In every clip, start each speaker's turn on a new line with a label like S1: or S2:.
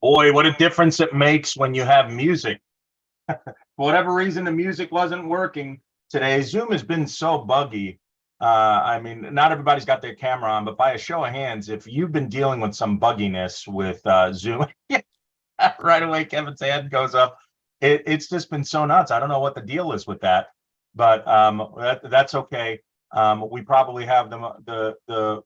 S1: Boy, what a difference it makes when you have music. For whatever reason, the music wasn't working today. Zoom has been so buggy. I mean, not everybody's got their camera on, but by a show of hands, if you've been dealing with some bugginess with Zoom, right away, Kevin's hand goes up. It's just been so nuts. I don't know what the deal is with that, but that's okay. We probably have the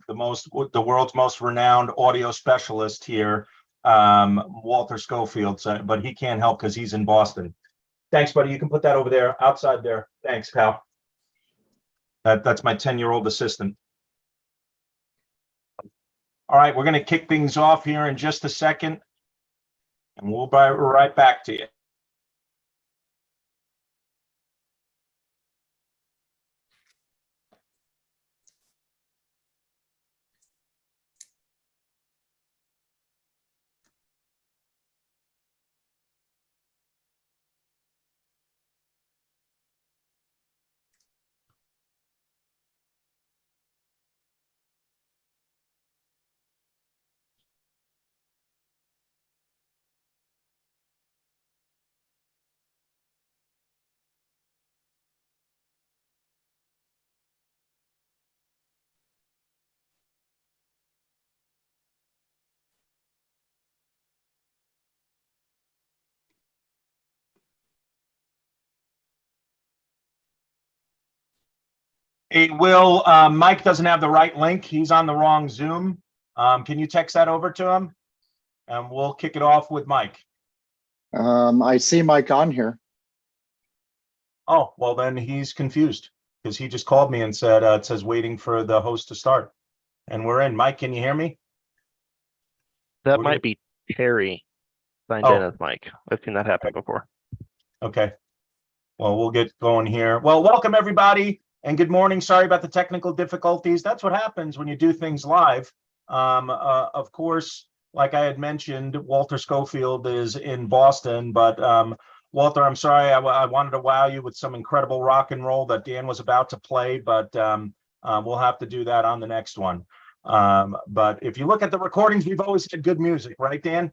S1: world's most renowned audio specialist here, Walter Schofield, but he can't help because he's in Boston. Thanks, buddy. You can put that over there, outside there. Thanks, pal. That's my 10-year-old assistant. All right, we're going to kick things off here in just a second, and we'll be right back to you. Hey, Will, Mike doesn't have the right link. He's on the wrong Zoom. Can you text that over to him? And we'll kick it off with Mike.
S2: I see Mike on here.
S1: Oh, well, then he's confused because he just called me and said it says waiting for the host to start. And we're in. Mike, can you hear me?
S3: That might be Terry signed in as Mike. I've seen that happen before.
S1: Okay. Well, we'll get going here. Well, welcome, everybody. And good morning. Sorry about the technical difficulties. That's what happens when you do things live. Of course, like I had mentioned, Walter Schofield is in Boston, but Walter, I'm sorry, I wanted to wow you with some incredible rock and roll that Dan was about to play, but we'll have to do that on the next one. But if you look at the recordings, we've always had good music, right, Dan?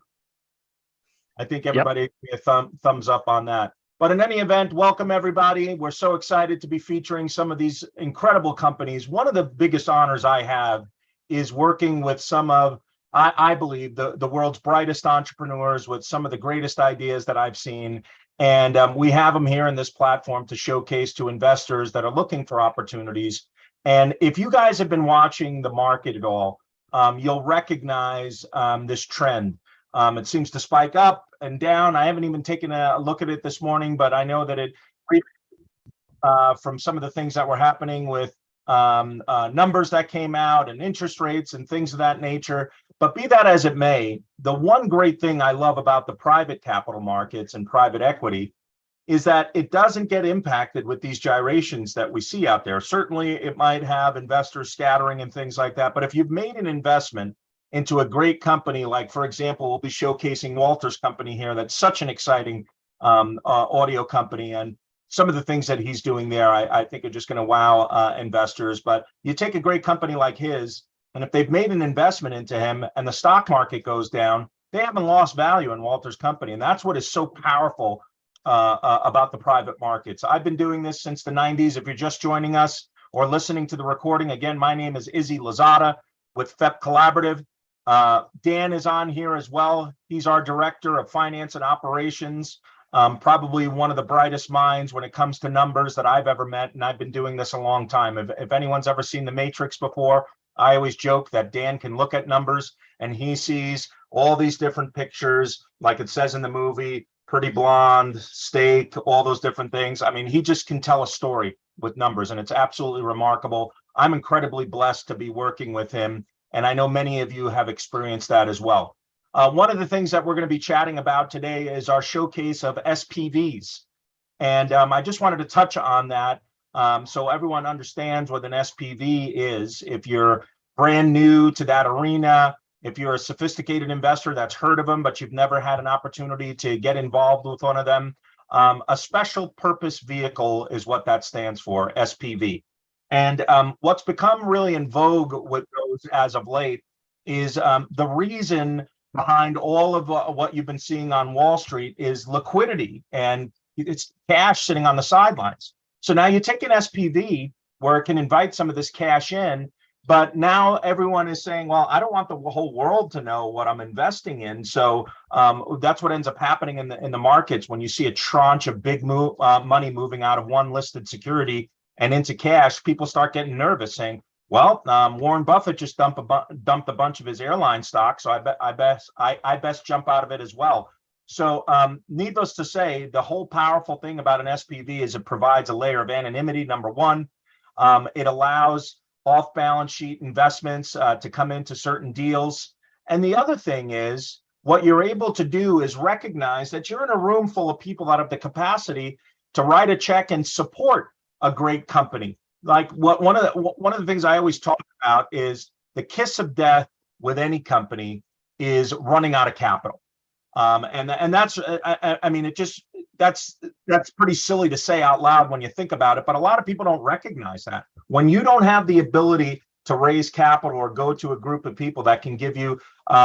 S1: I think everybody give a thumbs up on that. But in any event, welcome everybody. We're so excited to be featuring some of these incredible companies. One of the biggest honors I have is working with some of, I believe, the world's brightest entrepreneurs with some of the greatest ideas that I've seen. And we have them here in this platform to showcase to investors that are looking for opportunities. And if you guys have been watching the market at all, you'll recognize this trend. It seems to spike up and down. I haven't even taken a look at it this morning, but I know that it from some of the things that were happening with numbers that came out and interest rates and things of that nature. But be that as it may, the one great thing I love about the private capital markets and private equity is that it doesn't get impacted with these gyrations that we see out there. Certainly, it might have investors scattering and things like that. But if you've made an investment into a great company, like, for example, we'll be showcasing Walter's company here. That's such an exciting audio company. And some of the things that he's doing there, I think are just going to wow investors. But you take a great company like his, and if they've made an investment into him and the stock market goes down, they haven't lost value in Walter's company. And that's what is so powerful about the private markets. I've been doing this since the 90s. If you're just joining us or listening to the recording, again, my name is Izzy Lozada with FEP Collaborative. Dan is on here as well. He's our director of finance and operations, probably one of the brightest minds when it comes to numbers that I've ever met. And I've been doing this a long time. If anyone's ever seen The Matrix before, I always joke that Dan can look at numbers and he sees all these different pictures, like it says in the movie, Pretty Blonde, Steak, all those different things. I mean, he just can tell a story with numbers, and it's absolutely remarkable. I'm incredibly blessed to be working with him. And I know many of you have experienced that as well. One of the things that we're going to be chatting about today is our showcase of SPVs. And I just wanted to touch on that so everyone understands what an SPV is. If you're brand new to that arena, if you're a sophisticated investor that's heard of them, but you've never had an opportunity to get involved with one of them, a special purpose vehicle is what that stands for, SPV. And what's become really in vogue with those as of late is the reason behind all of what you've been seeing on Wall Street is liquidity, and it's cash sitting on the sidelines. So now you take an SPV where it can invite some of this cash in, but now everyone is saying, well, I don't want the whole world to know what I'm investing in. So that's what ends up happening in the markets when you see a tranche of big money moving out of one listed security and into cash. People start getting nervous, saying, well, Warren Buffett just dumped a bunch of his airline stock, so I best jump out of it as well. So needless to say, the whole powerful thing about an SPV is it provides a layer of anonymity, number one. It allows off-balance sheet investments to come into certain deals. And the other thing is, what you're able to do is recognize that you're in a room full of people that have the capacity to write a check and support a great company. Like one of the things I always talk about is the kiss of death with any company is running out of capital. And that's, I mean, that's pretty silly to say out loud when you think about it, but a lot of people don't recognize that. When you don't have the ability to raise capital or go to a group of people that can give you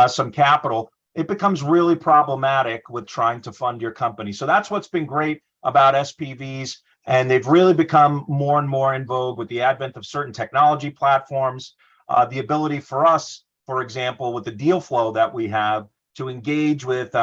S1: some capital, it becomes really problematic with trying to fund your company. So that's what's been great about SPVs, and they've really become more and more in vogue with the advent of certain technology platforms, the ability for us, for example, with the deal flow that we have, to engage with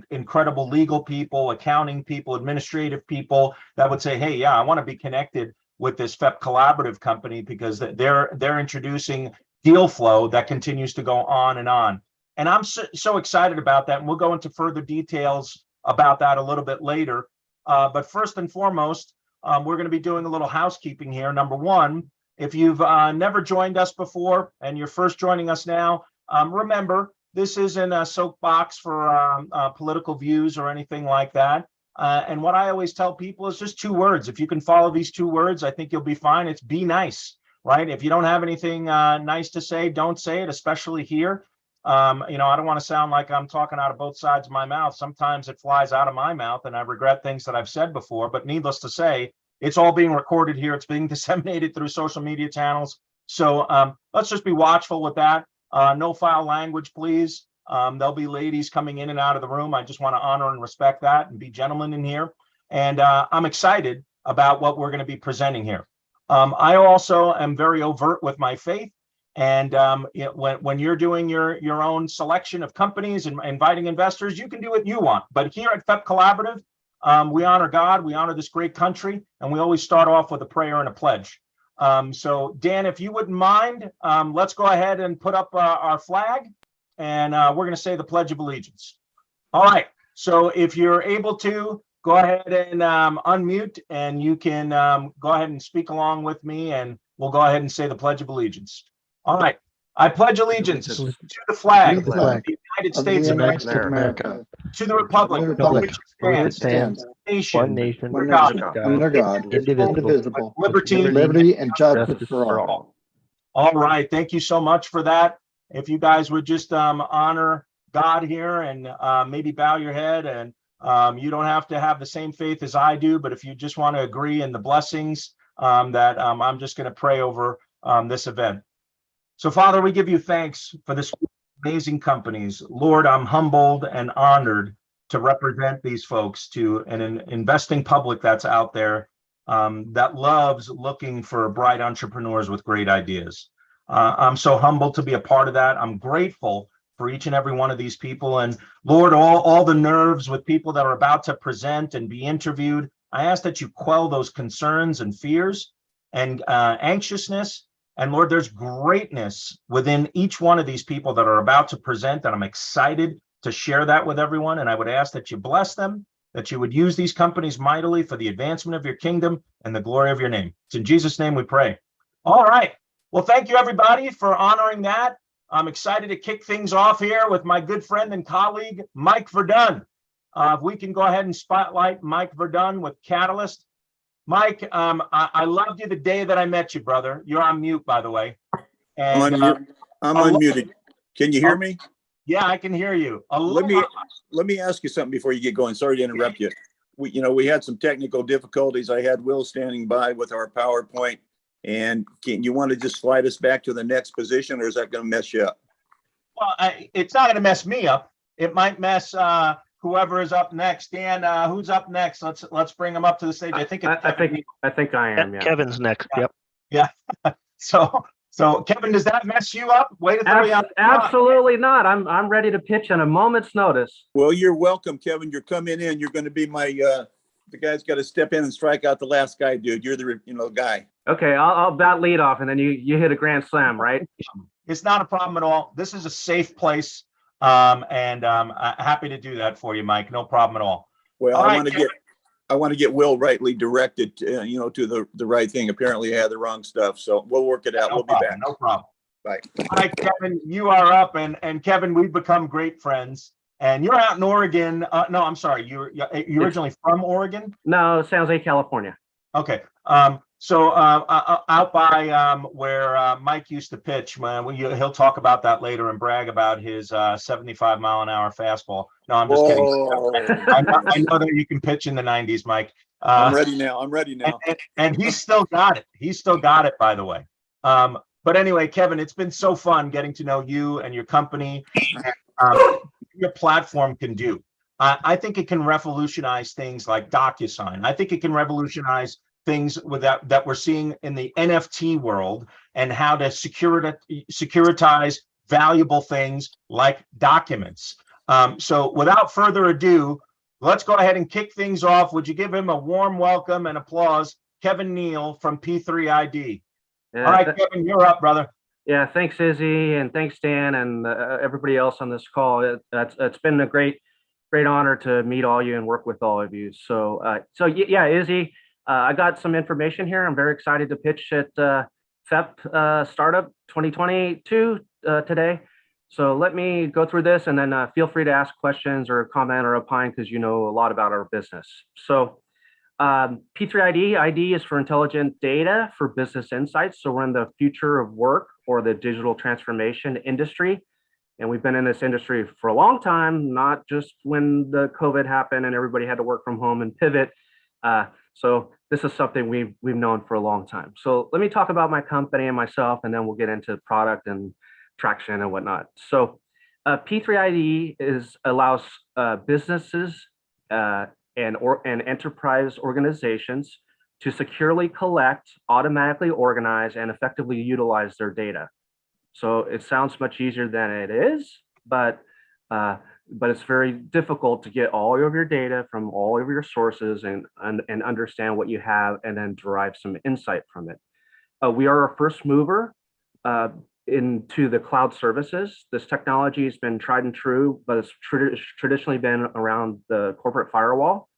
S1: incredible legal people, accounting people, administrative people that would say, hey, yeah, I want to be connected with this FEP Collaborative company because they're introducing deal flow that continues to go on and on. And I'm so excited about that. And we'll go into further details about that a little bit later. But first and foremost, we're going to be doing a little housekeeping here. Number one, if you've never joined us before and you're first joining us now, remember, this isn't a soapbox for political views or anything like that. And what I always tell people is just two words. If you can follow these two words, I think you'll be fine. It's be nice, right? If you don't have anything nice to say, don't say it, especially here. I don't want to sound like I'm talking out of both sides of my mouth. Sometimes it flies out of my mouth and I regret things that I've said before, but needless to say, it's all being recorded here. It's being disseminated through social media channels. So let's just be watchful with that. No foul language, please. There'll be ladies coming in and out of the room. I just want to honor and respect that and be gentlemen in here. And I'm excited about what we're going to be presenting here. I also am very overt with my faith. And when you're doing your own selection of companies and inviting investors, you can do what you want. But here at FEP Collaborative, we honor God, we honor this great country, and we always start off with a prayer and a pledge. So Dan, if you wouldn't mind, let's go ahead and put up our flag, and we're going to say the Pledge of Allegiance. All right. So if you're able to, go ahead and unmute, and you can go ahead and speak along with me, and we'll go ahead and say the Pledge of Allegiance. All right. I pledge allegiance to the flag of the United States of America, to the republic for which it stands,
S3: One
S1: nation,
S3: nation,
S2: One
S1: God,
S2: nation, under God,
S3: indivisible,
S2: with
S1: liberty,
S2: liberty and justice for all.
S1: All right. Thank you so much for that. If you guys would just honor God here and maybe bow your head, and you don't have to have the same faith as I do, but if you just want to agree in the blessings that I'm just going to pray over this event. So Father, we give you thanks for this amazing companies. Lord, I'm humbled and honored to represent these folks to an investing public that's out there that loves looking for bright entrepreneurs with great ideas. I'm so humbled to be a part of that. I'm grateful for each and every one of these people. And Lord, all the nerves with people that are about to present and be interviewed, I ask that you quell those concerns and fears and anxiousness. And Lord, there's greatness within each one of these people that are about to present, and I'm excited to share that with everyone. And I would ask that you bless them, that you would use these companies mightily for the advancement of your kingdom and the glory of your name. It's in Jesus' name we pray. All right. Well, thank you, everybody, for honoring that. I'm excited to kick things off here with my good friend and colleague, Mike Verdun. If we can go ahead and spotlight Mike Verdun with Catalyst. Mike, I loved you the day that I met you, brother. You're on mute, by the way. And,
S4: I'm unmuted. Can you hear me?
S1: Yeah, I can hear you.
S4: Let me ask you something before you get going. Sorry to interrupt you. We had some technical difficulties. I had Will standing by with our PowerPoint. And you want to just slide us back to the next position, or is that going to mess you up?
S1: Well, it's not going to mess me up. it might mess whoever is up next. Dan, who's up next? Let's bring him up to the stage. I think it's Kevin.
S5: I think I am. Yeah.
S3: Kevin's next. Yep.
S1: Yeah. So Kevin, does that mess you up? Way to throw you out.
S5: Absolutely not. I'm ready to pitch on a moment's notice.
S4: Well, you're welcome, Kevin. You're coming in. You're going to be my, the guy's got to step in and strike out the last guy, dude. You're the, guy.
S5: Okay, I'll bat lead off, and then you hit a grand slam, right?
S1: It's not a problem at all. This is a safe place. And I'm happy to do that for you, Mike. No problem at all.
S4: Well,
S1: All
S4: I
S1: right,
S4: want to get Will rightly directed, to the right thing. Apparently, I had the wrong stuff, so we'll work it out.
S1: No
S4: We'll
S1: problem,
S4: be back.
S1: no problem.
S4: Bye.
S1: All right, Kevin, you are up, and Kevin, we've become great friends. And you're out in Oregon. No, I'm sorry. You're originally from Oregon?
S5: No, San Jose, California.
S1: Okay. So out by where Mike used to pitch, he'll talk about that later and brag about his 75-mile-an-hour fastball. No, I'm just kidding.
S4: Whoa.
S1: I know that you can pitch in the 90s, Mike.
S4: I'm ready now.
S1: And he's still got it. He's still got it, by the way. But anyway, Kevin, it's been so fun getting to know you and your company. Your platform can do. I think it can revolutionize things like DocuSign. I think it can revolutionize things with that we're seeing in the NFT world and how to securitize valuable things like documents. So without further ado, let's go ahead and kick things off. Would you give him a warm welcome and applause? Kevin Neal from P3ID.
S5: Yeah,
S1: All right, Kevin, you're up, brother.
S5: Yeah, thanks, Izzy, and thanks, Dan, and everybody else on this call. It's been a great honor to meet all you and work with all of you. So yeah, Izzy, I got some information here. I'm very excited to pitch at FEP Startup 2022 today. So let me go through this, and then feel free to ask questions or comment or opine because you know a lot about our business. So P3ID, ID is for intelligent data for business insights. So we're in the future of work or the digital transformation industry. And we've been in this industry for a long time, not just when the COVID happened and everybody had to work from home and pivot. So this is something we've known for a long time. So let me talk about my company and myself, and then we'll get into product and traction and whatnot. So P3ID allows businesses and enterprise organizations to securely collect, automatically organize, and effectively utilize their data. So it sounds much easier than it is, but it's very difficult to get all of your data from all of your sources and understand what you have and then derive some insight from it. We are a first mover into the cloud services. This technology has been tried and true, but it's traditionally been around the corporate firewall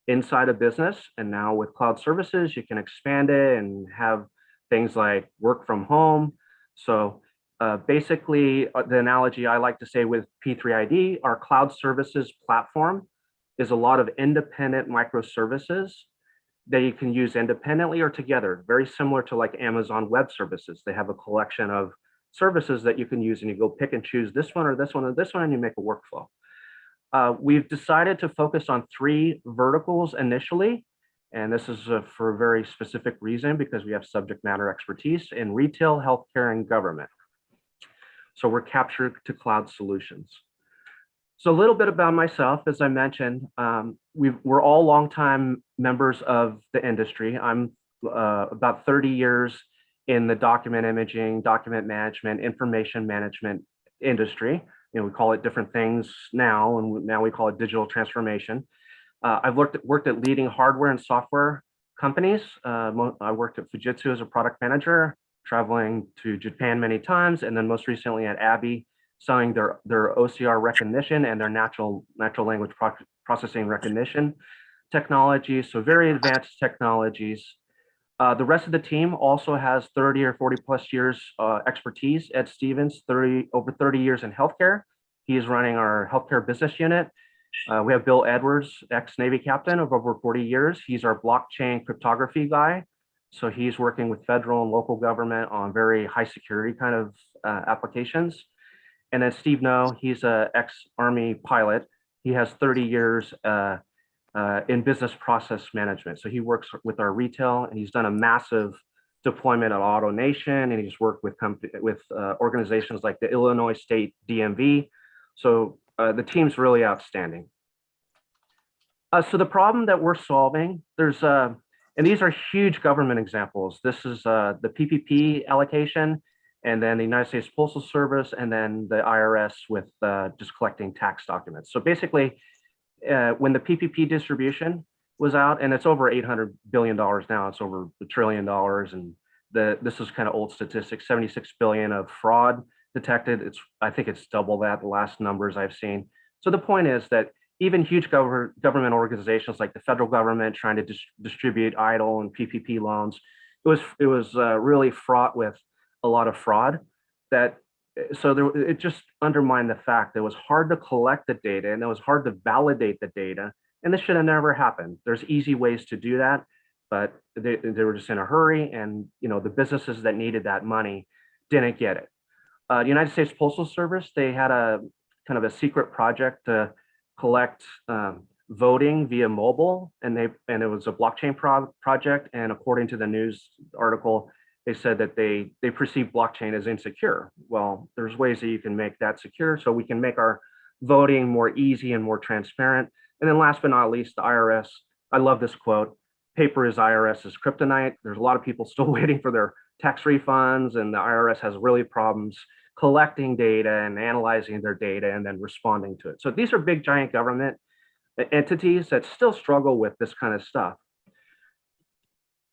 S5: inside a business. And now with cloud services, you can expand it and have things like work from home. So basically, the analogy I like to say with P3ID, our cloud services platform is a lot of independent microservices that you can use independently or together, very similar to like Amazon Web Services. They have a collection of services that you can use, and you go pick and choose this one or this one or this one, and you make a workflow. We've decided to focus on 3 verticals initially, and this is for a very specific reason because we have subject matter expertise in retail, healthcare, and government. So we're captured to cloud solutions. So a little bit about myself, as I mentioned, we're all longtime members of the industry. I'm about 30 years in the document imaging, document management, information management industry. You know, we call it different things now, and now we call it digital transformation. I've worked at leading hardware and software companies. I worked at Fujitsu as a product manager, traveling to Japan many times, and then most recently at Abby, selling their OCR recognition and their natural language processing recognition technologies. So very advanced technologies. The rest of the team also has 30 or 40 plus years expertise. Ed Stevens, over 30 years in healthcare. He is running our healthcare business unit. We have Bill Edwards, ex-Navy captain of over 40 years. He's our blockchain cryptography guy. So he's working with federal and local government on very high security kind of applications. And then Steve No, he's an ex-Army pilot. He has 30 years in business process management. So he works with our retail, and he's done a massive deployment at AutoNation, and he's worked with organizations like the Illinois State DMV. So the team's really outstanding. So the problem that we're solving, and these are huge government examples. This is the PPP allocation, and then the United States Postal Service, and then the IRS with just collecting tax documents. So basically, when the PPP distribution was out, and it's over $800 billion now, it's over $1 trillion, and this is kind of old statistics, 76 billion of fraud detected. I think it's double that, the last numbers I've seen. So the point is that even huge government organizations like the federal government trying to distribute EIDL and PPP loans, it was really fraught with a lot of fraud. It just undermined the fact that it was hard to collect the data and it was hard to validate the data. And this should have never happened. There's easy ways to do that, but they were just in a hurry, and the businesses that needed that money didn't get it. The United States Postal Service, they had a kind of a secret project to collect voting via mobile, and it was a blockchain project. And according to the news article, they said that they perceive blockchain as insecure. Well, there's ways that you can make that secure, so we can make our voting more easy and more transparent. And then last but not least, the IRS. I love this quote: "Paper is IRS's kryptonite." There's a lot of people still waiting for their tax refunds, and the IRS has really problems collecting data and analyzing their data and then responding to it. So these are big, giant government entities that still struggle with this kind of stuff.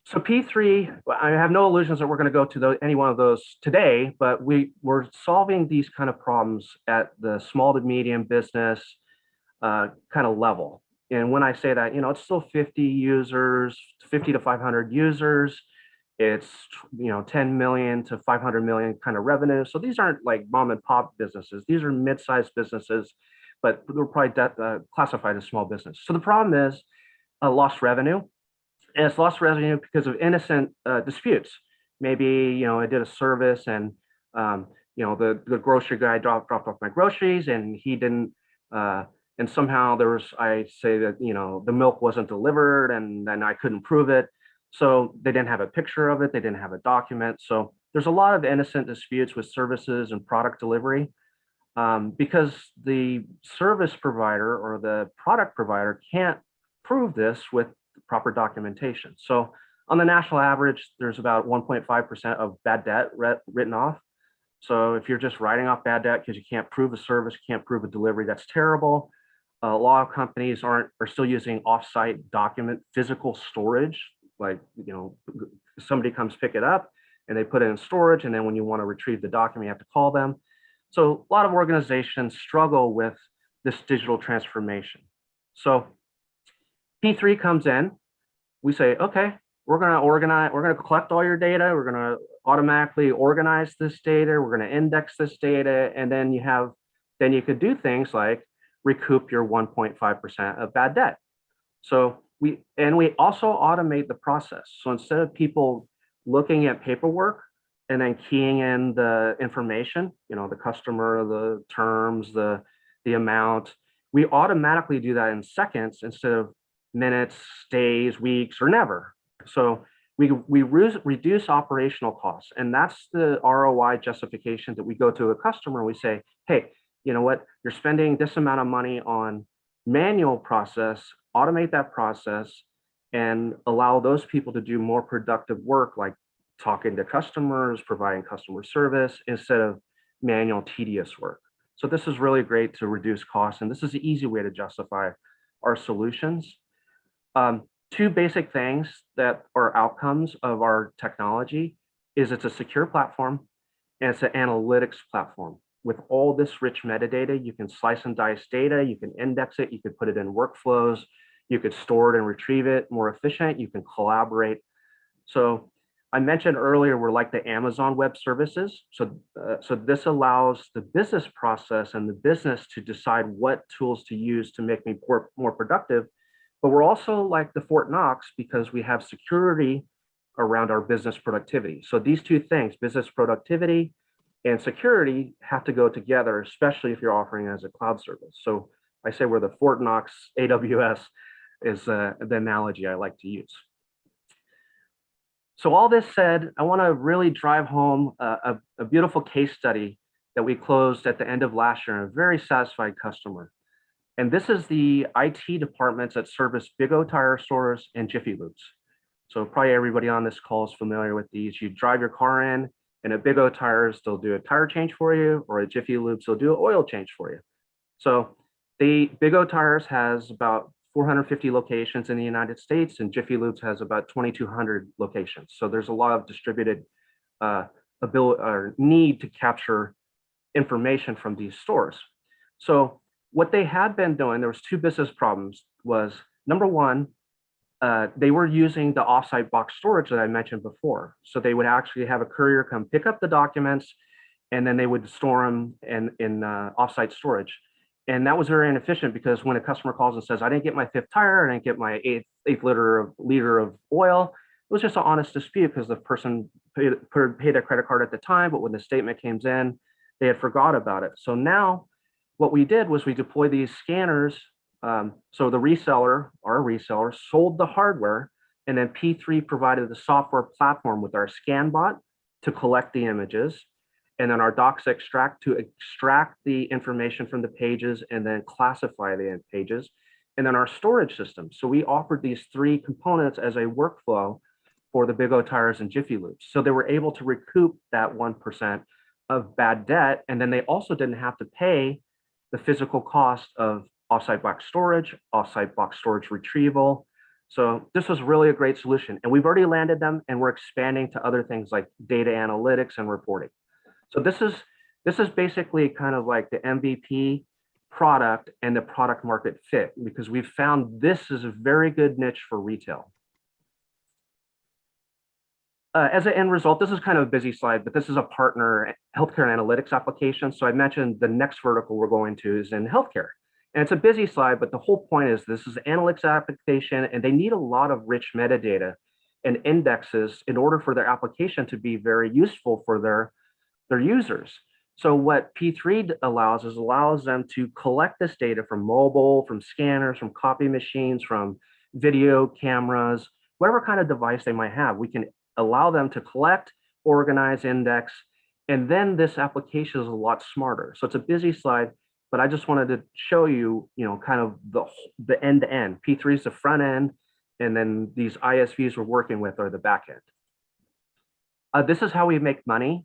S5: So P3, I have no illusions that we're going to go to any one of those today, but we're solving these kind of problems at the small to medium business kind of level. And when I say that, it's still 50 users, 50 to 500 users. It's 10 million to 500 million kind of revenue. So these aren't like mom and pop businesses. These are mid-sized businesses, but they're probably classified as small business. So the problem is lost revenue. And it's lost revenue because of innocent disputes. Maybe I did a service, and the grocery guy dropped off my groceries, and he didn't. And somehow I say that the milk wasn't delivered, and then I couldn't prove it. So they didn't have a picture of it. They didn't have a document. So there's a lot of innocent disputes with services and product delivery because the service provider or the product provider can't prove this with proper documentation. So on the national average, there's about 1.5% of bad debt written off. So if you're just writing off bad debt because you can't prove a service, can't prove a delivery, that's terrible. A lot of companies are still using offsite document physical storage. Like, somebody comes pick it up and they put it in storage, and then when you want to retrieve the document, you have to call them. So a lot of organizations struggle with this digital transformation. So P3 comes in, we say, okay, we're going to organize, we're going to collect all your data, we're going to automatically organize this data, we're going to index this data, and then you could do things like recoup your 1.5% of bad debt. So we also automate the process. So instead of people looking at paperwork and then keying in the information, the customer, the terms, the amount, we automatically do that in seconds instead of minutes, days, weeks, or never. So we reduce operational costs, and that's the ROI justification that we go to a customer and we say, hey, you know what, you're spending this amount of money on manual process, automate that process and allow those people to do more productive work like talking to customers, providing customer service instead of manual tedious work. So this is really great to reduce costs, and this is the easy way to justify our solutions. Two basic things that are outcomes of our technology is it's a secure platform and it's an analytics platform. With all this rich metadata, you can slice and dice data, you can index it, you could put it in workflows, you could store it and retrieve it more efficient, you can collaborate. So I mentioned earlier, we're like the Amazon Web Services. So this allows the business process and the business to decide what tools to use to make me more productive. But we're also like the Fort Knox because we have security around our business productivity. So these two things, business productivity and security, have to go together, especially if you're offering it as a cloud service. So I say we're the Fort Knox AWS is the analogy I like to use. So all this said, I want to really drive home a beautiful case study that we closed at the end of last year, and a very satisfied customer. And this is the IT departments that service Big O Tire stores and Jiffy Lubes. So probably everybody on this call is familiar with these. You drive your car in, and at Big O Tires, they'll do a tire change for you, or at Jiffy Lubes, they'll do an oil change for you. So Big O Tires has about 450 locations in the United States, and Jiffy Lubes has about 2,200 locations. So there's a lot of distributed ability or need to capture information from these stores. So what they had been doing, there was two business problems. Was number one, they were using the offsite box storage that I mentioned before. So they would actually have a courier come pick up the documents, and then they would store them in offsite storage. And that was very inefficient, because when a customer calls and says, I didn't get my fifth tire, I didn't get my eighth liter of oil, it was just an honest dispute, because the person paid a credit card at the time, but when the statement came in, they had forgot about it. So now what we did was we deployed these scanners. So the reseller, our reseller, sold the hardware, and then P3 provided the software platform with our ScanBot to collect the images, and then our Docs Extract to extract the information from the pages and then classify the pages, and then our storage system. So we offered these three components as a workflow for the Big O Tires and Jiffy Lubes. So they were able to recoup that 1% of bad debt, and then they also didn't have to pay the physical cost of offsite box storage retrieval. So this was really a great solution, and we've already landed them, and we're expanding to other things like data analytics and reporting. So this is basically kind of like the MVP product and the product market fit, because we've found this is a very good niche for retail. As an end result, this is kind of a busy slide, but this is a partner healthcare analytics application. So I mentioned the next vertical we're going to is in healthcare. And it's a busy slide, but the whole point is this is an analytics application, and they need a lot of rich metadata and indexes in order for their application to be very useful for their users. So what P3 allows them to collect this data from mobile, from scanners, from copy machines, from video cameras, whatever kind of device they might have. We can allow them to collect, organize, index, and then this application is a lot smarter. So it's a busy slide, but I just wanted to show you, kind of the end to end. P3 is the front end, and then these ISVs we're working with are the back end. This is how we make money.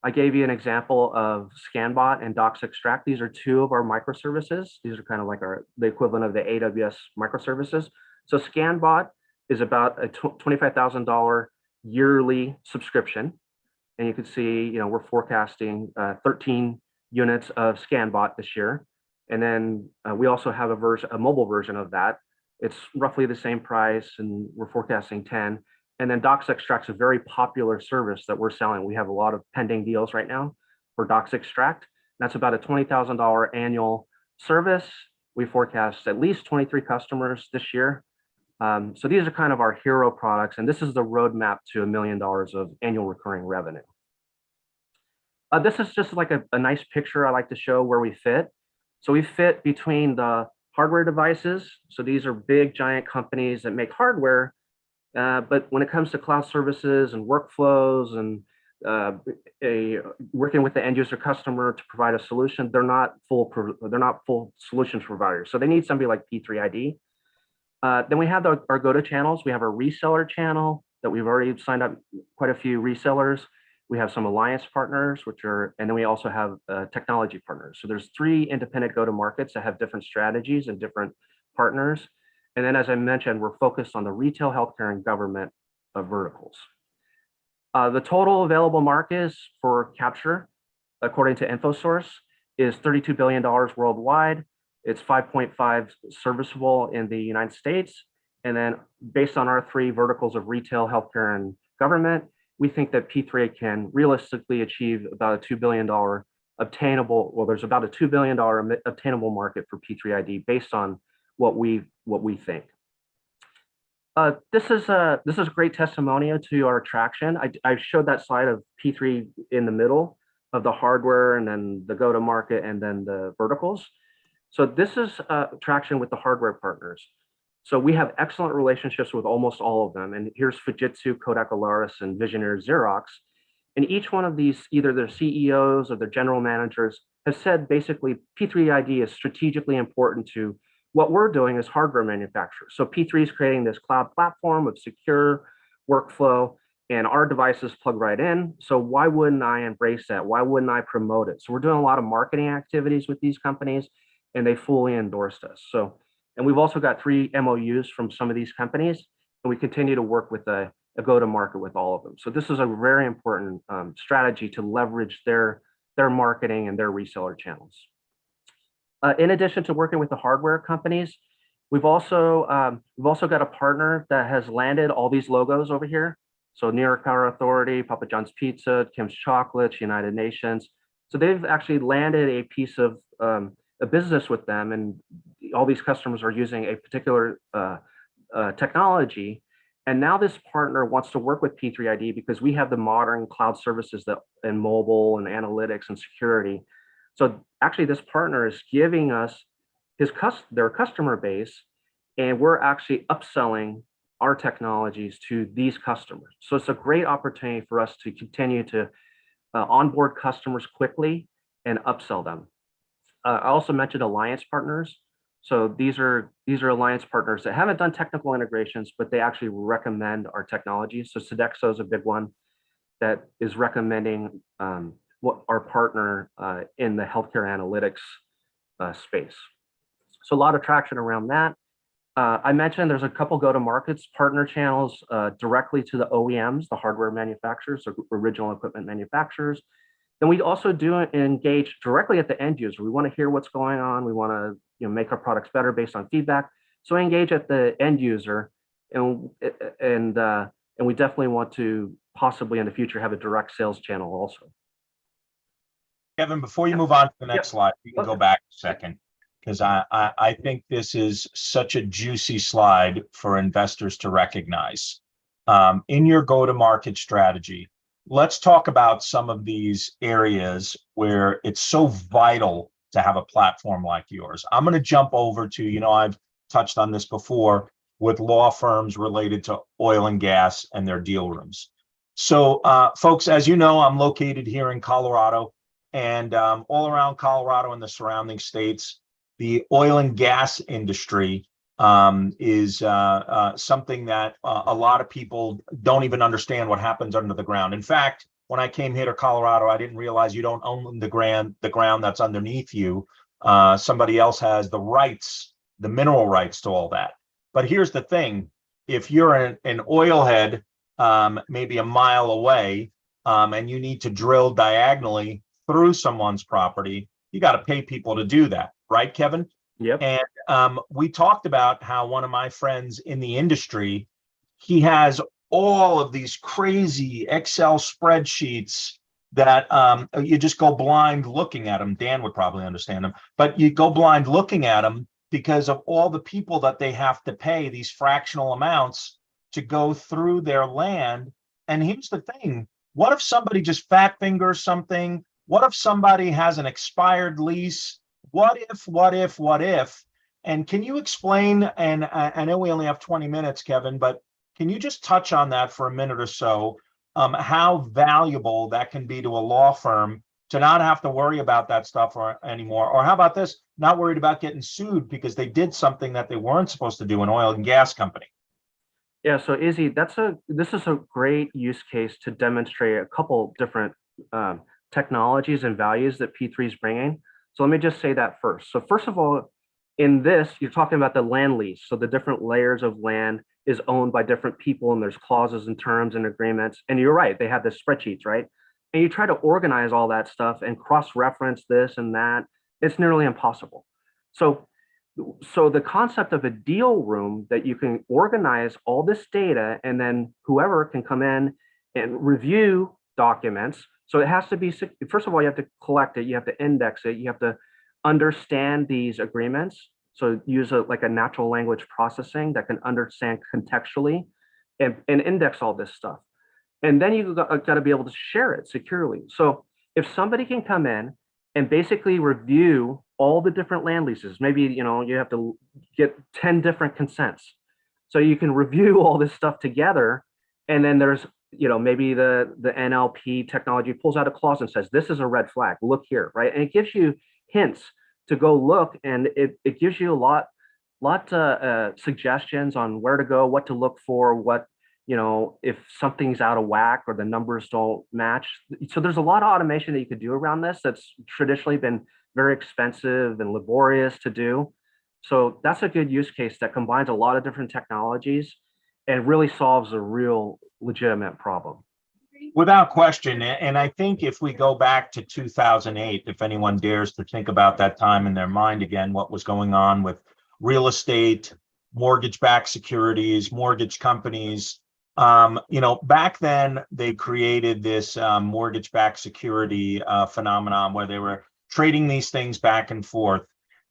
S5: I gave you an example of ScanBot and Docs Extract. These are two of our microservices. These are kind of like the equivalent of the AWS microservices. So ScanBot is about a $25,000 yearly subscription. And you can see, we're forecasting 13 units of ScanBot this year. And then we also have a mobile version of that. It's roughly the same price, and we're forecasting 10. And then Docs Extract is a very popular service that we're selling. We have a lot of pending deals right now for Docs Extract. That's about a $20,000 annual service. We forecast at least 23 customers this year. So these are kind of our hero products, and this is the roadmap to $1 million of annual recurring revenue. This is just like a nice picture I like to show where we fit. So we fit between the hardware devices. So these are big, giant companies that make hardware. But when it comes to cloud services and workflows and working with the end user customer to provide a solution, they're not full solutions providers. So they need somebody like P3 ID. Then we have our go-to channels. We have a reseller channel that we've already signed up quite a few resellers. We have some alliance partners, and then we also have technology partners. So there's 3 independent go-to-markets that have different strategies and different partners. And then, as I mentioned, we're focused on the retail, healthcare, and government verticals. The total available market for capture, according to InfoSource, is $32 billion worldwide. It's 5.5 serviceable in the United States. And then based on our 3 verticals of retail, healthcare, and government, we think that P3 can realistically achieve about a $2 billion obtainable, well, there's about a $2 billion obtainable market for P3 ID based on what we think. This is a great testimonial to our traction. I showed that slide of P3 in the middle of the hardware, and then the go-to-market, and then the verticals. So this is traction with the hardware partners. So we have excellent relationships with almost all of them. And here's Fujitsu, Kodak Alaris, and Visionaire Xerox. And each one of these, either their CEOs or their general managers, have said basically P3ID is strategically important to what we're doing as hardware manufacturers. So P3 is creating this cloud platform of secure workflow, and our devices plug right in. So why wouldn't I embrace that? Why wouldn't I promote it? So we're doing a lot of marketing activities with these companies, and they fully endorsed us. So, and we've also got 3 MOUs from some of these companies, and we continue to work with a go-to-market with all of them. So this is a very important strategy to leverage their marketing and their reseller channels. In addition to working with the hardware companies, we've also got a partner that has landed all these logos over here. So New York Power Authority, Papa John's Pizza, Kim's Chocolates, United Nations. So they've actually landed a piece of a business with them, and all these customers are using a particular technology. And now this partner wants to work with P3ID because we have the modern cloud services that and mobile and analytics and security. So actually this partner is giving us their customer base, and we're actually upselling our technologies to these customers. So it's a great opportunity for us to continue to onboard customers quickly and upsell them. I also mentioned alliance partners. So these are alliance partners that haven't done technical integrations, but they actually recommend our technology. So Sodexo is a big one that is recommending what our partner in the healthcare analytics space. So a lot of traction around that. I mentioned there's a couple go-to-markets partner channels directly to the OEMs, the hardware manufacturers, or original equipment manufacturers. Then we also do engage directly at the end user. We want to hear what's going on. We want to make our products better based on feedback. So engage at the end user, and we definitely want to possibly in the future have a direct sales channel also.
S1: Kevin, before you move on to the next slide, you can go back a second, because I think this is such a juicy slide for investors to recognize. In your go-to-market strategy, let's talk about some of these areas where it's so vital to have a platform like yours. I'm going to jump over to, I've touched on this before with law firms related to oil and gas and their deal rooms. So folks, as you know, I'm located here in Colorado, and all around Colorado and the surrounding states, the oil and gas industry is something that a lot of people don't even understand what happens under the ground. In fact, when I came here to Colorado, I didn't realize you don't own the ground that's underneath you. Somebody else has the rights, the mineral rights to all that. But here's the thing: if you're an oil head, maybe a mile away, and you need to drill diagonally through someone's property, you got to pay people to do that, right, Kevin?
S5: Yep.
S1: And we talked about how one of my friends in the industry, he has all of these crazy Excel spreadsheets that you just go blind looking at them. Dan would probably understand them, but you go blind looking at them because of all the people that they have to pay these fractional amounts to go through their land. And here's the thing: what if somebody just fat fingers something? What if somebody has an expired lease? What if? And can you explain, and I know we only have 20 minutes, Kevin, but can you just touch on that for a minute or so, how valuable that can be to a law firm to not have to worry about that stuff anymore? Or how about this, not worried about getting sued because they did something that they weren't supposed to do, an oil and gas company?
S5: Yeah, so Izzy, this is a great use case to demonstrate a couple different technologies and values that P3 is bringing. So let me just say that first. So first of all, in this, you're talking about the land lease. So the different layers of land is owned by different people, and there's clauses and terms and agreements. And you're right, they have the spreadsheets, right? And you try to organize all that stuff and cross-reference this and that. It's nearly impossible. So the concept of a deal room that you can organize all this data, and then whoever can come in and review documents. So it has to be, first of all, you have to collect it, you have to index it, you have to understand these agreements. So use like a natural language processing that can understand contextually and index all this stuff. And then you've got to be able to share it securely. So if somebody can come in and basically review all the different land leases, maybe you have to get 10 different consents. So you can review all this stuff together, and then there's maybe the NLP technology pulls out a clause and says, this is a red flag, look here, right? And it gives you hints to go look, and it gives you a lot suggestions on where to go, what to look for, what, if something's out of whack or the numbers don't match. So there's a lot of automation that you could do around this that's traditionally been very expensive and laborious to do. So that's a good use case that combines a lot of different technologies and really solves a real legitimate problem.
S1: Without question. And I think if we go back to 2008, if anyone dares to think about that time in their mind again, what was going on with real estate, mortgage-backed securities, mortgage companies, back then they created this mortgage-backed security phenomenon where they were trading these things back and forth.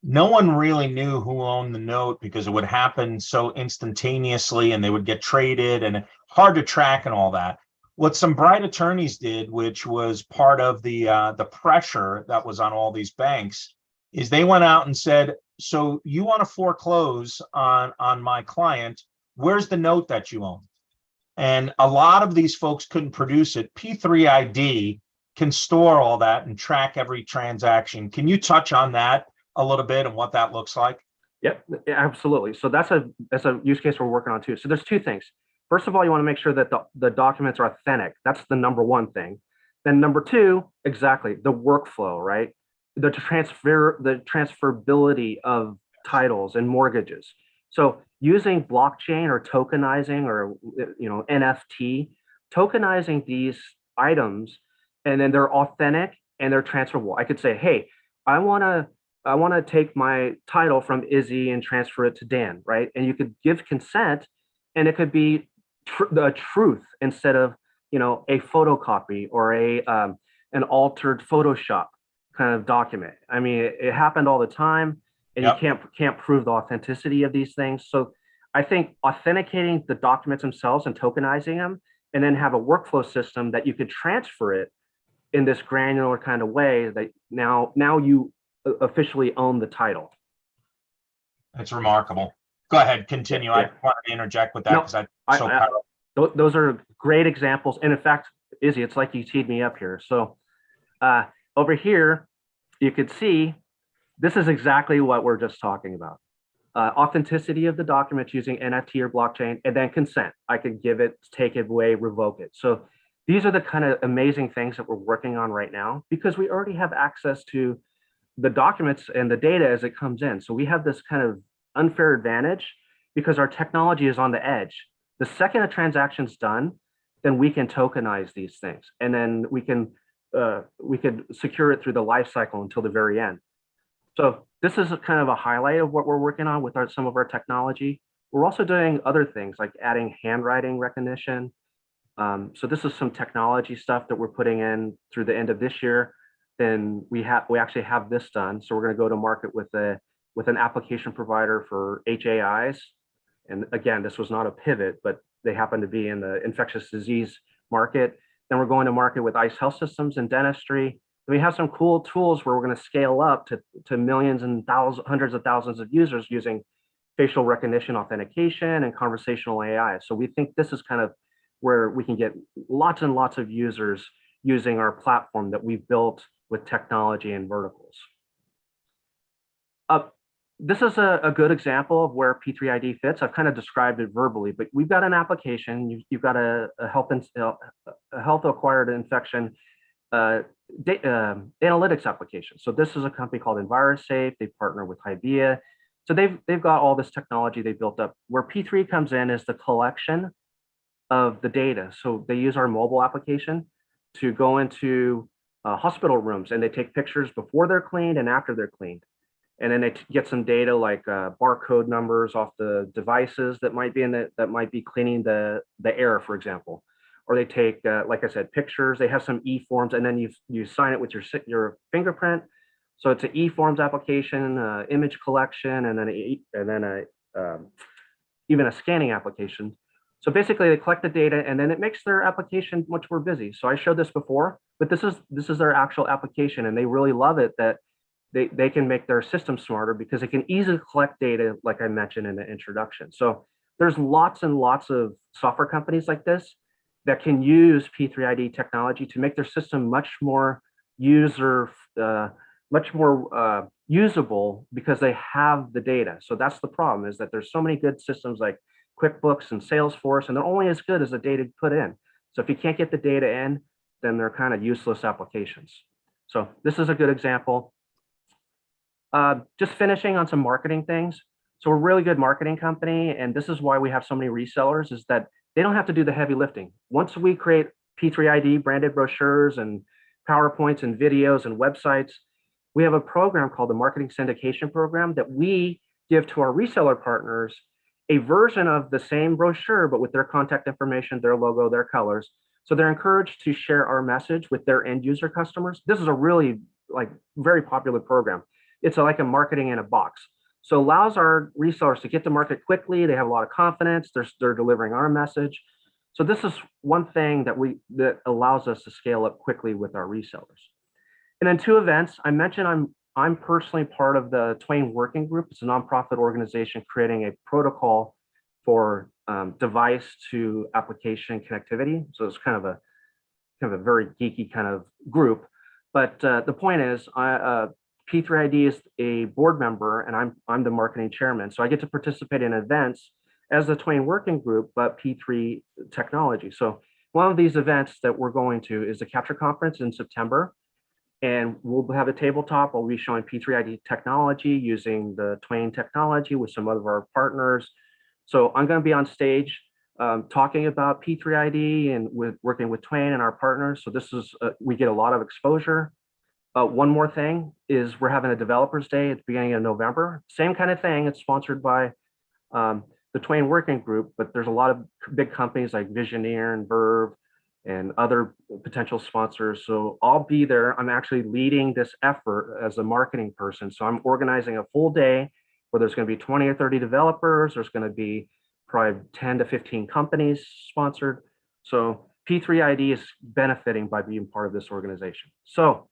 S1: No one really knew who owned the note because it would happen so instantaneously and they would get traded and hard to track and all that. What some bright attorneys did, which was part of the pressure that was on all these banks, is they went out and said, so you want to foreclose on my client, where's the note that you own? And a lot of these folks couldn't produce it. P3ID can store all that and track every transaction. Can you touch on that a little bit and what that looks like?
S5: Yep, absolutely. So that's a use case we're working on too. So there's two things. First of all, you want to make sure that the documents are authentic. That's the number one thing. Then number two, exactly, the workflow, right? The transferability of titles and mortgages. So using blockchain or tokenizing or NFT, tokenizing these items, and then they're authentic and they're transferable. I could say, hey, I want to take my title from Izzy and transfer it to Dan, right? And you could give consent, and it could be the truth instead of a photocopy or an altered Photoshop kind of document. I mean, it happened all the time, and
S1: Yep.
S5: you can't prove the authenticity of these things. So I think authenticating the documents themselves and tokenizing them, and then have a workflow system that you could transfer it in this granular kind of way that now you officially own the title.
S1: That's remarkable. Go ahead, continue.
S5: Yeah.
S1: I wanted to interject with that
S5: No,
S1: because I'm so proud.
S5: Those are great examples. And in fact, Izzy, it's like you teed me up here. So over here, you could see this is exactly what we're just talking about. Authenticity of the documents using NFT or blockchain, and then consent. I could give it, take it away, revoke it. So these are the kind of amazing things that we're working on right now because we already have access to the documents and the data as it comes in. So we have this kind of unfair advantage because our technology is on the edge. The second a transaction's done, then we can tokenize these things, and then we could secure it through the life cycle until the very end. So this is kind of a highlight of what we're working on with some of our technology. We're also doing other things like adding handwriting recognition. So this is some technology stuff that we're putting in through the end of this year. Then we actually have this done. So we're going to go to market with an application provider for HAIs. And again, this was not a pivot, but they happen to be in the infectious disease market. Then we're going to market with ICE Health Systems and dentistry. We have some cool tools where we're going to scale up to millions and hundreds of thousands of users using facial recognition authentication and conversational AI. So we think this is kind of where we can get lots and lots of users using our platform that we've built with technology and verticals. This is a good example of where P3ID fits. I've kind of described it verbally, but we've got an application. You've got a health acquired infection analytics application. So this is a company called EnviroSafe. They partner with Hybia. So they've got all this technology they built up. Where P3 comes in is the collection of the data. So they use our mobile application to go into hospital rooms, and they take pictures before they're cleaned and after they're cleaned. And then they get some data like barcode numbers off the devices that might be cleaning the air, for example. Or they take, like I said, pictures. They have some e-forms, and then you sign it with your fingerprint. So it's an e-forms application, image collection, and then even a scanning application. So basically, they collect the data, and then it makes their application much more busy. So I showed this before, but this is their actual application, and they really love it that they can make their system smarter because they can easily collect data, like I mentioned in the introduction. So there's lots and lots of software companies like this that can use P3ID technology to make their system much more usable because they have the data. So that's the problem, is that there's so many good systems like QuickBooks and Salesforce, and they're only as good as the data put in. So if you can't get the data in, then they're kind of useless applications. So this is a good example. Just finishing on some marketing things. So we're a really good marketing company, and this is why we have so many resellers, is that they don't have to do the heavy lifting. Once we create P3ID branded brochures and PowerPoints and videos and websites, we have a program called the Marketing Syndication Program that we give to our reseller partners, a version of the same brochure, but with their contact information, their logo, their colors. So they're encouraged to share our message with their end user customers. This is a really very popular program. It's like a marketing in a box. So it allows our resellers to get to market quickly. They have a lot of confidence. They're delivering our message. So this is one thing that allows us to scale up quickly with our resellers. And then 2 events. I mentioned I'm personally part of the Twain Working Group. It's a nonprofit organization creating a protocol for device to application connectivity. So it's kind of a very geeky kind of group. But the point is, P3ID is a board member, and I'm the marketing chairman. So I get to participate in events as the Twain Working Group, but P3 technology. So one of these events that we're going to is the Capture Conference in September. And we'll have a tabletop. We'll be showing P3ID technology using the Twain technology with some of our partners. So I'm going to be on stage talking about P3ID and working with Twain and our partners. So this is, we get a lot of exposure. One more thing is we're having a Developers Day at the beginning of November. Same kind of thing. It's sponsored by the Twain Working Group, but there's a lot of big companies like Visioneer and Verve and other potential sponsors. So I'll be there. I'm actually leading this effort as a marketing person. So I'm organizing a full day where there's going to be 20 or 30 developers. There's going to be probably 10 to 15 companies sponsored. So P3ID is benefiting by being part of this organization. So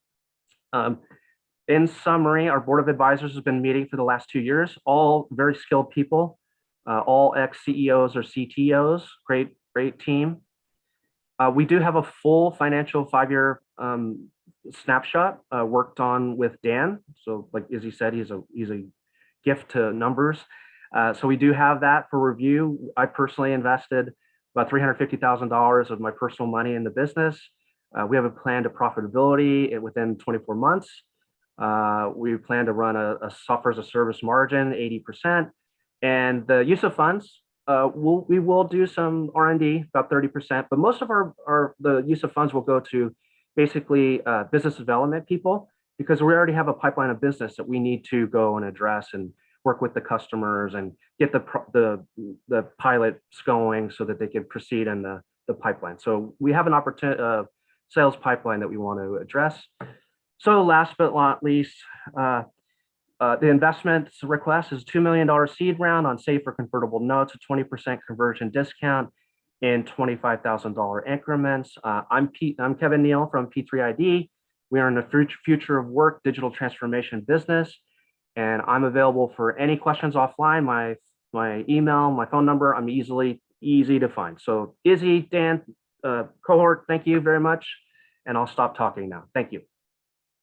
S5: in summary, our board of advisors has been meeting for the last 2 years, all very skilled people, all ex-CEOs or CTOs, great team. We do have a full financial 5-year snapshot worked on with Dan. So like Izzy said, he's a gift to numbers. So we do have that for review. I personally invested about $350,000 of my personal money in the business. We have a plan to profitability within 24 months. We plan to run a software as a service margin, 80%. And the use of funds, we will do some R&D, about 30%, but most of the use of funds will go to basically business development people, because we already have a pipeline of business that we need to go and address and work with the customers and get the pilots going so that they can proceed in the pipeline. So we have an opportunity, sales pipeline that we want to address. So last but not least, the investment request is $2 million seed round on SAFER convertible notes, a 20% conversion discount in $25,000 increments. I'm Kevin Neal from P3ID. We are in the future of work digital transformation business, and I'm available for any questions offline. My email, my phone number, I'm easy to find. So Izzy, Dan, cohort, thank you very much. And I'll stop talking now. Thank you.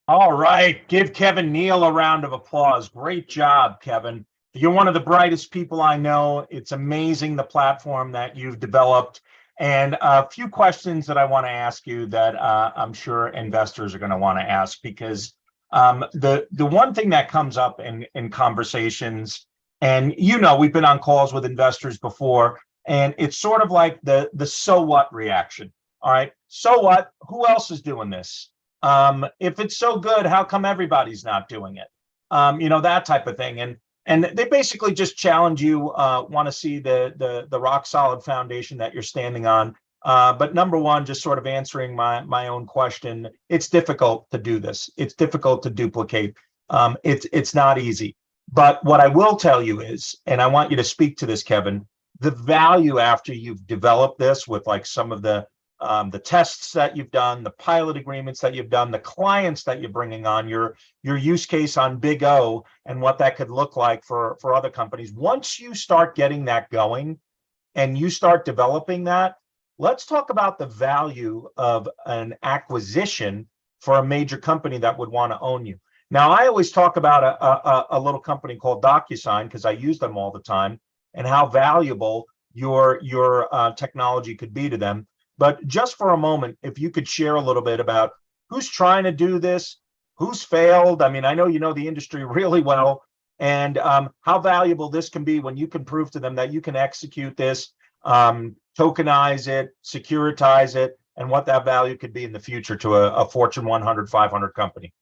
S1: All right. Give Kevin Neal a round of applause. Great job, Kevin. You're one of the brightest people I know. It's amazing the platform that you've developed. And a few questions that I want to ask you that I'm sure investors are going to want to ask, because the one thing that comes up in conversations, and we've been on calls with investors before, and it's sort of like the so what reaction. All right. So what? Who else is doing this? If it's so good, how come everybody's not doing it? That type of thing. And they basically just challenge you, want to see the rock solid foundation that you're standing on. But number one, just sort of answering my own question, it's difficult to do this. It's difficult to duplicate. It's not easy. But what I will tell you is, and I want you to speak to this, Kevin, the value after you've developed this with like some of the tests that you've done, the pilot agreements that you've done, the clients that you're bringing on, your use case on Big O, and what that could look like for other companies. Once you start getting that going and you start developing that, let's talk about the value of an acquisition for a major company that would want to own you. Now, I always talk about a little company called DocuSign because I use them all the time, and how valuable your technology could be to them. But just for a moment, if you could share a little bit about who's trying to do this, who's failed. I mean, I know you know the industry really well, and how valuable this can be when you can prove to them that you can execute this, tokenize it, securitize it, and what that value could be in the future to a Fortune 100, 500 company.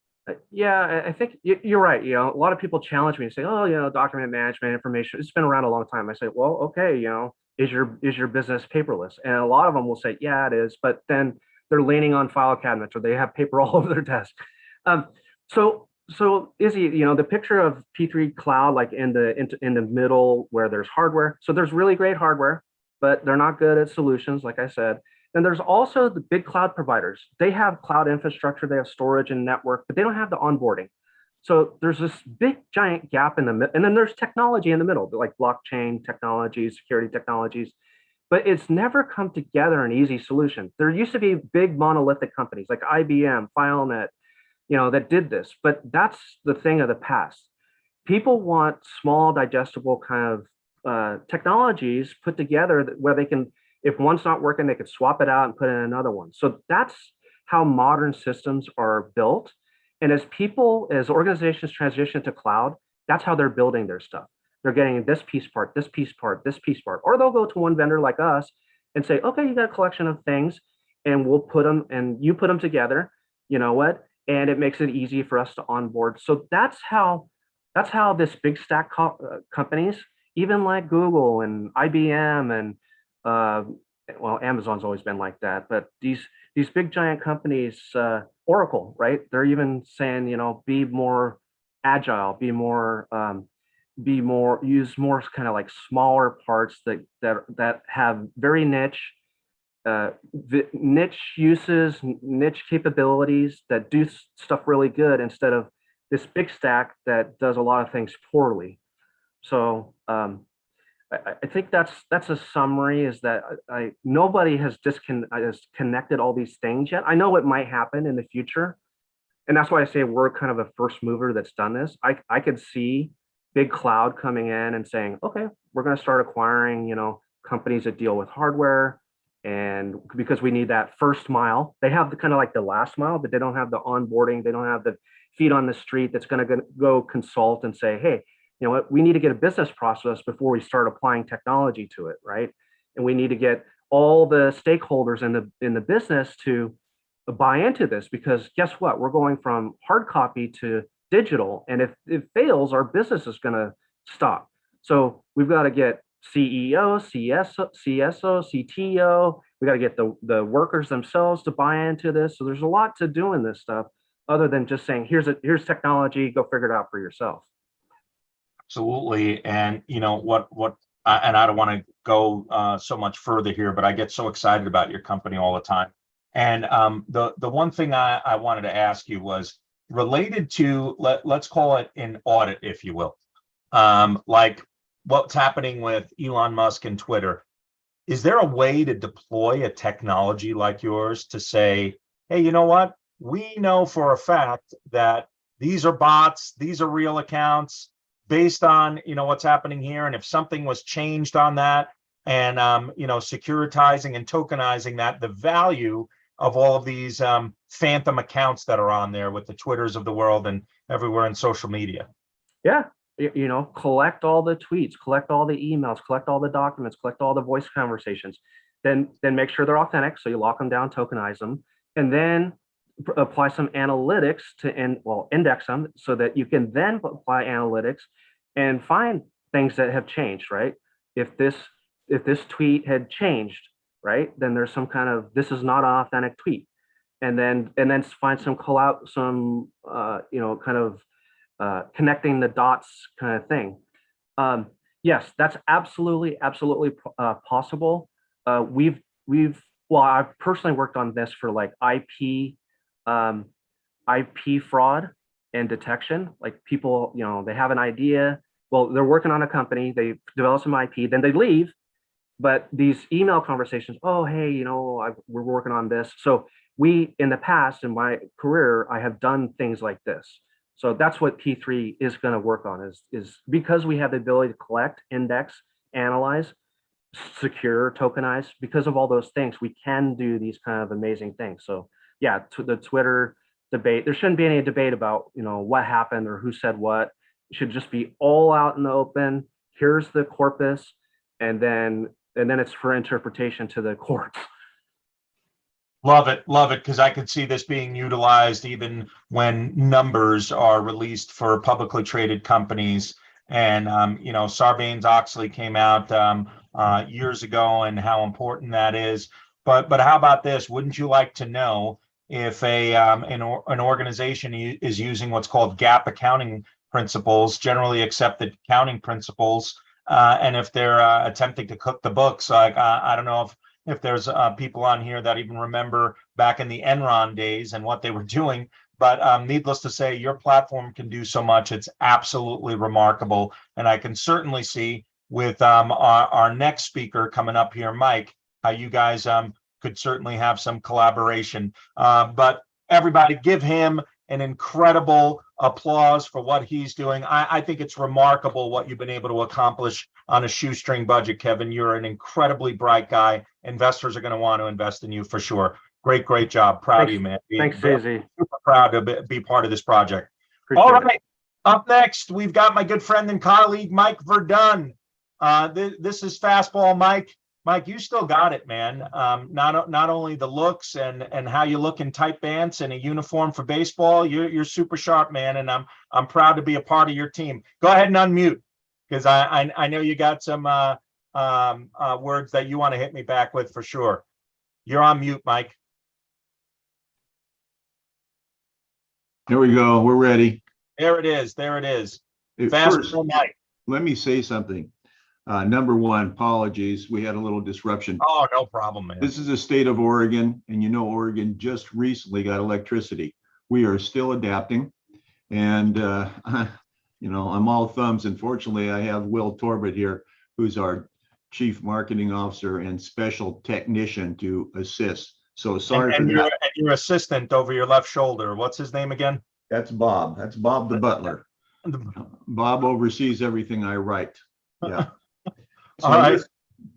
S5: Yeah, I think you're right. You know, a lot of people challenge me and say, "Oh, you know, document management information, it's been around a long time." I say, "Well, okay, you know, is your business paperless?" And a lot of them will say, "Yeah, it is," but then they're leaning on file cabinets or they have paper all over their desk. So Izzy, you know, the picture of P3 Cloud, like in the middle where there's hardware. So there's really great hardware, but they're not good at solutions, like I said. Then there's also the big cloud providers. They have cloud infrastructure, they have storage and network, but they don't have the onboarding. So there's this big giant gap in the middle, and then there's technology in the middle, like blockchain technologies, security technologies, but it's never come together an easy solution. There used to be big monolithic companies like IBM, FileNet, you know, that did this, but that's the thing of the past. People want small, digestible kind of technologies put together where they can, if one's not working, they could swap it out and put in another one. So that's how modern systems are built. And as organizations transition to cloud, that's how they're building their stuff. They're getting this piece part, this piece part, this piece part, or they'll go to one vendor like us and say, okay, you got a collection of things and we'll put them, and you put them together, you know what? And it makes it easy for us to onboard. So that's how this big stack companies, even like Google and IBM and well, Amazon's always been like that, but these big giant companies, Oracle, right? They're even saying, you know, be more agile, use more kind of like smaller parts that have very niche uses, niche capabilities that do stuff really good instead of this big stack that does a lot of things poorly. So I think that's a summary, is that nobody has connected all these things yet. I know it might happen in the future. And that's why I say we're kind of a first mover that's done this. I could see big cloud coming in and saying, okay, we're going to start acquiring, you know, companies that deal with hardware. And because we need that first mile, they have the kind of like the last mile, but they don't have the onboarding. They don't have the feet on the street that's going to go consult and say, hey, you know what, we need to get a business process before we start applying technology to it, right? And we need to get all the stakeholders in the business to buy into this, because guess what? We're going from hard copy to digital. And if it fails, our business is going to stop. So we've got to get CEO, CSO, CTO. We got to get the workers themselves to buy into this. So there's a lot to do in this stuff, other than just saying, here's technology, go figure it out for yourself.
S1: Absolutely. And you know what and I don't want to go so much further here, but I get so excited about your company all the time. And the one thing I wanted to ask you was related to, let's call it an audit, if you will, like what's happening with Elon Musk and Twitter. Is there a way to deploy a technology like yours to say, hey, you know what? We know for a fact that these are bots, these are real accounts, based on, you know, what's happening here. And if something was changed on that, and you know, securitizing and tokenizing that, the value of all of these phantom accounts that are on there with the Twitters of the world and everywhere in social media.
S5: Yeah, you know, collect all the tweets, collect all the emails, collect all the documents, collect all the voice conversations, then make sure they're authentic. So you lock them down, tokenize them, and then apply some analytics to index them so that you can then apply analytics and find things that have changed, right? If this tweet had changed, right, then there's some kind of, this is not an authentic tweet, and then find some you know, kind of connecting the dots kind of thing. Yes, that's absolutely possible. I've personally worked on this for like IP fraud and detection. Like people, you know, they have an idea. Well, they're working on a company, they develop some IP, then they leave, but these email conversations, oh, hey, we're working on this. So in the past, in my career, I have done things like this. So that's what P3 is going to work on is because we have the ability to collect, index, analyze, secure, tokenize, because of all those things, we can do these kind of amazing things. So yeah, the Twitter debate, there shouldn't be any debate about, what happened or who said what. It should just be all out in the open. Here's the corpus, and then it's for interpretation to the courts.
S1: Love it, because I could see this being utilized even when numbers are released for publicly traded companies. And Sarbanes-Oxley came out years ago, and how important that is. But how about this? Wouldn't you like to know if an organization is using what's called GAAP accounting principles, generally accepted accounting principles, and if they're attempting to cook the books? Like I don't know if there's people on here that even remember back in the Enron days and what they were doing. But needless to say, your platform can do so much. It's absolutely remarkable. And I can certainly see with our next speaker coming up here, Mike, how you guys could certainly have some collaboration. But everybody give him an incredible applause for what he's doing. I think it's remarkable what you've been able to accomplish on a shoestring budget, Kevin. You're an incredibly bright guy. Investors are going to want to invest in you for sure. Great job. Proud of you, man.
S5: Thanks, Izzy.
S1: Super proud to be part of this project.
S5: Appreciate
S1: All
S5: it.
S1: right. Up next, we've got my good friend and colleague, Mike Verdun. This is Fastball, Mike. Mike, you still got it, man. Not only the looks and how you look in tight pants and a uniform for baseball, you're super sharp, man. And I'm proud to be a part of your team. Go ahead and unmute, because I know you got some words that you want to hit me back with for sure. You're on mute, Mike.
S6: There we go. We're ready.
S1: There it is.
S6: First,
S1: Mike.
S6: let me say something. Number one, apologies. We had a little disruption.
S1: Oh, no problem, man.
S6: This is the state of Oregon, and Oregon just recently got electricity. We are still adapting, and I'm all thumbs. Unfortunately, I have Will Torbett here, who's our chief marketing officer and special technician to assist. So sorry
S1: and
S6: for that.
S1: And your assistant over your left shoulder. What's his name again?
S6: That's Bob. That's Bob the butler. Bob oversees everything I write. Yeah. So,
S1: all right,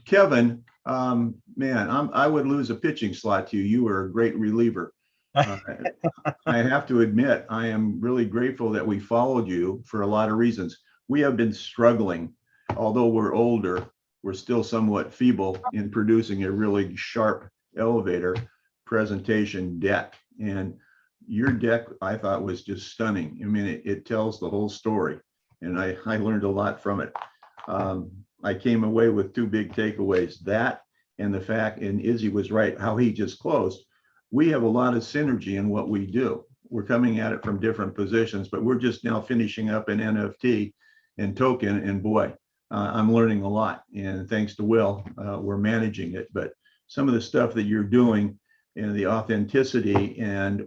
S6: Kevin, man, I would lose a pitching slot to you. You were a great reliever. I have to admit, I am really grateful that we followed you for a lot of reasons. We have been struggling, although we're older, we're still somewhat feeble in producing a really sharp elevator presentation deck. And your deck, I thought, was just stunning. I mean, it tells the whole story, and I learned a lot from it. I came away with two big takeaways, that and the fact, and Izzy was right, how he just closed. We have a lot of synergy in what we do. We're coming at it from different positions, but we're just now finishing up an NFT and token, and boy, I'm learning a lot. And thanks to Will, we're managing it. But some of the stuff that you're doing and the authenticity, and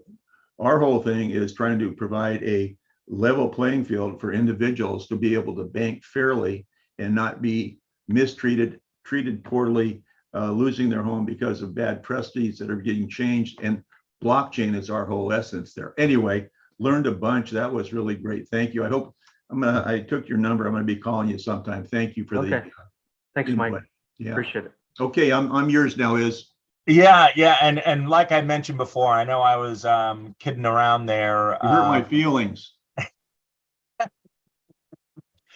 S6: our whole thing is trying to provide a level playing field for individuals to be able to bank fairly and not be mistreated, treated poorly, losing their home because of bad trustees that are getting changed. And blockchain is our whole essence there. Anyway, learned a bunch. That was really great. Thank you. I hope I took your number. I'm gonna be calling you sometime. Thank you for the
S5: Thanks,
S6: input.
S5: Mike.
S6: Yeah.
S5: Appreciate it.
S6: Okay, I'm yours now, Iz.
S1: yeah, and like I mentioned before, I know I was kidding around there.
S6: You hurt my feelings.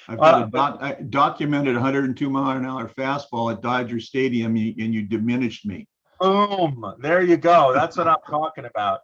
S6: I've got a documented 102-mile-an-hour fastball at Dodger Stadium, and you diminished me.
S1: Boom! There you go. That's what I'm talking about.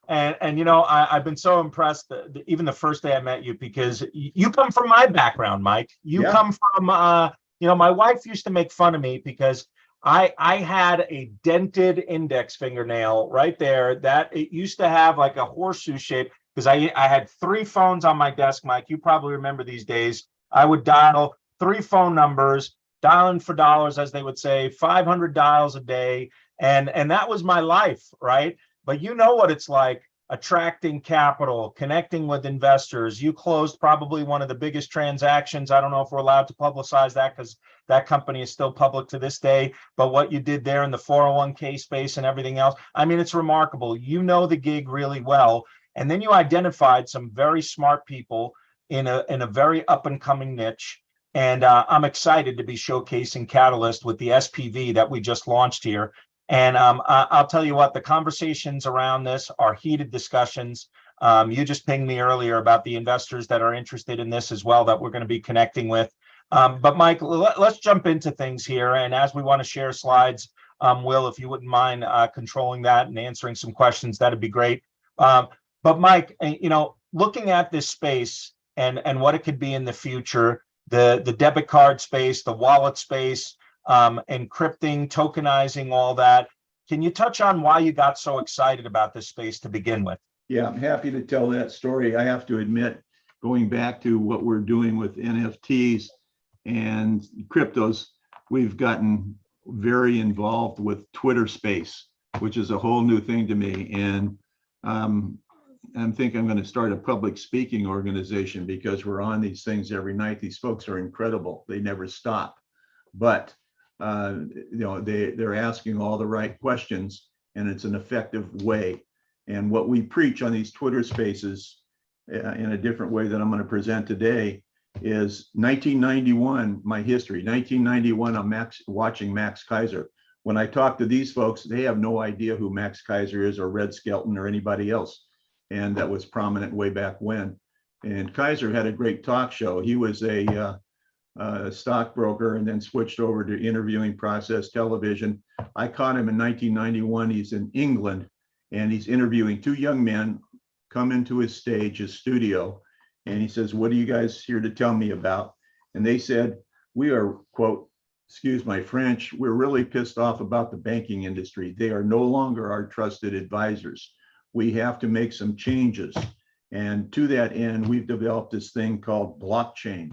S1: And I've been so impressed even the first day I met you, because you come from my background, Mike. You come from my wife used to make fun of me because I had a dented index fingernail right there that it used to have like a horseshoe shape, because I had 3 phones on my desk, Mike. You probably remember these days. I would dial 3 phone numbers, dialing for dollars, as they would say, 500 dials a day. And that was my life, right? But you know what it's like. attracting capital, connecting with investors. You closed probably one of the biggest transactions. I don't know if we're allowed to publicize that because that company is still public to this day, but what you did there in the 401k space and everything else, I mean, it's remarkable. You know the gig really well. And then you identified some very smart people in a very up and coming niche. And I'm excited to be showcasing Catalyst with the SPV that we just launched here. And I'll tell you what, the conversations around this are heated discussions. You just pinged me earlier about the investors that are interested in this as well that we're going to be connecting with. But Mike, let's jump into things here. And as we want to share slides, Will, if you wouldn't mind controlling that and answering some questions, that'd be great. But Mike, you know, looking at this space and what it could be in the future, the debit card space, the wallet space, encrypting, tokenizing, all that. Can you touch on why you got so excited about this space to begin with?
S6: Yeah, I'm happy to tell that story. I have to admit, going back to what we're doing with NFTs and cryptos, we've gotten very involved with Twitter Space, which is a whole new thing to me. And I think I'm going to start a public speaking organization because we're on these things every night. These folks are incredible. They never stop. But you know, they're asking all the right questions, and it's an effective way. And what we preach on these Twitter Spaces in a different way that I'm going to present today is 1991, my history. 1991, I'm watching Max Kaiser. When I talk to these folks, they have no idea who Max Kaiser is or Red Skelton or anybody else. And that was prominent way back when. And Kaiser had a great talk show. He was a stockbroker and then switched over to interviewing process television. I caught him in 1991. He's in England and he's interviewing two young men, come into his stage, his studio. And he says, "What are you guys here to tell me about?" And they said, "We are," quote, excuse my French, "we're really pissed off about the banking industry. They are no longer our trusted advisors. We have to make some changes." And to that end, we've developed this thing called blockchain.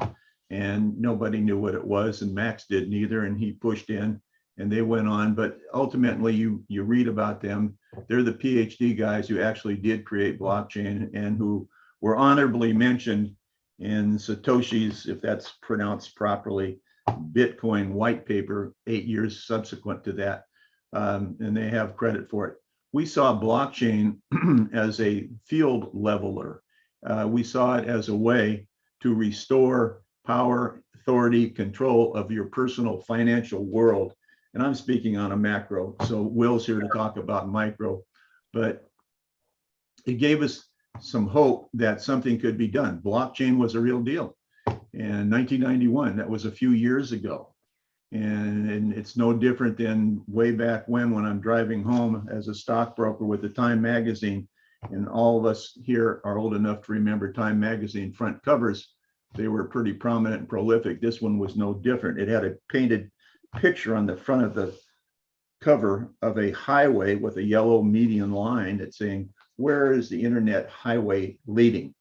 S6: And nobody knew what it was, and Max didn't either, and he pushed in and they went on. But ultimately, you read about them. They're the PhD guys who actually did create blockchain and who were honorably mentioned in Satoshi's, if that's pronounced properly, Bitcoin white paper 8 years subsequent to that. And they have credit for it. We saw blockchain as a field leveler. We saw it as a way to restore power, authority, control of your personal financial world. And I'm speaking on a macro. So Will's here to talk about micro, but it gave us some hope that something could be done. Blockchain was a real deal. And 1991, that was a few years ago. And it's no different than way back when I'm driving home as a stockbroker with the Time magazine. And all of us here are old enough to remember Time magazine front covers. They were pretty prominent and prolific. This one was no different. It had a painted picture on the front of the cover of a highway with a yellow median line that's saying, "Where is the internet highway leading?"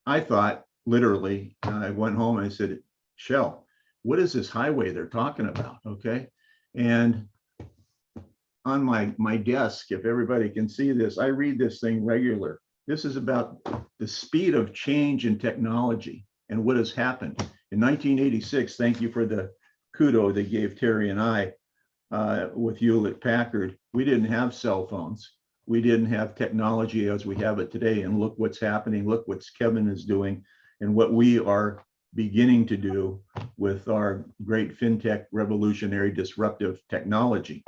S6: I thought, literally, I went home and I said, "Shell, what is this highway they're talking about?" Okay. And on my desk, if everybody can see this, I read this thing regular. This is about the speed of change in technology and what has happened. In 1986, thank you for the kudo they gave Terry and I with Hewlett Packard. We didn't have cell phones. We didn't have technology as we have it today. And look what's happening. Look what Kevin is doing and what we are beginning to do with our great fintech revolutionary disruptive technology.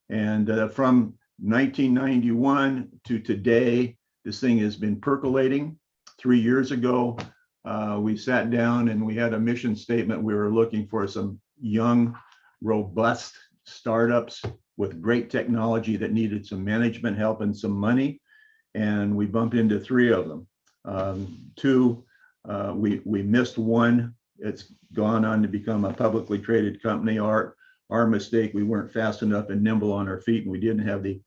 S6: And from 1991 to today, this thing has been percolating. 3 years ago, we sat down and we had a mission statement. We were looking for some young, robust startups with great technology that needed some management help and some money. And we bumped into 3 of them. 2, we missed one. It's gone on to become a publicly traded company. Our mistake, we weren't fast enough and nimble on our feet, and we didn't have the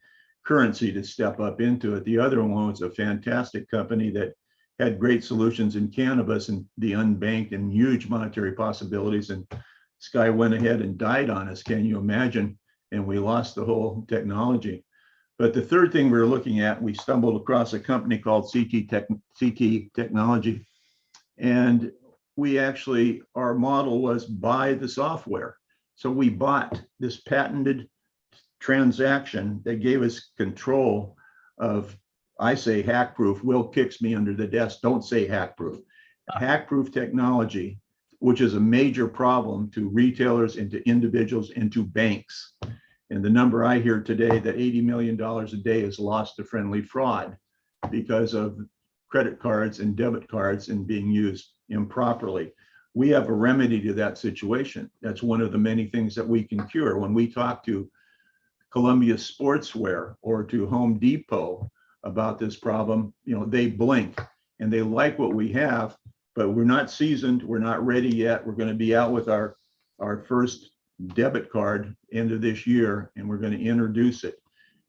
S6: currency to step up into it. The other one was a fantastic company that had great solutions in cannabis and the unbanked and huge monetary possibilities. And this guy went ahead and died on us. Can you imagine? And we lost the whole technology. But the third thing we were looking at, we stumbled across a company called CT Technology. And we actually, our model was buy the software. So we bought this patented transaction that gave us control of, I say hack-proof, Will kicks me under the desk, don't say hack-proof. Hack-proof technology, which is a major problem to retailers and to individuals and to banks. And the number I hear today that $80 million a day is lost to friendly fraud because of credit cards and debit cards and being used improperly. We have a remedy to that situation. That's one of the many things that we can cure. When we talk to Columbia Sportswear or to Home Depot about this problem, they blink and they like what we have, but we're not seasoned. We're not ready yet. We're going to be out with our first debit card end of this year, and we're going to introduce it.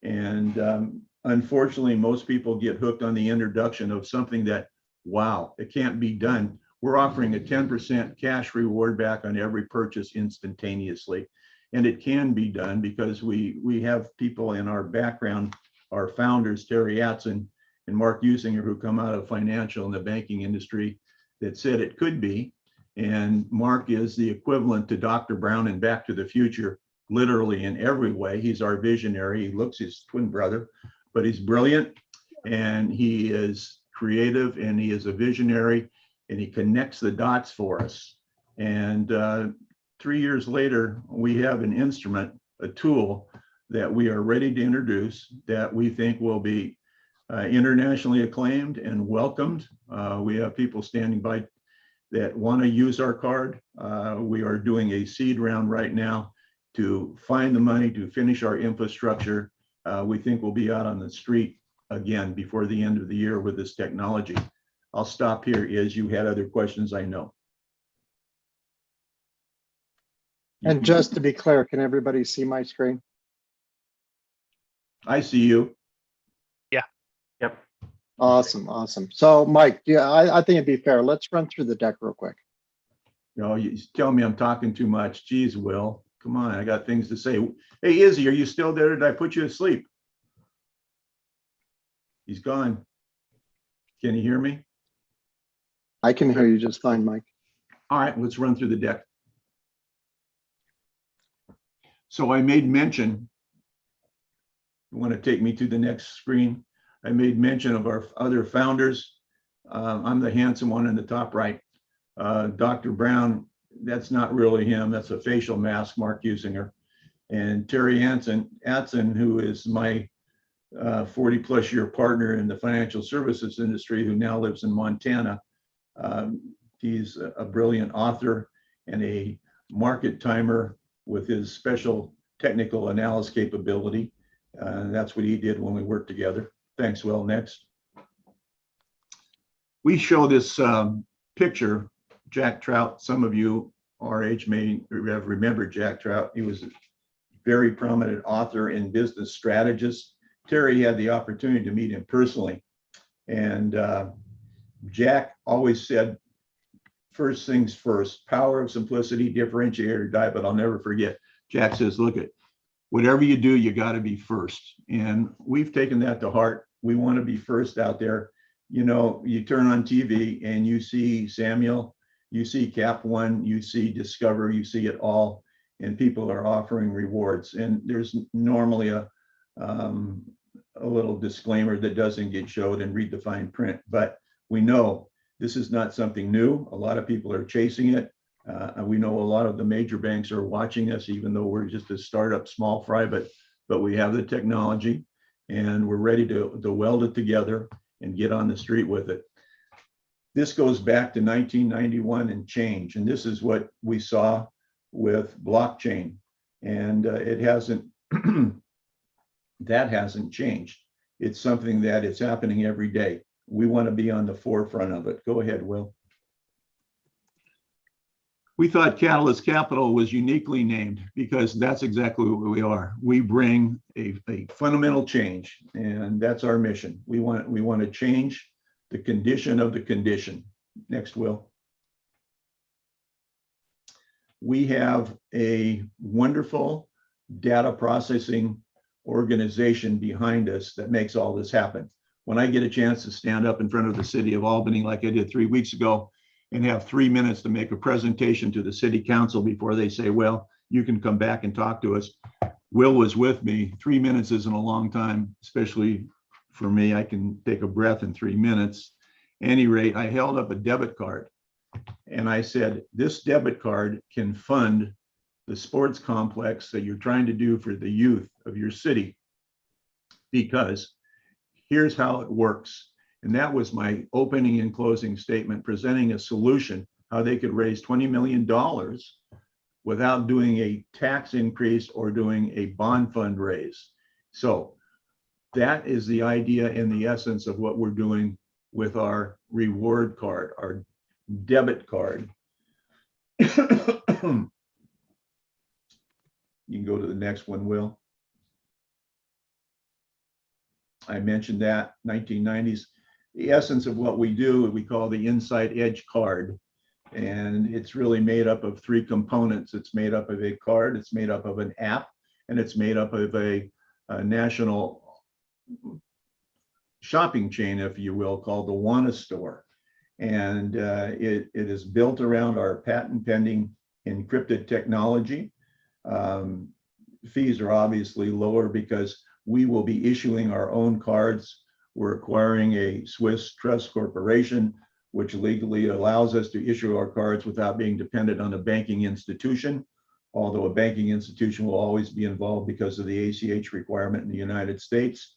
S6: And unfortunately, most people get hooked on the introduction of something that, wow, it can't be done. We're offering a 10% cash reward back on every purchase instantaneously. And it can be done because we have people in our background, our founders, Terry Atson and Mark Usinger, who come out of financial and the banking industry, that said it could be. And Mark is the equivalent to Dr. Brown in Back to the Future, literally in every way. He's our visionary. He looks his twin brother, but he's brilliant and he is creative and he is a visionary and he connects the dots for us. And 3 years later, we have an instrument, a tool that we are ready to introduce that we think will be internationally acclaimed and welcomed. We have people standing by that want to use our card. We are doing a seed round right now to find the money to finish our infrastructure. We think we'll be out on the street again before the end of the year with this technology. I'll stop here. As you had other questions, I know.
S2: And just to be clear, can everybody see my screen?
S6: I see you.
S5: Yep.
S2: Awesome, awesome. So Mike, yeah, I think it'd be fair. Let's run through the deck real quick.
S6: You tell me I'm talking too much. Geez, Will, come on. I got things to say. Hey, Izzy, are you still there? Did I put you to sleep? He's gone. Can you hear me?
S2: I can hear you just fine, Mike.
S6: All right, let's run through the deck. So I made mention, you want to take me to the next screen? I made mention of our other founders. I'm the handsome one in the top right. Dr. Brown, that's not really him. That's a facial mask, Mark Usinger. And Terry Atson, who is my 40-plus year partner in the financial services industry, who now lives in Montana. He's a brilliant author and a market timer with his special technical analysis capability. That's what he did when we worked together. Thanks, Will. Next. We show this picture, Jack Trout. Some of you our age may have remembered Jack Trout. He was a very prominent author and business strategist. Terry had the opportunity to meet him personally. And Jack always said, first things first, power of simplicity, differentiate or die, but I'll never forget. Jack says, look at whatever you do, you got to be first. And we've taken that to heart. We want to be first out there. You know, you turn on TV and you see Samuel, you see Cap One, you see Discover, you see it all, and people are offering rewards. And there's normally a little disclaimer that doesn't get showed and read the fine print, but we know this is not something new. A lot of people are chasing it. We know a lot of the major banks are watching us, even though we're just a startup, small fry, but we have the technology and we're ready to weld it together and get on the street with it. This goes back to 1991 and change. And this is what we saw with blockchain. And it hasn't, that hasn't changed. It's something that is happening every day. We want to be on the forefront of it. Go ahead, Will. We thought Catalyst Capital was uniquely named because that's exactly what we are. We bring a fundamental change, and that's our mission. We want to change the condition of the condition. Next, Will. We have a wonderful data processing organization behind us that makes all this happen. When I get a chance to stand up in front of the city of Albany, like I did 3 weeks ago, and have 3 minutes to make a presentation to the city council before they say, well, you can come back and talk to us. Will was with me. 3 minutes isn't a long time, especially for me. I can take a breath in 3 minutes. At any rate, I held up a debit card and I said, this debit card can fund the sports complex that you're trying to do for the youth of your city, because here's how it works. And that was my opening and closing statement, presenting a solution, how they could raise $20 million without doing a tax increase or doing a bond fund raise. So that is the idea and the essence of what we're doing with our reward card, our debit card. You can go to the next one, Will. I mentioned that 1990s. The essence of what we do, we call the Inside Edge card. And it's really made up of 3 components. It's made up of a card, it's made up of an app, and it's made up of a national shopping chain, if you will, called the Wana Store. And it is built around our patent pending encrypted technology. Fees are obviously lower because we will be issuing our own cards. We're acquiring a Swiss trust corporation, which legally allows us to issue our cards without being dependent on a banking institution, although a banking institution will always be involved because of the ACH requirement in the United States.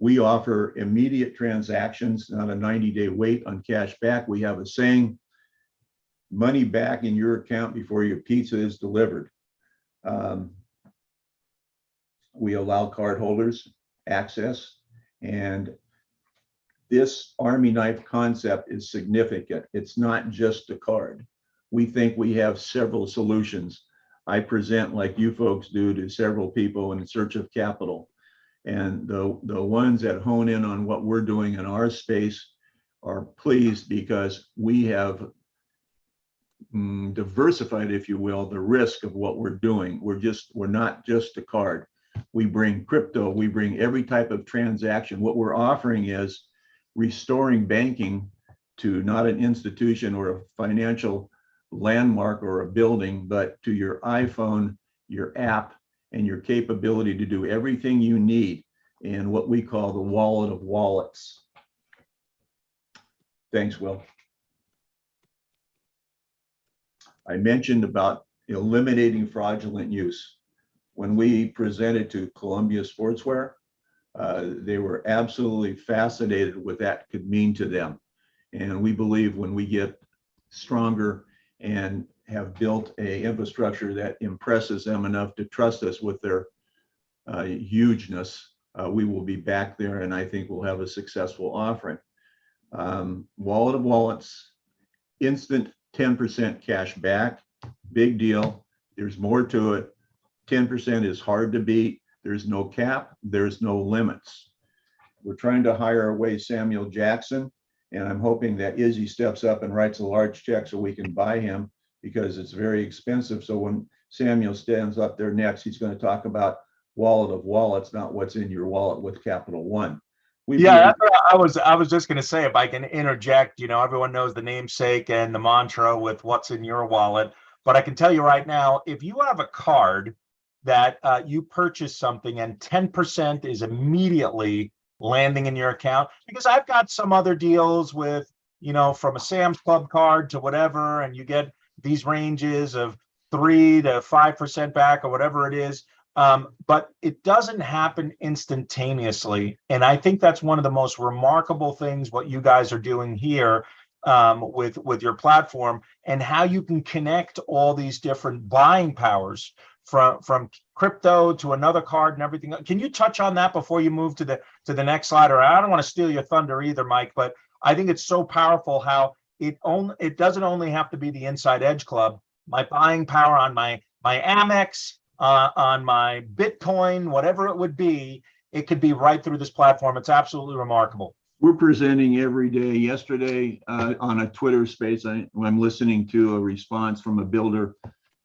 S6: We offer immediate transactions, not a 90-day wait on cash back. We have a saying, money back in your account before your pizza is delivered. We allow cardholders access, and this Army knife concept is significant. It's not just a card. We think we have several solutions. I present, like you folks do, to several people in search of capital. And the ones that hone in on what we're doing in our space are pleased because we have diversified, if you will, the risk of what we're doing. We're not just a card. We bring crypto, we bring every type of transaction. What we're offering is restoring banking to not an institution or a financial landmark or a building, but to your iPhone, your app, and your capability to do everything you need in what we call the wallet of wallets. Thanks, Will. I mentioned about eliminating fraudulent use. When we presented to Columbia Sportswear, they were absolutely fascinated with what that could mean to them. And we believe when we get stronger and have built a infrastructure that impresses them enough to trust us with their hugeness, we will be back there, and I think we'll have a successful offering. Wallet of wallets, instant 10% cash back, big deal. There's more to it. 10% is hard to beat. There's no cap, there's no limits. We're trying to hire away Samuel Jackson, and I'm hoping that Izzy steps up and writes a large check so we can buy him, because it's very expensive. So when Samuel stands up there next, he's going to talk about wallet of wallets, not what's in your wallet with Capital One.
S1: Yeah, that's what I was just going to say, if I can interject, you know, everyone knows the namesake and the mantra with what's in your wallet, but I can tell you right now, if you have a card that you purchase something and 10% is immediately landing in your account, because I've got some other deals with, you know, from a Sam's Club card to whatever, and you get these ranges of 3 to 5% back or whatever it is. But it doesn't happen instantaneously. And I think that's one of the most remarkable things, what you guys are doing here with your platform, and how you can connect all these different buying powers from crypto to another card and everything. Can you touch on that before you move to the next slide? Or I don't want to steal your thunder either, Mike, but I think it's so powerful how it doesn't only have to be the Inside Edge Club. My buying power on my Amex, on my Bitcoin, whatever it would be, it could be right through this platform. It's absolutely remarkable.
S6: We're presenting every day. Yesterday on a Twitter space, I'm listening to a response from a builder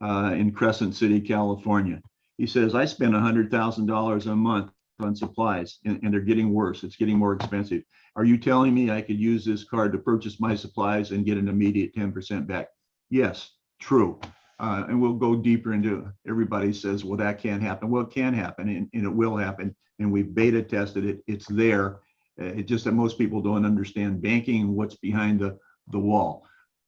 S6: in Crescent City, California. He says, I spend $100,000 a month on supplies and they're getting worse. It's getting more expensive. Are you telling me I could use this card to purchase my supplies and get an immediate 10% back? Yes, true. And we'll go deeper into, everybody says, well, that can't happen. Well, it can happen and it will happen. And we've beta tested it. It's there. It's just that most people don't understand banking and what's behind the wall.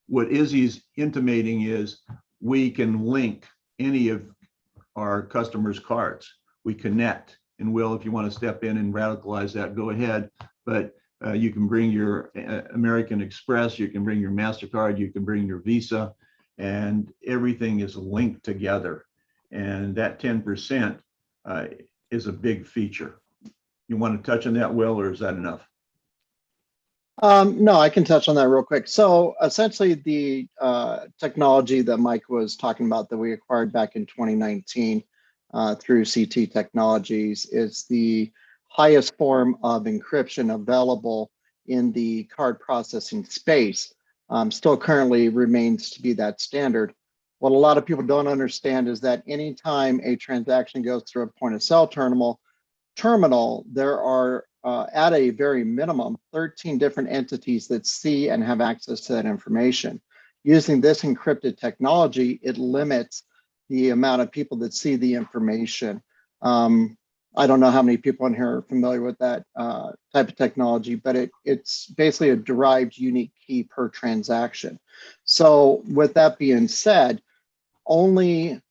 S6: What Izzy's intimating is we can link any of our customers' cards. We connect. And Will, if you want to step in and radicalize that, go ahead. But you can bring your American Express, you can bring your MasterCard, you can bring your Visa, and everything is linked together. And that 10% is a big feature. You want to touch on that, Will, or is that enough?
S2: No, I can touch on that real quick. So essentially the technology that Mike was talking about that we acquired back in 2019 through CT Technologies is the highest form of encryption available in the card processing space. Still currently remains to be that standard. What a lot of people don't understand is that anytime a transaction goes through a point of sale terminal, there are at a very minimum 13 different entities that see and have access to that information. Using this encrypted technology, it limits the amount of people that see the information. I don't know how many people in here are familiar with that type of technology, but it's basically a derived unique key per transaction. So with that being said, only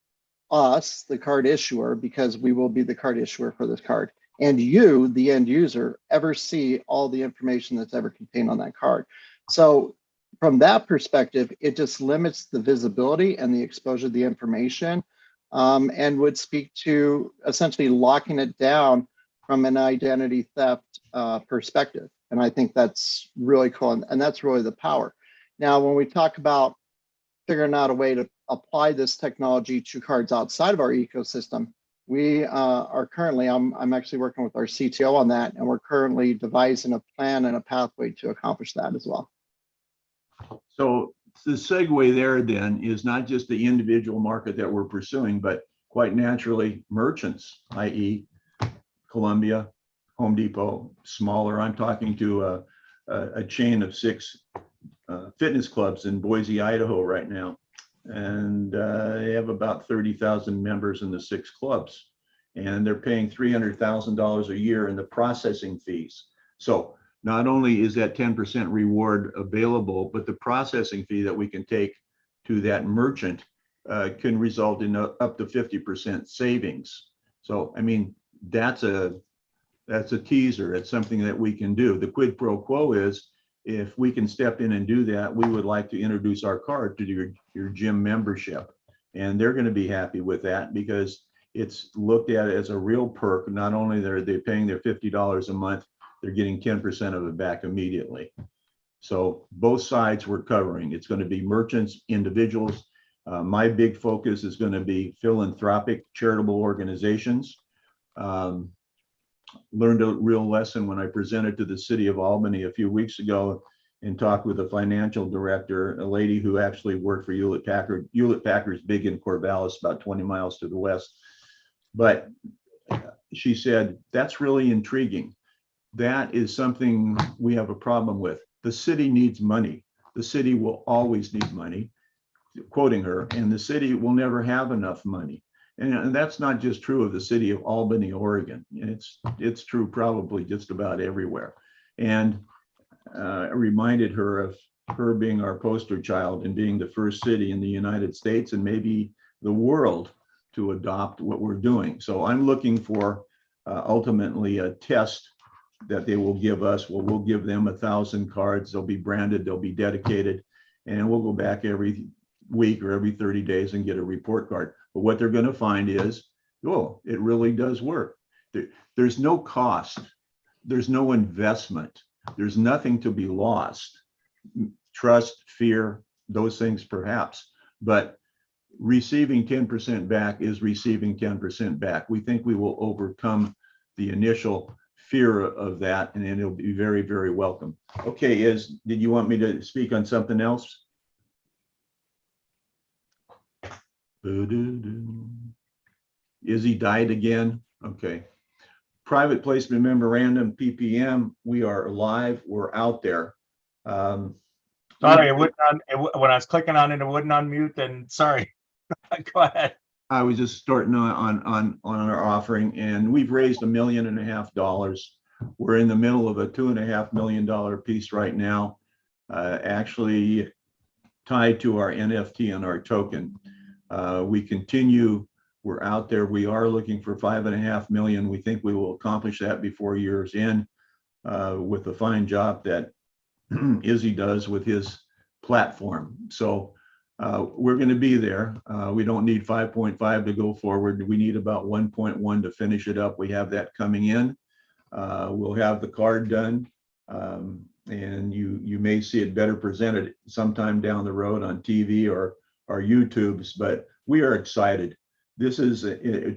S2: us, the card issuer, because we will be the card issuer for this card, and you, the end user, ever see all the information that's ever contained on that card. So from that perspective, it just limits the visibility and the exposure of the information, and would speak to essentially locking it down from an identity theft perspective. And I think that's really cool, and that's really the power. Now, when we talk about figuring out a way to apply this technology to cards outside of our ecosystem, we are currently, I'm actually working with our CTO on that, and we're currently devising a plan and a pathway to accomplish that as well.
S6: So the segue there then is not just the individual market that we're pursuing, but quite naturally merchants, i.e. Columbia, Home Depot, smaller. I'm talking to a chain of 6 fitness clubs in Boise, Idaho right now. And they have about 30,000 members in the 6 clubs, and they're paying $300,000 a year in the processing fees. So not only is that 10% reward available, but the processing fee that we can take to that merchant can result in up to 50% savings. So, I mean, that's a teaser. It's something that we can do. The quid pro quo is, if we can step in and do that, we would like to introduce our card to your gym membership. And they're going to be happy with that because it's looked at as a real perk. Not only are they paying their $50 a month, they're getting 10% of it back immediately. So both sides we're covering. It's going to be merchants, individuals. My big focus is going to be philanthropic charitable organizations. Learned a real lesson when I presented to the city of Albany a few weeks ago and talked with a financial director, a lady who actually worked for Hewlett Packard. Hewlett Packard's big in Corvallis, about 20 miles to the west. But she said, that's really intriguing. That is something we have a problem with. The city needs money. The city will always need money, quoting her, and the city will never have enough money. And that's not just true of the city of Albany, Oregon. It's true probably just about everywhere. And I reminded her of her being our poster child and being the first city in the United States and maybe the world to adopt what we're doing. So I'm looking for ultimately a test that they will give us. We'll give them 1,000 cards. They'll be branded, they'll be dedicated, and we'll go back every week or every 30 days and get a report card. But what they're going to find is, oh, it really does work. There's no cost. There's no investment. There's nothing to be lost. Trust, fear, those things perhaps. But receiving 10% back is receiving 10% back. We think we will overcome the initial fear of that, and it'll be very, very welcome. Okay, did you want me to speak on something else? Izzy died again. Okay. private placement memorandum, PPM, we are live, we're out there.
S1: Sorry, it wouldn't when I was clicking on it, it wouldn't unmute, and sorry. Go ahead.
S6: I was just starting on our offering, and we've raised $1.5 million. We're in the middle of a $2.5 million piece right now, actually tied to our NFT and our token. We continue, we're out there. We are looking for 5.5 million. We think we will accomplish that before year's end with the fine job that Izzy does with his platform. So we're going to be there. We don't need 5.5 to go forward. We need about 1.1 to finish it up. We have that coming in. We'll have the card done, and you may see it better presented sometime down the road on TV or YouTube's, but we are excited. This is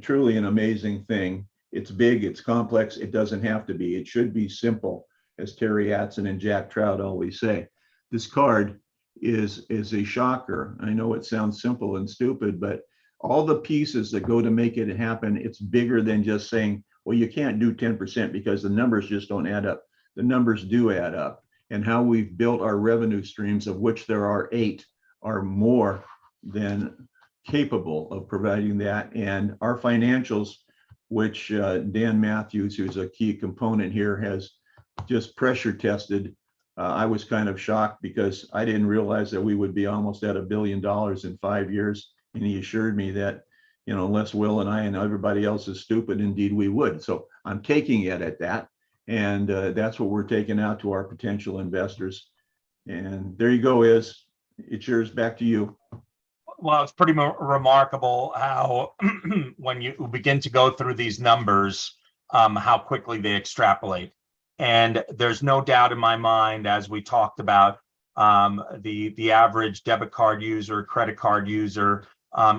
S6: truly an amazing thing. It's big, it's complex. It doesn't have to be. It should be simple, as Terry Atson and Jack Trout always say. This card is a shocker. I know it sounds simple and stupid, but all the pieces that go to make it happen, it's bigger than just saying, well, you can't do 10% because the numbers just don't add up. The numbers do add up. And how we've built our revenue streams, of which there are 8, are more than capable of providing that. And our financials, which Dan Matthews, who's a key component here, has just pressure tested. I was kind of shocked because I didn't realize that we would be almost at $1 billion in 5 years. And he assured me that, you know, unless Will and I and everybody else is stupid, indeed we would. So I'm taking it at that. And that's what we're taking out to our potential investors. And there you go, Iz. It's yours. Back to you.
S1: Well, it's pretty remarkable how when you begin to go through these numbers, how quickly they extrapolate. And there's no doubt in my mind, as we talked about, the average debit card user, credit card user,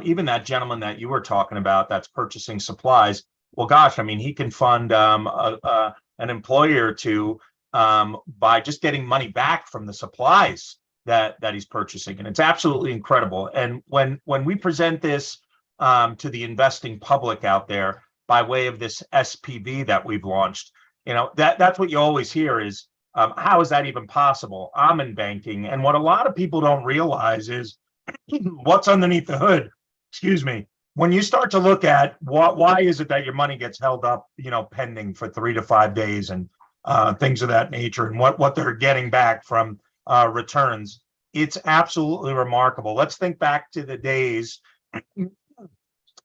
S1: even that gentleman that you were talking about that's purchasing supplies. Well, gosh, I mean, he can fund an employer or two by just getting money back from the supplies that he's purchasing, and it's absolutely incredible. And when we present this to the investing public out there by way of this SPV that we've launched, you know, that's what you always hear is, how is that even possible? I'm in banking, and what a lot of people don't realize is what's underneath the hood. Excuse me. When you start to look at why is it that your money gets held up, you know, pending for 3 to 5 days and things of that nature, and what they're getting back from returns, it's absolutely remarkable. Let's think back to the days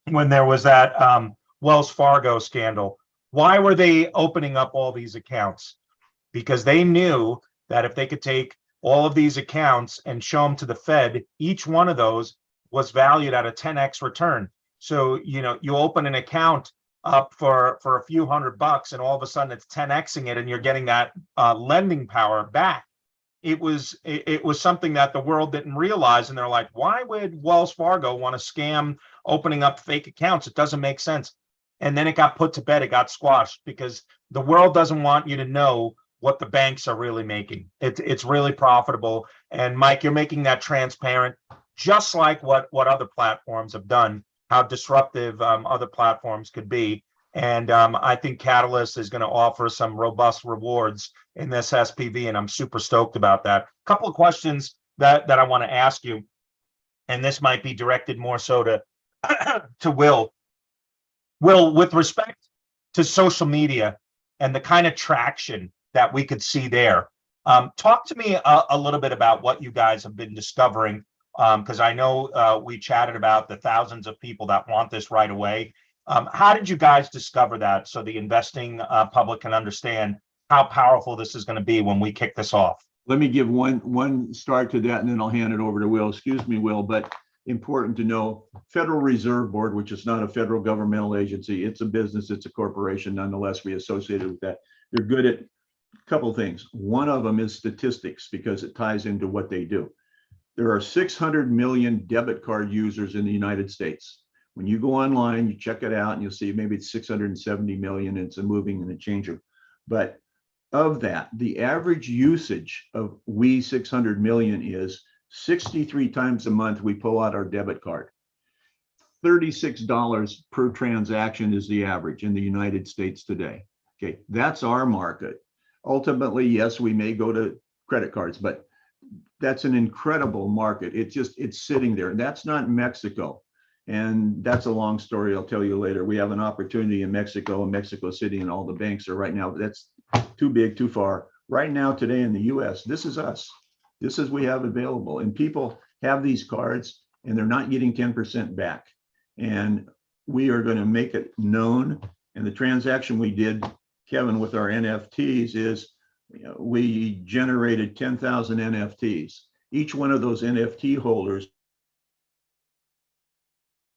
S1: when there was that Wells Fargo scandal. Why were they opening up all these accounts? Because they knew that if they could take all of these accounts and show them to the Fed, each one of those was valued at a 10x return. So, you know, you open an account up for a few $100 and all of a sudden it's 10xing it and you're getting that lending power back. It was something that the world didn't realize, and they're like, why would Wells Fargo want to scam opening up fake accounts? It doesn't make sense. And then it got put to bed, it got squashed, because the world doesn't want you to know what the banks are really making. It's really profitable. And Mike, you're making that transparent, just like what other platforms have done, how disruptive other platforms could be. And I think Catalyst is going to offer some robust rewards in this SPV, and I'm super stoked about that. A couple of questions that I want to ask you, and this might be directed more so to to Will. Will, with respect to social media and the kind of traction that we could see there, talk to me a little bit about what you guys have been discovering, because I know we chatted about the thousands of people that want this right away. How did you guys discover that so the investing public can understand how powerful this is going to be when we kick this off?
S6: Let me give one start to that, and then I'll hand it over to Will. Excuse me, Will, but important to know, Federal Reserve Board, which is not a federal governmental agency, it's a business, it's a corporation, nonetheless, we associated with that. They're good at a couple of things. One of them is statistics, because it ties into what they do. There are 600 million debit card users in the United States. When you go online, you check it out and you'll see maybe it's 670 million. It's a moving and a changer. But of that, the average usage of we 600 million is 63 times a month we pull out our debit card. $36 per transaction is the average in the United States today. Okay, that's our market. Ultimately, yes, we may go to credit cards, but that's an incredible market. It's sitting there. That's not Mexico. And that's a long story I'll tell you later. We have an opportunity in Mexico and Mexico City, and all the banks are right now. That's too big, too far. Right now, today in the US, this is us. This is we have available. And people have these cards and they're not getting 10% back. And we are going to make it known. And the transaction we did, Kevin, with our NFTs is, we generated 10,000 NFTs. Each one of those NFT holders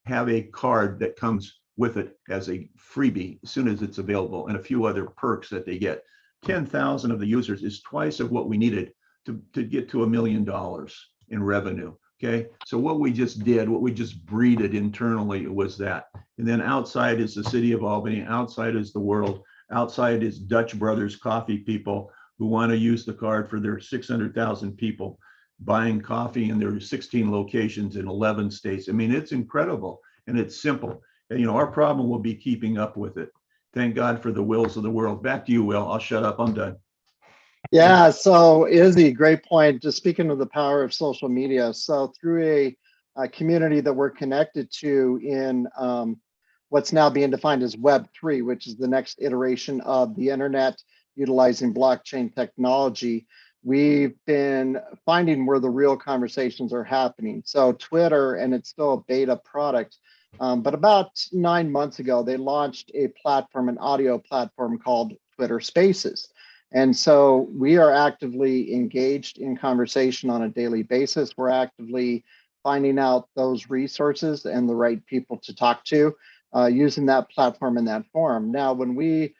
S6: have a card that comes with it as a freebie as soon as it's available, and a few other perks that they get. 10,000 of the users is twice of what we needed to get to $1 million in revenue. Okay, so what we just did, what we just breeded internally was that. And then outside is the city of Albany, outside is the world, outside is Dutch Brothers coffee people who want to use the card for their 600,000 people buying coffee in their 16 locations in 11 states. I mean, it's incredible and it's simple. And, our problem will be keeping up with it. Thank God for the wills of the world. Back to you, Will. I'll shut up. I'm done.
S2: Yeah, so Izzy, great point. Just speaking of the power of social media. So through a community that we're connected to in what's now being defined as Web3, which is the next iteration of the internet utilizing blockchain technology, we've been finding where the real conversations are happening. So Twitter, and it's still a beta product, but about 9 months ago, they launched a platform, an audio platform called Twitter Spaces. And so we are actively engaged in conversation on a daily basis. We're actively finding out those resources and the right people to talk to using that platform in that form. Now, when we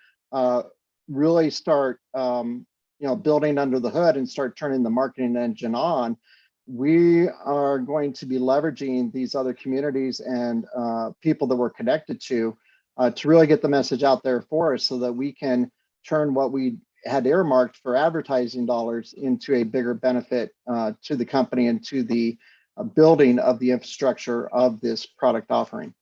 S2: really start building under the hood and start turning the marketing engine on, we are going to be leveraging these other communities and people that we're connected to really get the message out there for us so that we can turn what we had earmarked for advertising dollars into a bigger benefit to the company and to the building of the infrastructure of this product offering.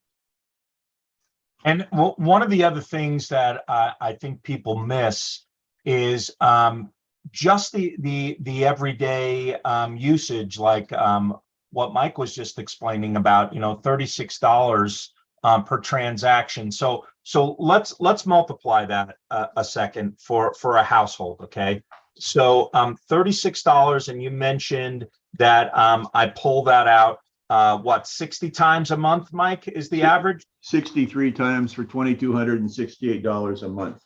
S1: And one of the other things that I think people miss is just the everyday usage, like what Mike was just explaining about, $36 per transaction. So let's multiply that a second for a household. Okay, so $36, and you mentioned that I pull that out. 60 times a month, Mike, is the average?
S6: 63 times for $2,268 a month.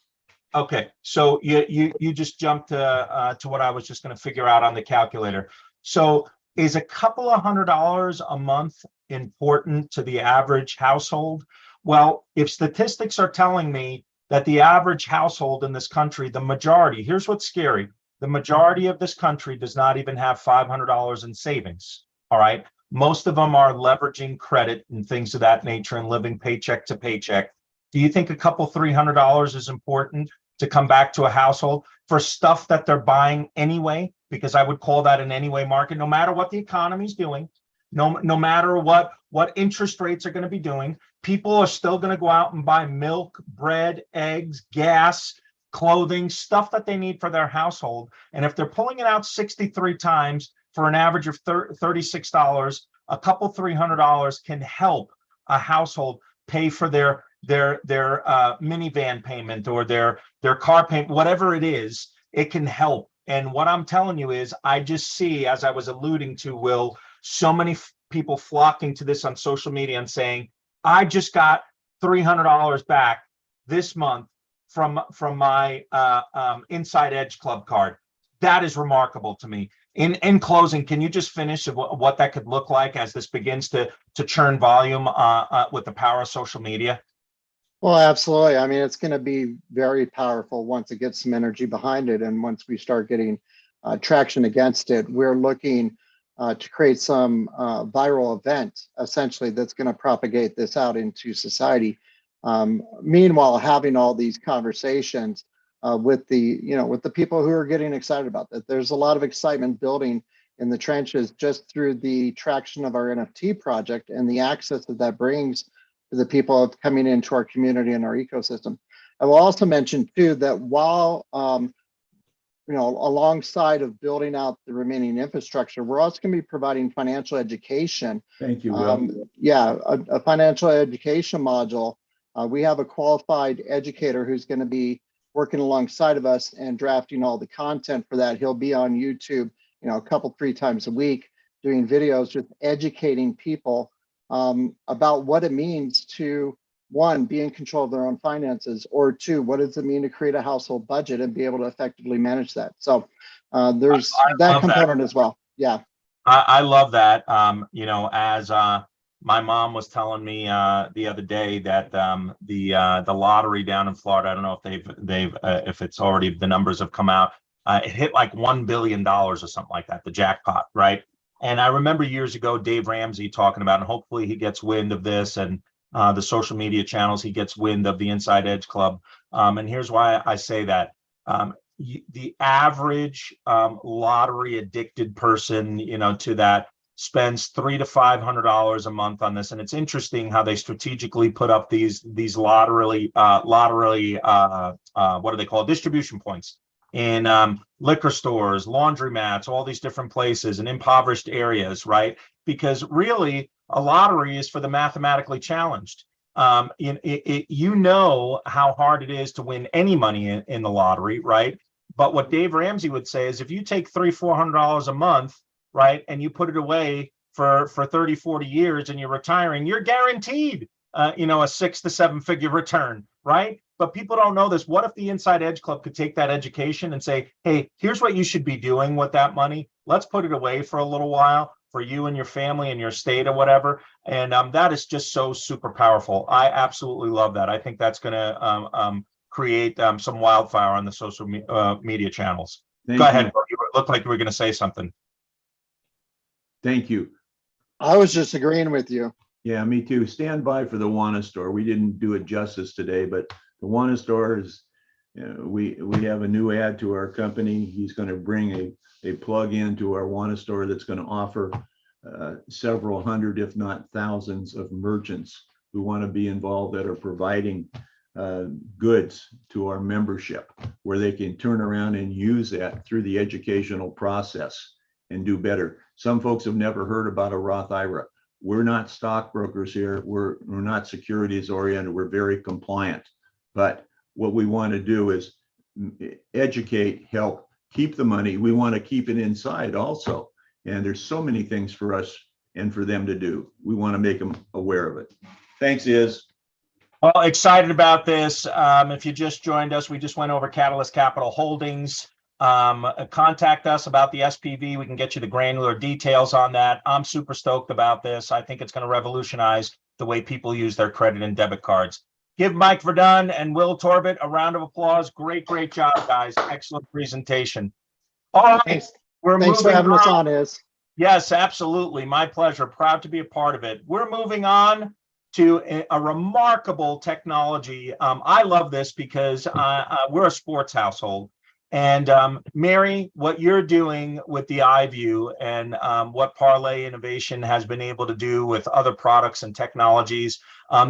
S1: Okay, so you just jumped to what I was just going to figure out on the calculator. So is a couple of $100 a month important to the average household? Well, if statistics are telling me that the average household in this country, the majority, here's what's scary, the majority of this country does not even have $500 in savings. All right. Most of them are leveraging credit and things of that nature and living paycheck to paycheck. Do you think a couple $300 is important to come back to a household for stuff that they're buying anyway? Because I would call that an anyway market, no matter what the economy's doing, no matter what interest rates are going to be doing, people are still going to go out and buy milk, bread, eggs, gas, clothing, stuff that they need for their household. And if they're pulling it out 63 times for an average of $36, a couple $300 can help a household pay for their minivan payment or their car payment, whatever it is. It can help. And what I'm telling you is, I just see, as I was alluding to, Will, so many people flocking to this on social media and saying, I just got $300 back this month from my Inside Edge Club card. That is remarkable to me. In closing, can you just finish what that could look like as this begins to churn volume with the power of social media?
S2: Well, absolutely. I mean, it's going to be very powerful once it gets some energy behind it. And once we start getting traction against it, we're looking to create some viral event, essentially, that's going to propagate this out into society. Meanwhile, having all these conversations with the people who are getting excited about that. There's a lot of excitement building in the trenches just through the traction of our NFT project and the access that brings to the people coming into our community and our ecosystem. I will also mention too that while alongside of building out the remaining infrastructure, we're also going to be providing financial education.
S6: Thank you, Will.
S2: A financial education module. We have a qualified educator who's going to be working alongside of us and drafting all the content for that. He'll be on YouTube, a couple, 3 times a week, doing videos, just educating people about what it means to, 1, be in control of their own finances, or 2, what does it mean to create a household budget and be able to effectively manage that. So there's that component as well. Yeah.
S1: I love that. As my mom was telling me the other day that the lottery down in Florida, I don't know if if it's already, the numbers have come out, it hit like $1 billion or something like that, the jackpot, right? And I remember years ago, Dave Ramsey talking about, and hopefully he gets wind of this, and the social media channels, he gets wind of the Inside Edge Club. And here's why I say that. The average lottery addicted person, to that, spends $300 to $500 a month on this. And it's interesting how they strategically put up these lottery what do they call it? Distribution points in liquor stores, laundromats, all these different places in impoverished areas, right? Because really, a lottery is for the mathematically challenged. You know how hard it is to win any money in the lottery, right? But what Dave Ramsey would say is, if you take $300-400 a month, right, and you put it away for 30, 40 years and you're retiring, you're guaranteed, a 6 to 7 figure return, right? But people don't know this. What if the Inside Edge Club could take that education and say, hey, here's what you should be doing with that money. Let's put it away for a little while for you and your family and your state or whatever. And that is just so super powerful. I absolutely love that. I think that's going to create some wildfire on the social media channels. Go ahead. You looked like you were going to say something.
S6: Thank you.
S2: I was just agreeing with you.
S6: Yeah, me too. Stand by for the Wana store. We didn't do it justice today, but the Wana store is, we have a new ad to our company. He's going to bring a plug into our Wana store that's going to offer several hundred, if not thousands, of merchants who want to be involved, that are providing goods to our membership, where they can turn around and use that through the educational process and do better. Some folks have never heard about a Roth IRA. We're not stockbrokers here. We're not securities oriented. We're very compliant. But what we want to do is educate, help keep the money. We want to keep it inside also. And there's so many things for us and for them to do. We want to make them aware of it. Thanks, Iz.
S1: Well, excited about this. If you just joined us, we just went over Catalyst Capital Holdings. Contact us about the SPV. We can get you the granular details on that. I'm super stoked about this. I think it's going to revolutionize the way people use their credit and debit cards. Give Mike Verdun and Will Torbett a round of applause. Great job, guys. Excellent presentation. All right.
S2: Thanks
S1: We're
S2: for having us on, Iz.
S1: Yes, absolutely. My pleasure. Proud to be a part of it. We're moving on to a remarkable technology. I love this because we're a sports household. And Mary, what you're doing with the iView and what Parlay Innovation has been able to do with other products and technologies,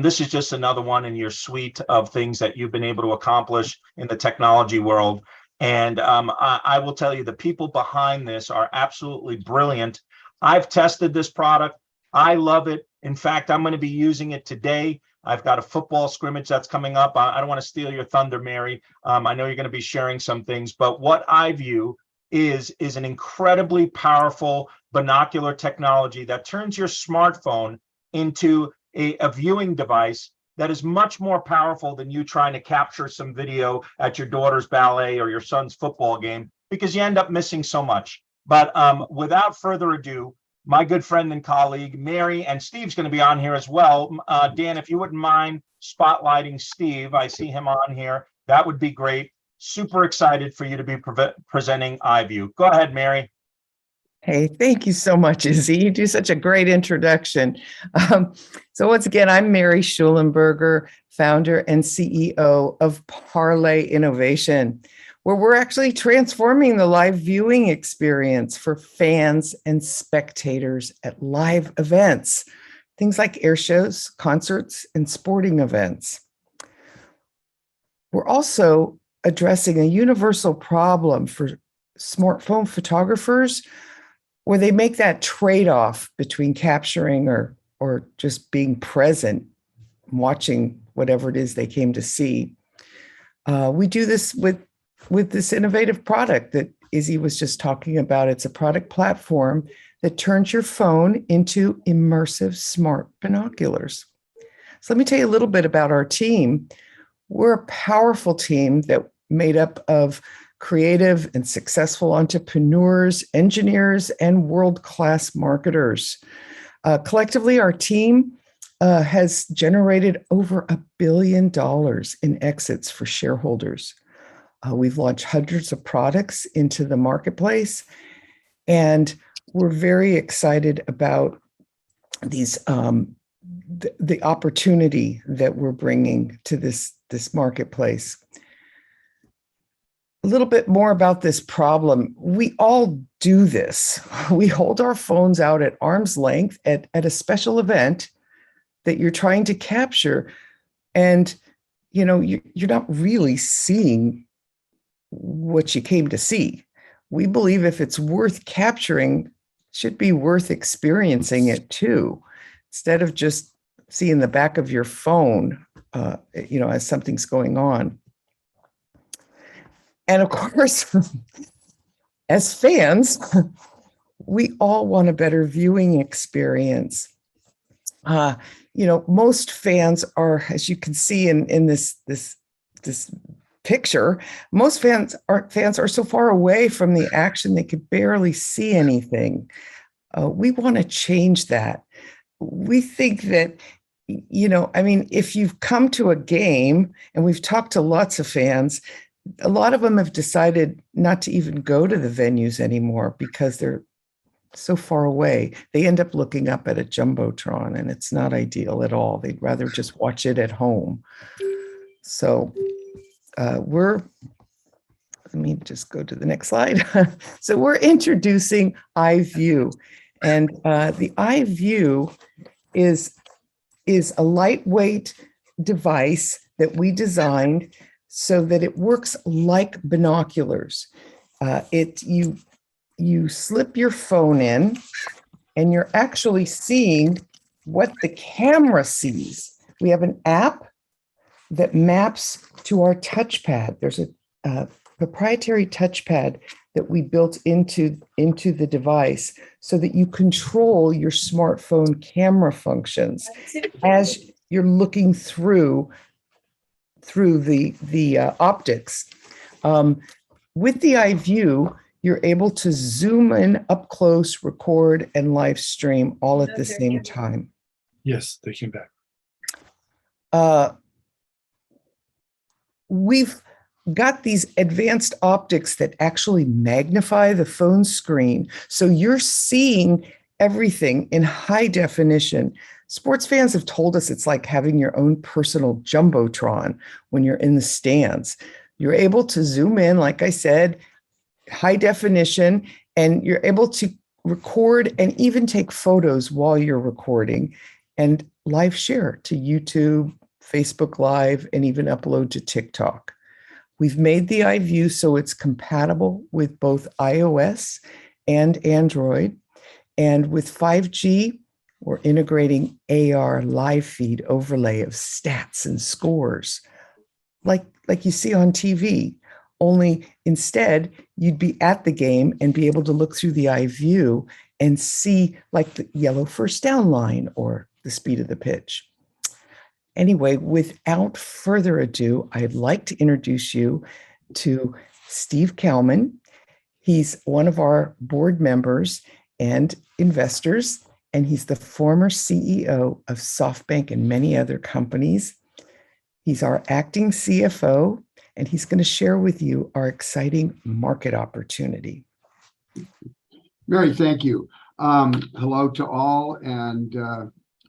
S1: this is just another one in your suite of things that you've been able to accomplish in the technology world. And I will tell you, the people behind this are absolutely brilliant. I've tested this product. I love it. In fact, I'm going to be using it today. I've got a football scrimmage that's coming up. I don't want to steal your thunder, Mary. I know you're going to be sharing some things, but what iView is an incredibly powerful binocular technology that turns your smartphone into a viewing device that is much more powerful than you trying to capture some video at your daughter's ballet or your son's football game, because you end up missing so much. But without further ado, my good friend and colleague, Mary, and Steve's going to be on here as well. Dan, if you wouldn't mind spotlighting Steve, I see him on here. That would be great. Super excited for you to be presenting iView. Go ahead, Mary.
S7: Hey, thank you so much, Izzy. You do such a great introduction. So once again, I'm Mary Schulenberger, founder and CEO of Parlay Innovation, where we're actually transforming the live viewing experience for fans and spectators at live events, things like air shows, concerts, and sporting events. We're also addressing a universal problem for smartphone photographers where they make that trade-off between capturing or just being present, watching whatever it is they came to see. We do this with this innovative product that Izzy was just talking about. It's a product platform that turns your phone into immersive smart binoculars. So let me tell you a little bit about our team. We're a powerful team that made up of creative and successful entrepreneurs, engineers, and world-class marketers. Collectively, our team has generated over $1 billion in exits for shareholders. We've launched hundreds of products into the marketplace, and we're very excited about these the opportunity that we're bringing to this marketplace. A little bit more about this problem. We all do this. We hold our phones out at arm's length at a special event that you're trying to capture, and you're not really seeing what you came to see. We believe if it's worth capturing, it should be worth experiencing it too, instead of just seeing the back of your phone, as something's going on. And of course, as fans, we all want a better viewing experience. Most fans are, as you can see in this picture, most fans are so far away from the action they could barely see anything. We want to change that. We think that, if you've come to a game, and we've talked to lots of fans, a lot of them have decided not to even go to the venues anymore because they're so far away. They end up looking up at a Jumbotron, and it's not ideal at all. They'd rather just watch it at home. So let me just go to the next slide. So we're introducing iView, and the iView is a lightweight device that we designed so that it works like binoculars. You slip your phone in, and you're actually seeing what the camera sees. We have an app that maps to our touchpad. There's a proprietary touchpad that we built into the device so that you control your smartphone camera functions as you're looking through the optics. With the iView, you're able to zoom in up close, record, and live stream all at the same time.
S8: Yes, they came back.
S7: We've got these advanced optics that actually magnify the phone screen, so you're seeing everything in high definition. Sports fans have told us it's like having your own personal Jumbotron when you're in the stands. You're able to zoom in, like I said, high definition, and you're able to record and even take photos while you're recording and live share to YouTube, Facebook Live, and even upload to TikTok. We've made the iView so it's compatible with both iOS and Android. And with 5G, we're integrating AR live feed overlay of stats and scores, like you see on TV. Only instead, you'd be at the game and be able to look through the iView and see like the yellow first down line or the speed of the pitch. Anyway, without further ado, I'd like to introduce you to Steve Kalman. He's one of our board members and investors, and he's the former CEO of SoftBank and many other companies. He's our acting CFO, and he's going to share with you our exciting market opportunity.
S9: Mary, thank you. Hello to all, and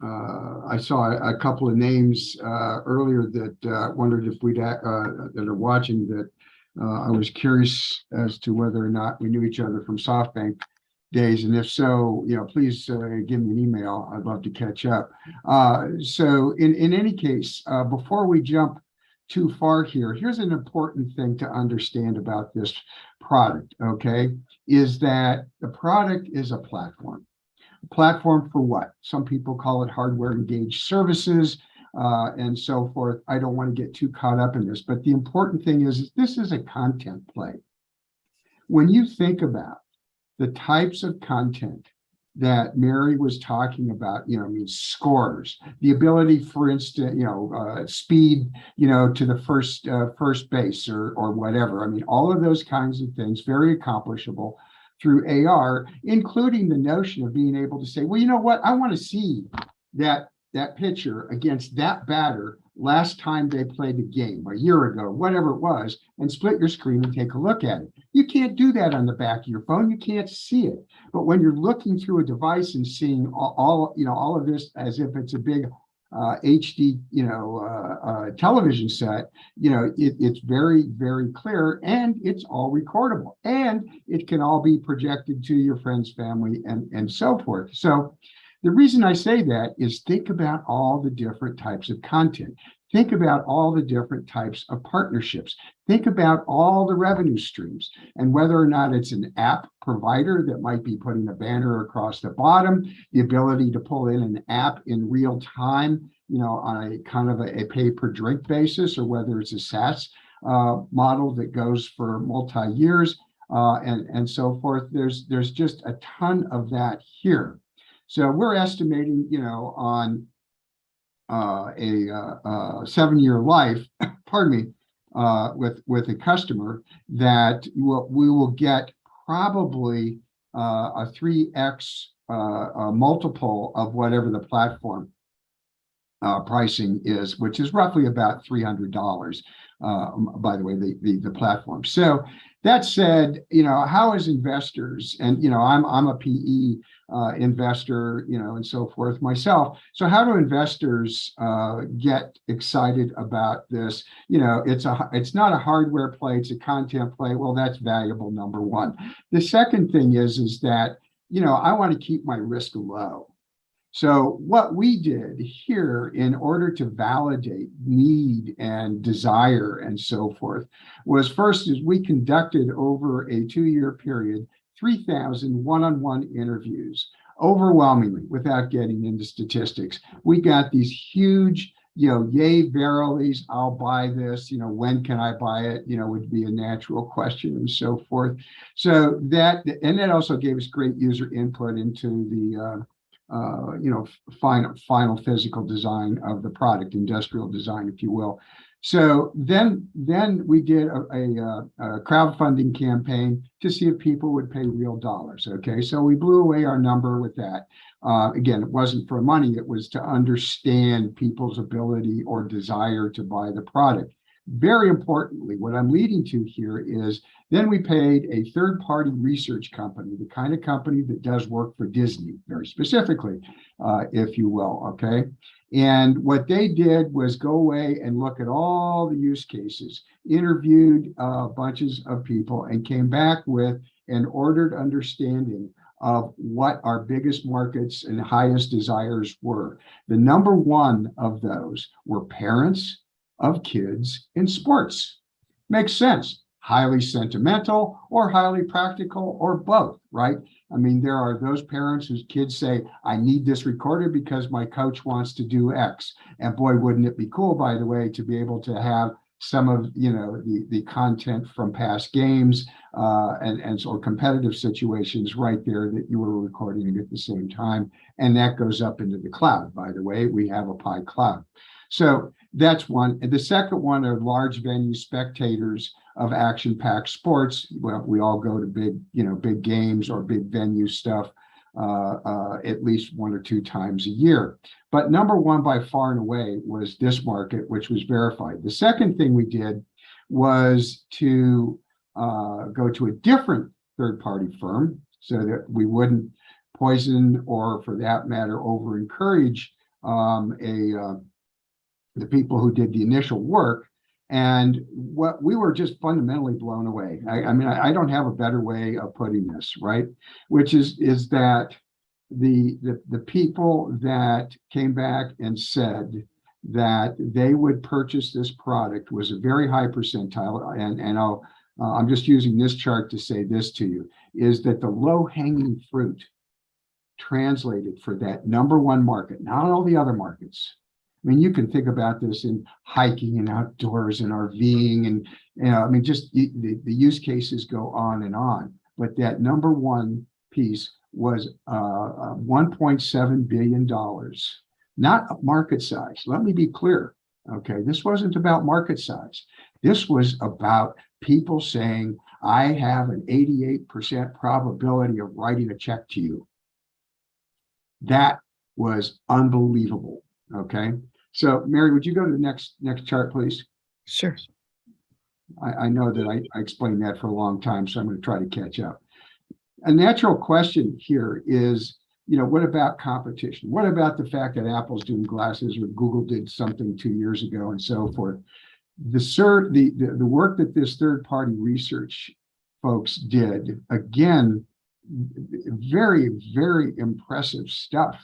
S9: I saw a couple of names earlier that wondered if that are watching that I was curious as to whether or not we knew each other from SoftBank days, and if so, please give me an email. I'd love to catch up. So in any case, before we jump too far here, here's an important thing to understand about this product, okay? Is that the product is a platform. A platform for what? Some people call it hardware engaged services and so forth. I don't want to get too caught up in this, but the important thing is this is a content play. When you think about the types of content that Mary was talking about, I mean, scores, the ability, for instance, speed, to the first base or whatever. I mean, all of those kinds of things, very accomplishable through AR, including the notion of being able to say, well, you know what, I want to see that pitcher against that batter last time they played the game, a year ago, whatever it was, and split your screen and take a look at it. You can't do that on the back of your phone. You can't see it. But when you're looking through a device and seeing all of this as if it's a big HD, television set, it's very, very clear, and it's all recordable, and it can all be projected to your friends, family, and so forth. So the reason I say that is think about all the different types of content. Think about all the different types of partnerships. Think about all the revenue streams and whether or not it's an app provider that might be putting a banner across the bottom, the ability to pull in an app in real time, on a kind of a pay per drink basis, or whether it's a SaaS model that goes for multi-years and so forth. There's just a ton of that here. So we're estimating, on a 7-year life, pardon me, with a customer, that we will get probably a 3x multiple of whatever the platform pricing is, which is roughly about $300. By the way, the platform. So that said, how as investors, and I'm a PE investor, and so forth myself. So how do investors get excited about this? It's not a hardware play, it's a content play. Well, that's valuable, number one. The second thing is that, I want to keep my risk low. So what we did here in order to validate need and desire and so forth was first is we conducted over a 2-year period 3,000 one-on-one interviews, overwhelmingly, without getting into statistics. We got these huge, yay, verilies, I'll buy this, when can I buy it, would be a natural question and so forth. So that also gave us great user input into the final physical design of the product, industrial design, if you will. So then we did a crowdfunding campaign to see if people would pay real dollars. Okay, so we blew away our number with that. Again, it wasn't for money; it was to understand people's ability or desire to buy the product. Very importantly, what I'm leading to here is then we paid a third-party research company, the kind of company that does work for Disney, very specifically, if you will, okay? And what they did was go away and look at all the use cases, interviewed bunches of people, and came back with an ordered understanding of what our biggest markets and highest desires were. The number one of those were parents of kids in sports. Makes sense. Highly sentimental or highly practical or both, right? I mean, there are those parents whose kids say, I need this recorded because my coach wants to do X. And boy, wouldn't it be cool, by the way, to be able to have some of the content from past games and so competitive situations right there that you were recording at the same time. And that goes up into the cloud, by the way. We have a Pi cloud. So that's one. And the second one are large venue spectators of action-packed sports. Well, we all go to big games or big venue stuff at least 1 or 2 times a year. But number one by far and away was this market, which was verified. The second thing we did was to go to a different third-party firm so that we wouldn't poison or, for that matter, over-encourage the people who did the initial work. And what we were just fundamentally blown away. I mean, I don't have a better way of putting this, right? Which is that the people that came back and said that they would purchase this product was a very high percentile. And I'm just using this chart to say this to you, is that the low hanging fruit translated for that number one market, not all the other markets. I mean, you can think about this in hiking and outdoors and RVing and, I mean, just the use cases go on and on. But that number one piece was $1.7 billion, not market size. Let me be clear. Okay, this wasn't about market size. This was about people saying, I have an 88% probability of writing a check to you. That was unbelievable. Okay. So Mary, would you go to the next chart, please?
S7: Sure.
S9: I know that I explained that for a long time, so I'm going to try to catch up. A natural question here is, what about competition? What about the fact that Apple's doing glasses or Google did something 2 years ago and so forth? The work that this third-party research folks did, again, very, very impressive stuff.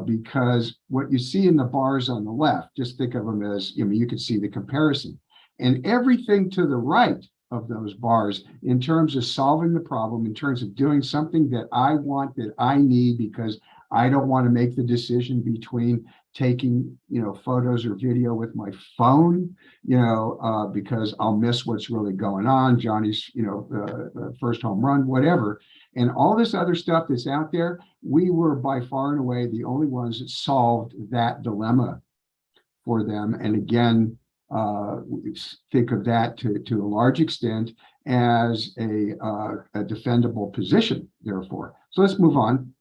S9: Because what you see in the bars on the left, just think of them as, you can see the comparison. And everything to the right of those bars in terms of solving the problem, in terms of doing something that I want, that I need, because I don't want to make the decision between taking, photos or video with my phone, because I'll miss what's really going on, Johnny's, first home run, whatever. And all this other stuff that's out there, we were by far and away the only ones that solved that dilemma for them. And again, think of that to a large extent as a defendable position, therefore. So let's move on.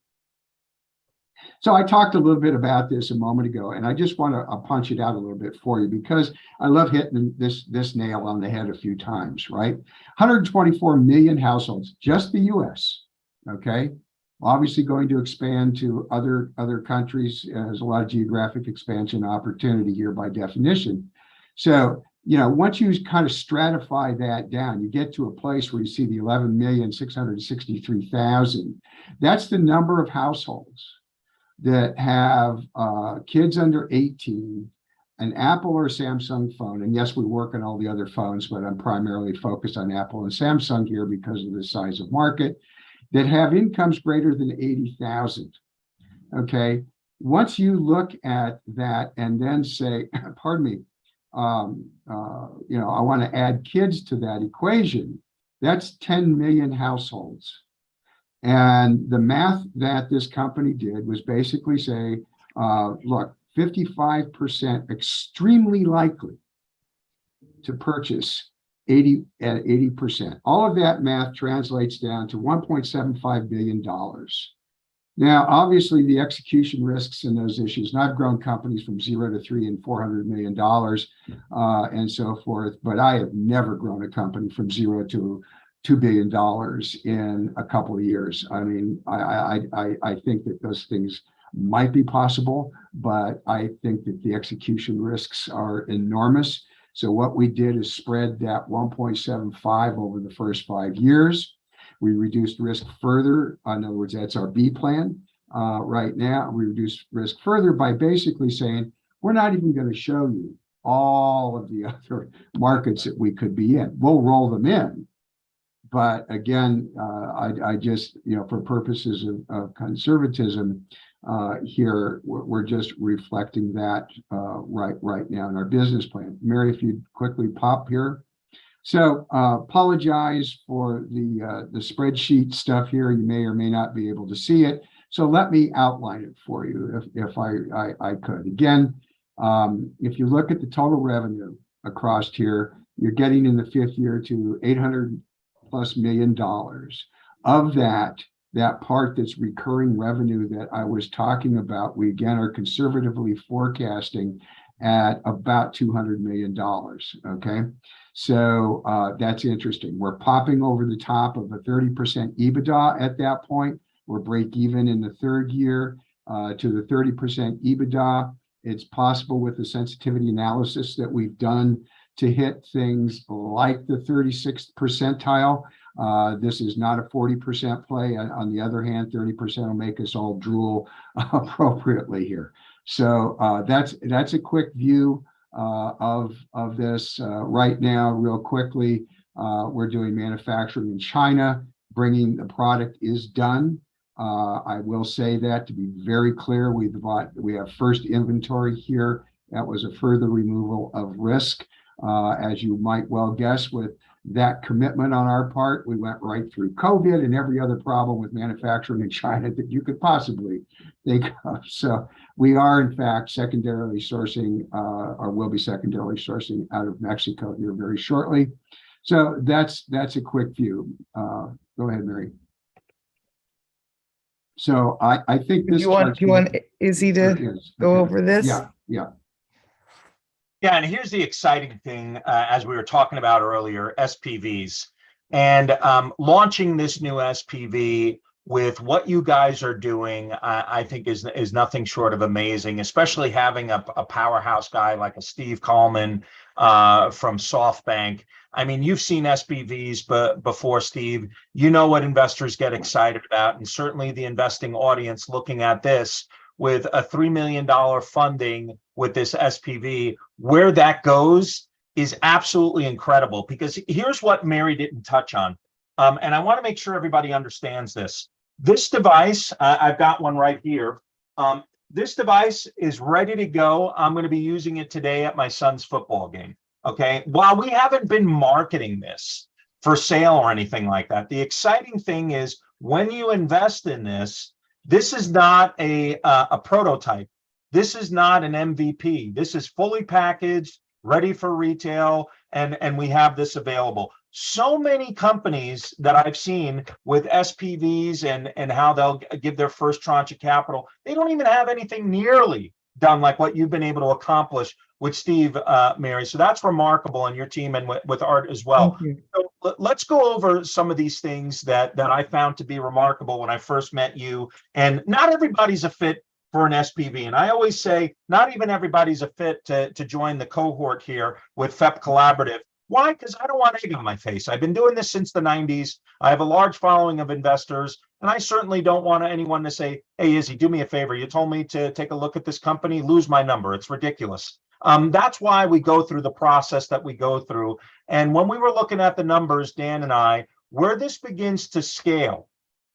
S9: So I talked a little bit about this a moment ago, and I just want to punch it out a little bit for you because I love hitting this nail on the head a few times, right? 124 million households, just the US, okay? Obviously going to expand to other countries. There's a lot of geographic expansion opportunity here by definition. So, once you kind of stratify that down, you get to a place where you see the 11,663,000. That's the number of households that have kids under 18, an Apple or Samsung phone. And yes, we work on all the other phones, but I'm primarily focused on Apple and Samsung here because of the size of market, that have incomes greater than 80,000. Okay. Once you look at that and then say, pardon me, I want to add kids to that equation, that's 10 million households. And the math that this company did was basically say, look, 55% extremely likely to purchase at 80%. All of that math translates down to $1.75 billion. Now, obviously, the execution risks in those issues, and I've grown companies from 0 to 3 and $400 million and so forth, but I have never grown a company from 0 to $2 billion in a couple of years. I mean, I think that those things might be possible, but I think that the execution risks are enormous. So what we did is spread that 1.75 over the first 5 years. We reduced risk further. In other words, that's our B plan right now. We reduced risk further by basically saying, we're not even going to show you all of the other markets that we could be in. We'll roll them in. But again, I just, for purposes of conservatism here, we're just reflecting that right now in our business plan. Mary, if you'd quickly pop here. So apologize for the spreadsheet stuff here. You may or may not be able to see it. So let me outline it for you if I could. Again, if you look at the total revenue across here, you're getting in the fifth year to $800+ million. Of that part that's recurring revenue that I was talking about, we again are conservatively forecasting at about $200 million. Okay. So that's interesting. We're popping over the top of a 30% EBITDA at that point. We're break even in the third year to the 30% EBITDA. It's possible with the sensitivity analysis that we've done to hit things like the 36th percentile. This is not a 40% play. On the other hand, 30% will make us all drool appropriately here. So that's a quick view of this right now. Real quickly, we're doing manufacturing in China. Bringing the product is done. I will say that to be very clear, we have first inventory here. That was a further removal of risk. As you might well guess, with that commitment on our part, we went right through COVID and every other problem with manufacturing in China that you could possibly think of. So we are in fact secondarily sourcing, or will be secondarily sourcing out of Mexico here very shortly. So that's a quick view. Go ahead, Mary. So I think this.
S7: You want Izzy to go over this?
S9: Yeah, yeah.
S1: Yeah, and here's the exciting thing, as we were talking about earlier, SPVs. And launching this new SPV with what you guys are doing, I think is nothing short of amazing, especially having a powerhouse guy like a Steve Kallman from SoftBank. I mean, you've seen SPVs before, Steve. You know what investors get excited about, and certainly the investing audience looking at this with a $3 million funding with this SPV, where that goes is absolutely incredible. Because here's what Mary didn't touch on, and I want to make sure everybody understands this. This device, I've got one right here. This device is ready to go. I'm going to be using it today at my son's football game. Okay, while we haven't been marketing this for sale or anything like that, the exciting thing is when you invest in this, this is not a prototype. This is not an MVP. This is fully packaged, ready for retail, and we have this available. So many companies that I've seen with SPVs and how they'll give their first tranche of capital, they don't even have anything nearly done like what you've been able to accomplish with Steve, Mary. So that's remarkable, and your team, and with Art as well. So let's go over some of these things that I found to be remarkable when I first met you. And not everybody's a fit for an SPV. And I always say, not even everybody's a fit to join the cohort here with FEP Collaborative. Why? Because I don't want egg on my face. I've been doing this since the 90s. I have a large following of investors, and I certainly don't want anyone to say, hey, Izzy, do me a favor. You told me to take a look at this company, lose my number. It's ridiculous. That's why we go through the process that we go through. And when we were looking at the numbers, Dan and I, where this begins to scale,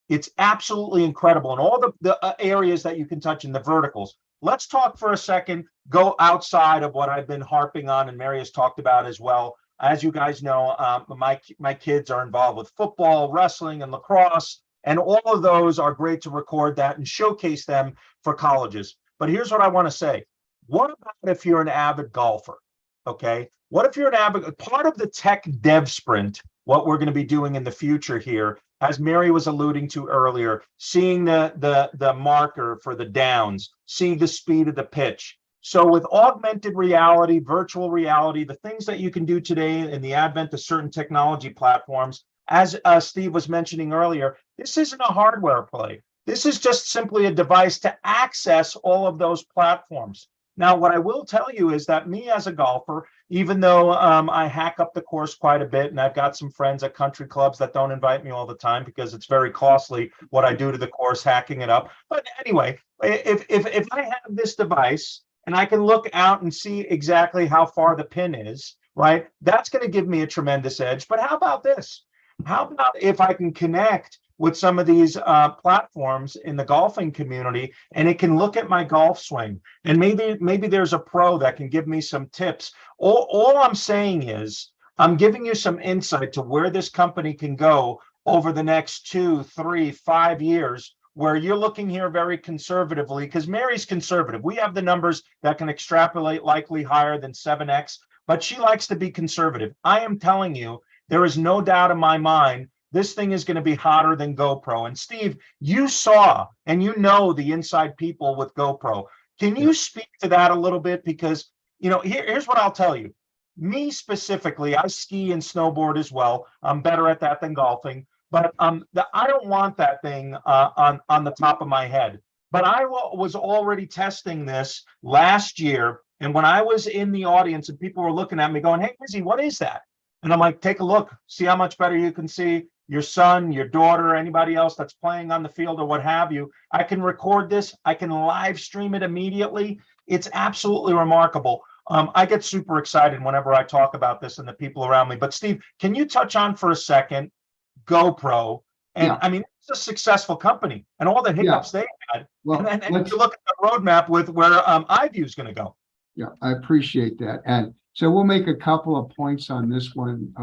S1: it's absolutely incredible. And all the areas that you can touch in the verticals. Let's talk for a second, go outside of what I've been harping on, and Mary has talked about as well. As you guys know, my kids are involved with football, wrestling, and lacrosse, and all of those are great to record that and showcase them for colleges. But here's what I want to say. What about if you're an avid golfer? Okay. What if you're an avid, part of the tech dev sprint, what we're going to be doing in the future here, as Mary was alluding to earlier, seeing the marker for the downs, seeing the speed of the pitch. So with augmented reality, virtual reality, the things that you can do today in the advent of certain technology platforms, as Steve was mentioning earlier, this isn't a hardware play. This is just simply a device to access all of those platforms. Now, what I will tell you is that me as a golfer, even though I hack up the course quite a bit, and I've got some friends at country clubs that don't invite me all the time because it's very costly what I do to the course, hacking it up. But anyway, if I have this device and I can look out and see exactly how far the pin is, right, that's going to give me a tremendous edge. But how about this? How about if I can connect with some of these platforms in the golfing community, and it can look at my golf swing, and maybe there's a pro that can give me some tips. All I'm saying is I'm giving you some insight to where this company can go over the next 2, 3, 5 years, where you're looking here very conservatively, because Mary's conservative. We have the numbers that can extrapolate likely higher than 7x, but she likes to be conservative. I am telling you, there is no doubt in my mind this thing is going to be hotter than GoPro. And Steve, you saw and you know the inside people with GoPro. Can you speak to that a little bit? Because, you know, here's what I'll tell you. Me specifically, I ski and snowboard as well. I'm better at that than golfing. But I don't want that thing on the top of my head. But I was already testing this last year. And when I was in the audience and people were looking at me going, hey, Izzy, what is that? And I'm like, take a look, see how much better you can see. your son, your daughter, anybody else that's playing on the field or what have you. I can record this. I can live stream it immediately. It's absolutely remarkable. I get super excited whenever I talk about this and the people around me. But Steve, can you touch on for a second GoPro? And
S9: Yeah.
S1: I mean, it's a successful company and all the hiccups they had.
S9: Well,
S1: And
S9: let's-
S1: you look at the roadmap with where iView is going to go.
S9: Yeah, I appreciate that. And so we'll make a couple of points on this one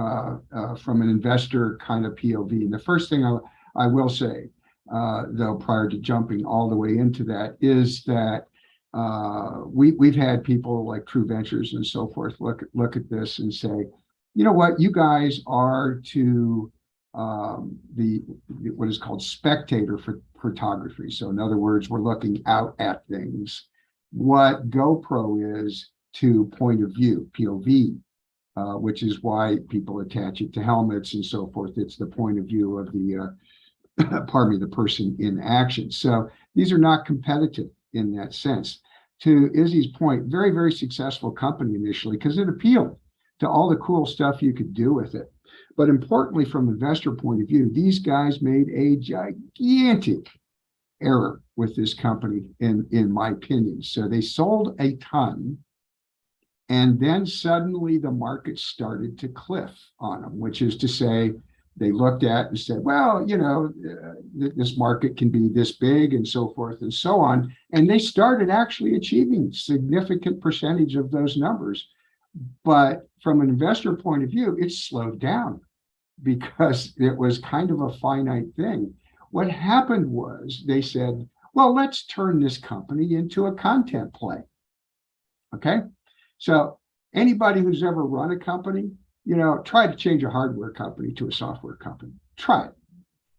S9: from an investor kind of POV. And the first thing I will say, though, prior to jumping all the way into that, is that we've had people like True Ventures and so forth look at this and say, you know what, you guys are to the what is called spectator photography. So in other words, we're looking out at things. What GoPro is to point of view, POV, which is why people attach it to helmets and so forth. It's the point of view of the, pardon me, the person in action. So these are not competitive in that sense. To Izzy's point, very, very successful company initially because it appealed to all the cool stuff you could do with it. But importantly, from investor point of view, these guys made a gigantic error with this company, in my opinion. So they sold a ton, and then suddenly the market started to cliff on them, which is to say, they looked at and said, well, you know, this market can be this big and so forth and so on. And they started actually achieving significant percentage of those numbers. But from an investor point of view, it slowed down because it was kind of a finite thing. What happened was they said, well, let's turn this company into a content play. Okay. So anybody who's ever run a company, you know, try to change a hardware company to a software company. Try it.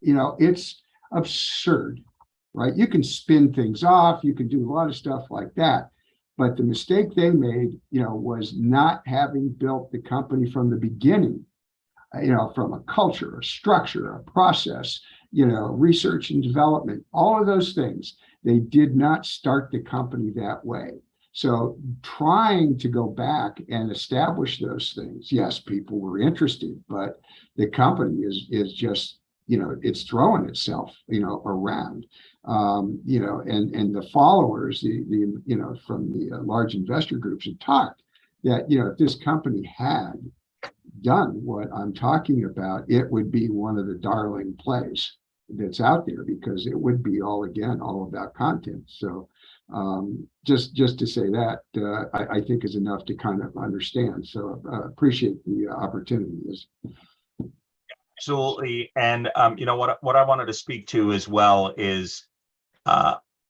S9: You know, it's absurd, right? You can spin things off. You can do a lot of stuff like that. But the mistake they made, you know, was not having built the company from the beginning, you know, from a culture, a structure, a process, you know, research and development, all of those things. They did not start the company that way. So trying to go back and establish those things, yes, people were interested, but the company is just, you know, it's throwing itself, you know, around, you know, and the followers, the you know, from the large investor groups have talked that, you know, if this company had done what I'm talking about, it would be one of the darling plays that's out there because it would be all about content. So just to say that I think is enough to kind of understand. So appreciate the opportunity.
S1: Absolutely. And you know what I wanted to speak to as well is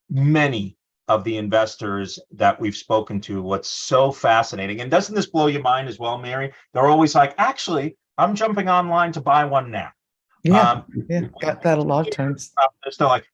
S1: many of the investors that we've spoken to, what's so fascinating, and doesn't this blow your mind as well, Mary? They're always like, actually, I'm jumping online to buy one now.
S7: Yeah, got that a lot of times.
S1: They're like,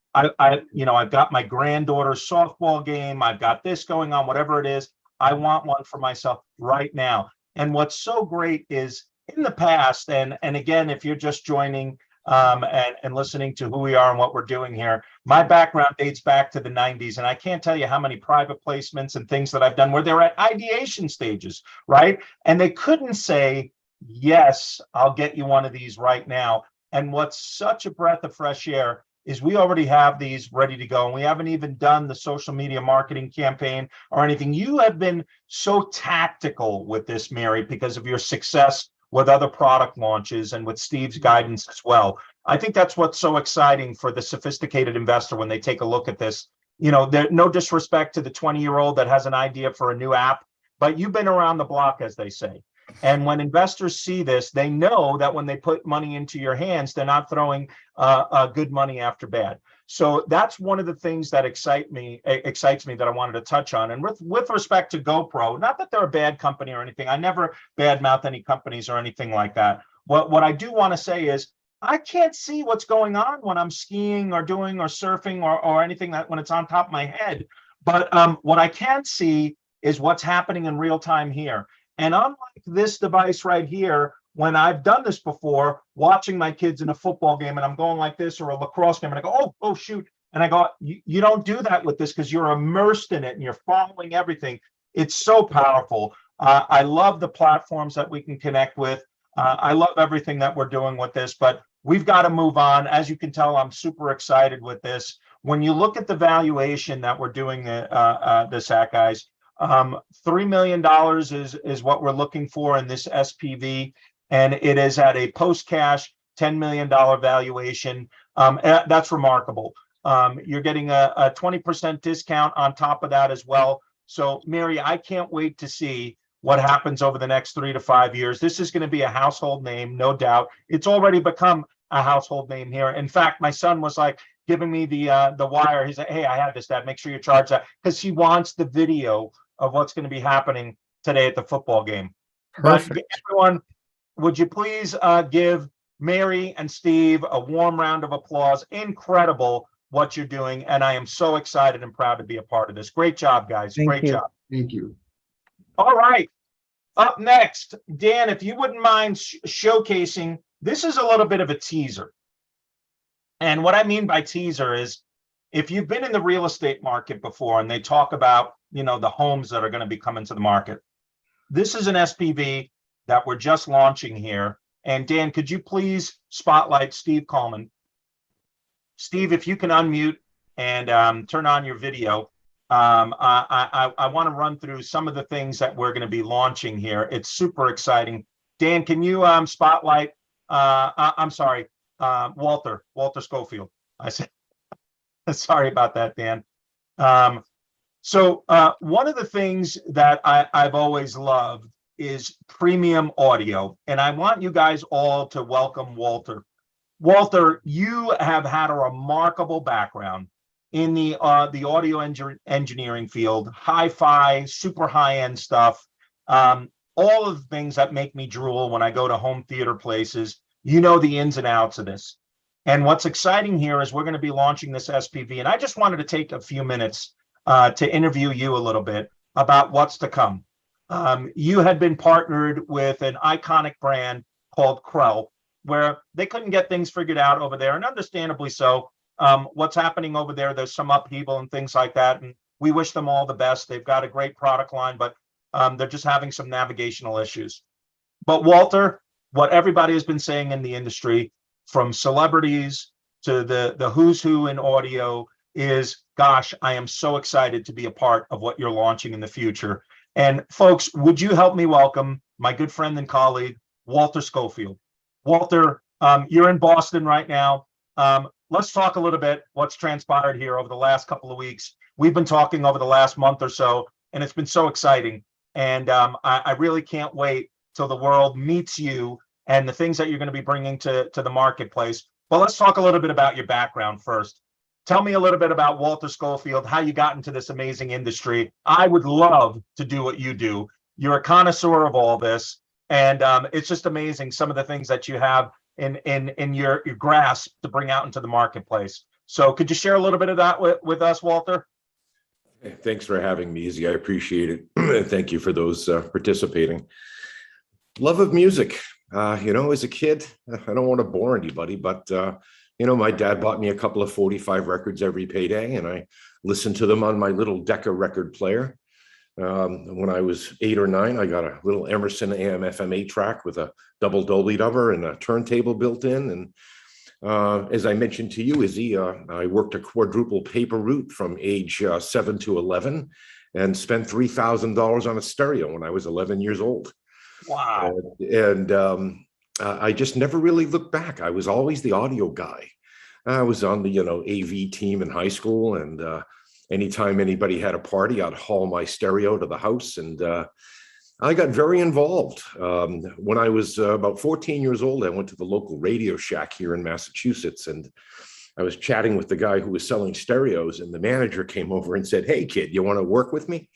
S1: you know, I've got my granddaughter's softball game. I've got this going on, whatever it is. I want one for myself right now. And what's so great is in the past, and again, if you're just joining and listening to who we are and what we're doing here, my background dates back to the 90s. And I can't tell you how many private placements and things that I've done where they're at ideation stages, right? And they couldn't say, yes, I'll get you one of these right now. And what's such a breath of fresh air is we already have these ready to go. And we haven't even done the social media marketing campaign or anything. You have been so tactical with this, Mary, because of your success with other product launches and with Steve's guidance as well. I think that's what's so exciting for the sophisticated investor when they take a look at this. You know, no disrespect to the 20-year-old that has an idea for a new app, but you've been around the block, as they say. And when investors see this, they know that when they put money into your hands, they're not throwing good money after bad. So that's one of the things that excites me that I wanted to touch on. And with respect to GoPro, not that they're a bad company or anything. I never badmouth any companies or anything like that. What I do want to say is I can't see what's going on when I'm skiing or doing or surfing or anything that when it's on top of my head. But what I can see is what's happening in real time here. And unlike this device right here, when I've done this before, watching my kids in a football game and I'm going like this or a lacrosse game and I go, oh, shoot. And I go, you don't do that with this because you're immersed in it and you're following everything. It's so powerful. I love the platforms that we can connect with. I love everything that we're doing with this. But we've got to move on. As you can tell, I'm super excited with this. When you look at the valuation that we're doing this at, guys, $3 million is what we're looking for in this SPV, and it is at a post-cash $10 million valuation. That's remarkable. You're getting a 20% discount on top of that as well. So, Mary, I can't wait to see what happens over the next 3 to 5 years. This is going to be a household name, no doubt. It's already become a household name here. In fact, my son was like giving me the wire. He's like, "Hey, I have this, Dad. Make sure you charge that," because he wants the video of what's going to be happening today at the football game.
S7: Perfect.
S1: But everyone, would you please give Mary and Steve a warm round of applause? Incredible what you're doing, and I am so excited and proud to be a part of this. Great job, guys.
S7: Thank
S1: Great
S7: you.
S1: job.
S9: Thank you.
S1: All right. Up next, Dan, if you wouldn't mind showcasing, this is a little bit of a teaser. And what I mean by teaser is, if you've been in the real estate market before and they talk about, the homes that are going to be coming to the market, this is an SPV that we're just launching here. And Dan, could you please spotlight Steve Coleman? Steve, if you can unmute and turn on your video. I want to run through some of the things that we're going to be launching here. It's super exciting. Dan, can you spotlight? I'm sorry, Walter Schofield. I said, sorry about that, Dan. So one of the things that I've always loved is premium audio, and I want you guys all to welcome Walter. Walter, you have had a remarkable background in the audio engineering field, hi-fi, super high-end stuff, all of the things that make me drool when I go to home theater places. You know the ins and outs of this. And what's exciting here is we're going to be launching this SPV, and I just wanted to take a few minutes to interview you a little bit about what's to come. You had been partnered with an iconic brand called Krell, where they couldn't get things figured out over there, and understandably so. What's happening over there, there's some upheaval and things like that, and we wish them all the best. They've got a great product line, but they're just having some navigational issues. But Walter, what everybody has been saying in the industry, from celebrities to the who's who in audio, is, gosh, I am so excited to be a part of what you're launching in the future. And folks, would you help me welcome my good friend and colleague, Walter Schofield. Walter, you're in Boston right now. Let's talk a little bit what's transpired here over the last couple of weeks. We've been talking over the last month or so, and it's been so exciting. And I really can't wait till the world meets you and the things that you're going to be bringing to the marketplace. But let's talk a little bit about your background first. Tell me a little bit about Walter Schofield, how you got into this amazing industry. I would love to do what you do. You're a connoisseur of all this, and it's just amazing some of the things that you have in your grasp to bring out into the marketplace. So could you share a little bit of that with us, Walter?
S10: Thanks for having me, Izzy. I appreciate it. Thank you for those participating. Love of music. As a kid, I don't want to bore anybody, but my dad bought me a couple of 45 records every payday, and I listened to them on my little Decca record player. When I was 8 or 9, I got a little Emerson AM FM 8-track with a double Dolby Dubber and a turntable built in. And as I mentioned to you, Izzy, I worked a quadruple paper route from age 7 to 11 and spent $3,000 on a stereo when I was 11 years old.
S1: Wow.
S10: And I just never really looked back. I was always the audio guy. I was on the, AV team in high school, and anytime anybody had a party, I'd haul my stereo to the house, and I got very involved. When I was about 14 years old, I went to the local Radio Shack here in Massachusetts, and I was chatting with the guy who was selling stereos, and the manager came over and said, "Hey, kid, you want to work with me?"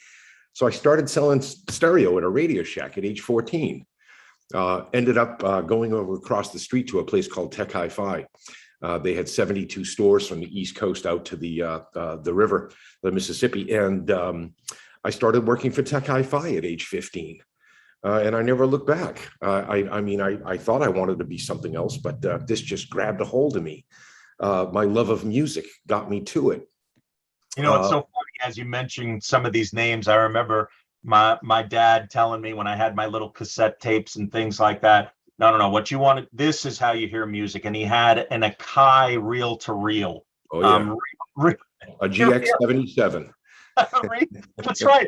S10: So I started selling stereo at a Radio Shack at age 14. Ended up going over across the street to a place called Tech Hi-Fi. They had 72 stores from the East Coast out to the river, the Mississippi. And I started working for Tech Hi-Fi at age 15. And I never looked back. I thought I wanted to be something else, but this just grabbed a hold of me. My love of music got me to it.
S1: It's so funny as you mentioned some of these names. I remember my dad telling me when I had my little cassette tapes and things like that, no. What you wanted, this is how you hear music. And he had an Akai reel-to-reel.
S10: Oh, yeah.
S1: Re-
S10: A GX77.
S1: That's right.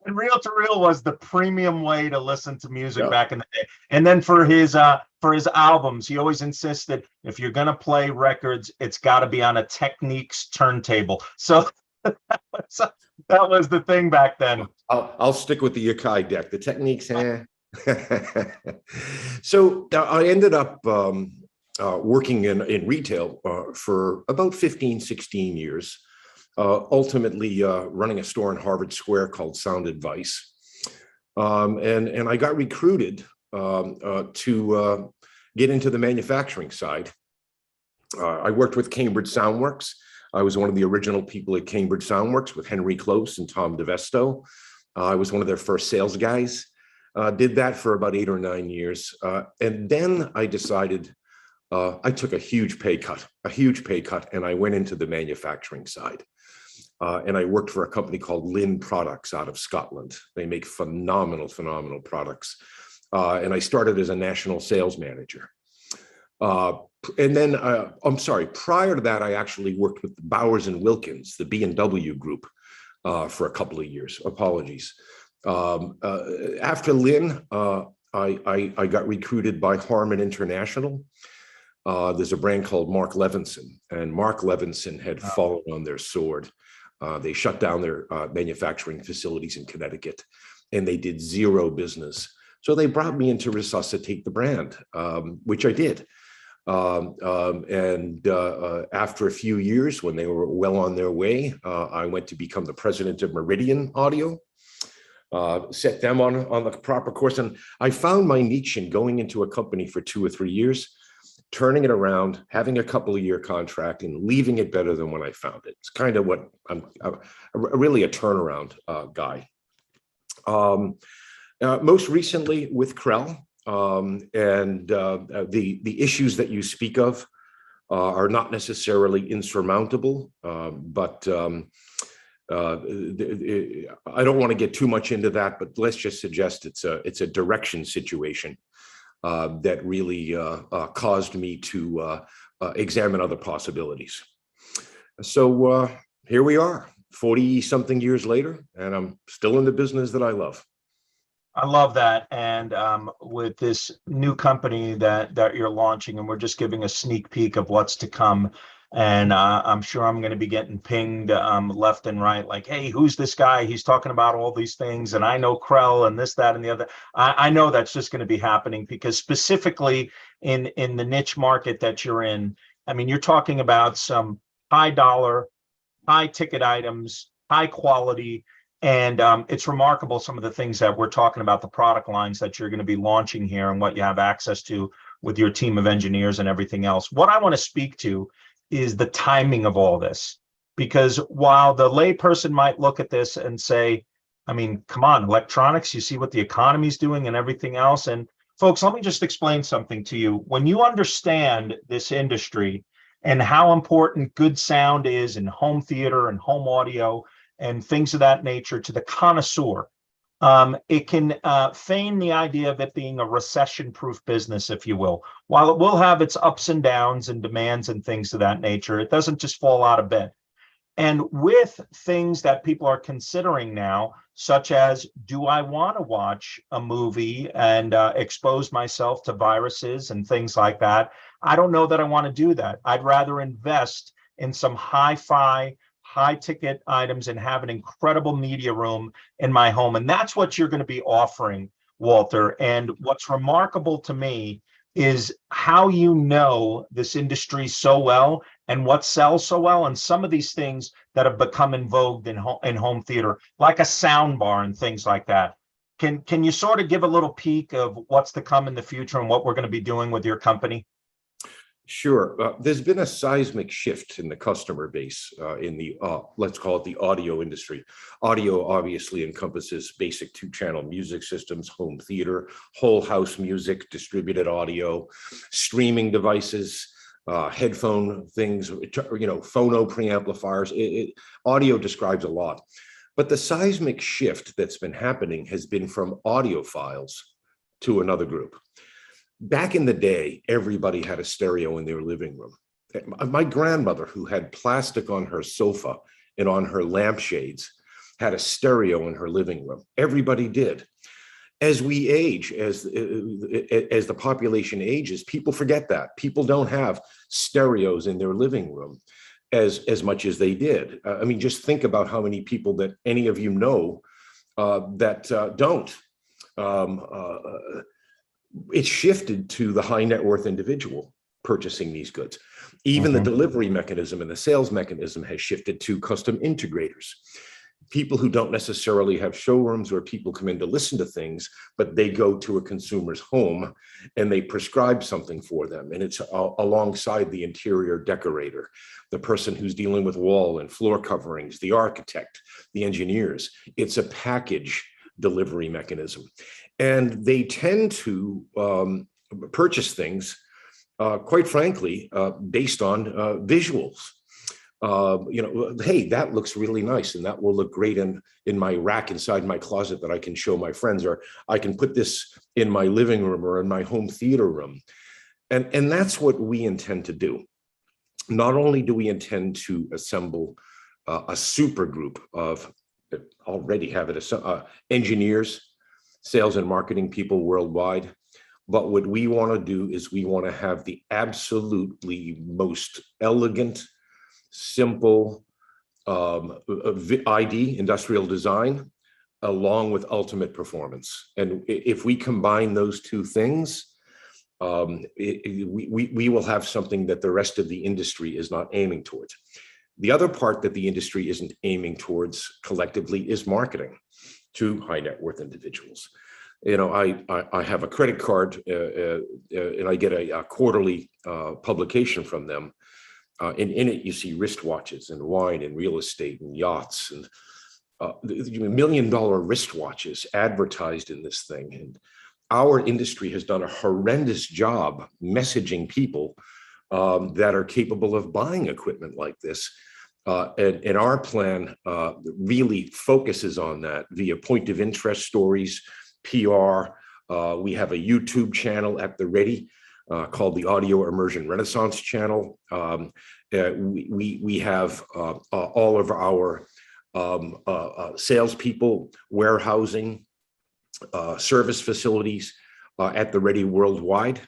S1: And reel-to-reel was the premium way to listen to music
S10: Yeah.
S1: back in the day. And then for his albums, he always insisted if you're gonna play records, it's got to be on a Technics turntable. So that was the thing back then.
S10: I'll stick with the Akai deck. The Techniques. So I ended up working in retail for about 15, 16 years. Ultimately running a store in Harvard Square called Sound Advice. And I got recruited to get into the manufacturing side. I worked with Cambridge Soundworks. I was one of the original people at Cambridge Soundworks with Henry Close and Tom DeVesto. I was one of their first sales guys. Did that for about 8 or 9 years. And then I decided I took a huge pay cut, and I went into the manufacturing side. And I worked for a company called Lynn Products out of Scotland. They make phenomenal products. And I started as a national sales manager. And then, prior to that, I actually worked with Bowers and Wilkins, the B&W group, for a couple of years. Apologies. After Lynn, I got recruited by Harman International. There's a brand called Mark Levinson, and Mark Levinson had fallen on their sword. They shut down their manufacturing facilities in Connecticut, and they did zero business. So they brought me in to resuscitate the brand, which I did. After a few years, when they were well on their way, I went to become the president of Meridian Audio, set them on the proper course. And I found my niche in going into a company for 2 or 3 years, turning it around, having a couple of year contract, and leaving it better than when I found it. It's kind of what I'm really a turnaround guy. Most recently with Krell, the issues that you speak of are not necessarily insurmountable, but I don't want to get too much into that, but let's just suggest it's a direction situation that really caused me to examine other possibilities. So here we are, 40-something years later, and I'm still in the business that I love.
S1: I love that. And with this new company that you're launching, and we're just giving a sneak peek of what's to come. And I'm sure I'm going to be getting pinged left and right, like, hey, who's this guy? He's talking about all these things, and I know Krell and this, that, and the other. I know that's just going to be happening because specifically in the niche market that you're in, I mean, you're talking about some high dollar, high ticket items, high quality. And it's remarkable some of the things that we're talking about, the product lines that you're going to be launching here and what you have access to with your team of engineers and everything else. What I want to speak to is the timing of all this, because while the layperson might look at this and say, I mean, come on, electronics, you see what the economy's doing and everything else. And folks, let me just explain something to you. When you understand this industry and how important good sound is in home theater and home audio and things of that nature to the connoisseur, it can feign the idea of it being a recession-proof business, if you will. While it will have its ups and downs and demands and things of that nature, it doesn't just fall out of bed. And with things that people are considering now, such as, do I want to watch a movie and expose myself to viruses and things like that? I don't know that I want to do that. I'd rather invest in some hi-fi, high ticket items and have an incredible media room in my home. And that's what you're going to be offering, Walter. And what's remarkable to me is how you know this industry so well and what sells so well. And some of these things that have become in vogue in home theater, like a sound bar and things like that. Can you sort of give a little peek of what's to come in the future and what we're going to be doing with your company?
S10: Sure. There's been a seismic shift in the customer base in the, let's call it the audio industry. Audio obviously encompasses basic 2-channel music systems, home theater, whole house music, distributed audio, streaming devices, headphone things, phono preamplifiers. Audio describes a lot. But the seismic shift that's been happening has been from audiophiles to another group. Back in the day, everybody had a stereo in their living room. My grandmother, who had plastic on her sofa and on her lampshades, had a stereo in her living room. Everybody did. As we age, as the population ages, people forget that. People don't have stereos in their living room as much as they did. I mean, just think about how many people that any of you know that don't. It's shifted to the high net worth individual purchasing these goods. Even the delivery mechanism and the sales mechanism has shifted to custom integrators. People who don't necessarily have showrooms where people come in to listen to things, but they go to a consumer's home and they prescribe something for them. And it's alongside the interior decorator, the person who's dealing with wall and floor coverings, the architect, the engineers. It's a package delivery mechanism. And they tend to purchase things, quite frankly, based on visuals. Hey, that looks really nice, and that will look great in my rack inside my closet that I can show my friends, or I can put this in my living room or in my home theater room. And that's what we intend to do. Not only do we intend to assemble a super group of, already have it, engineers, sales and marketing people worldwide, but what we want to do is we want to have the absolutely most elegant, simple ID, industrial design, along with ultimate performance. And if we combine those two things, we will have something that the rest of the industry is not aiming towards. The other part that the industry isn't aiming towards collectively is marketing to high net worth individuals. I have a credit card and I get a quarterly publication from them. And in it, you see wristwatches and wine and real estate and yachts and $1 million wristwatches advertised in this thing. And our industry has done a horrendous job messaging people that are capable of buying equipment like this. And our plan really focuses on that via point of interest stories, PR. We have a YouTube channel at the ready called the Audio Immersion Renaissance Channel. We have all of our salespeople, warehousing, service facilities at the ready worldwide.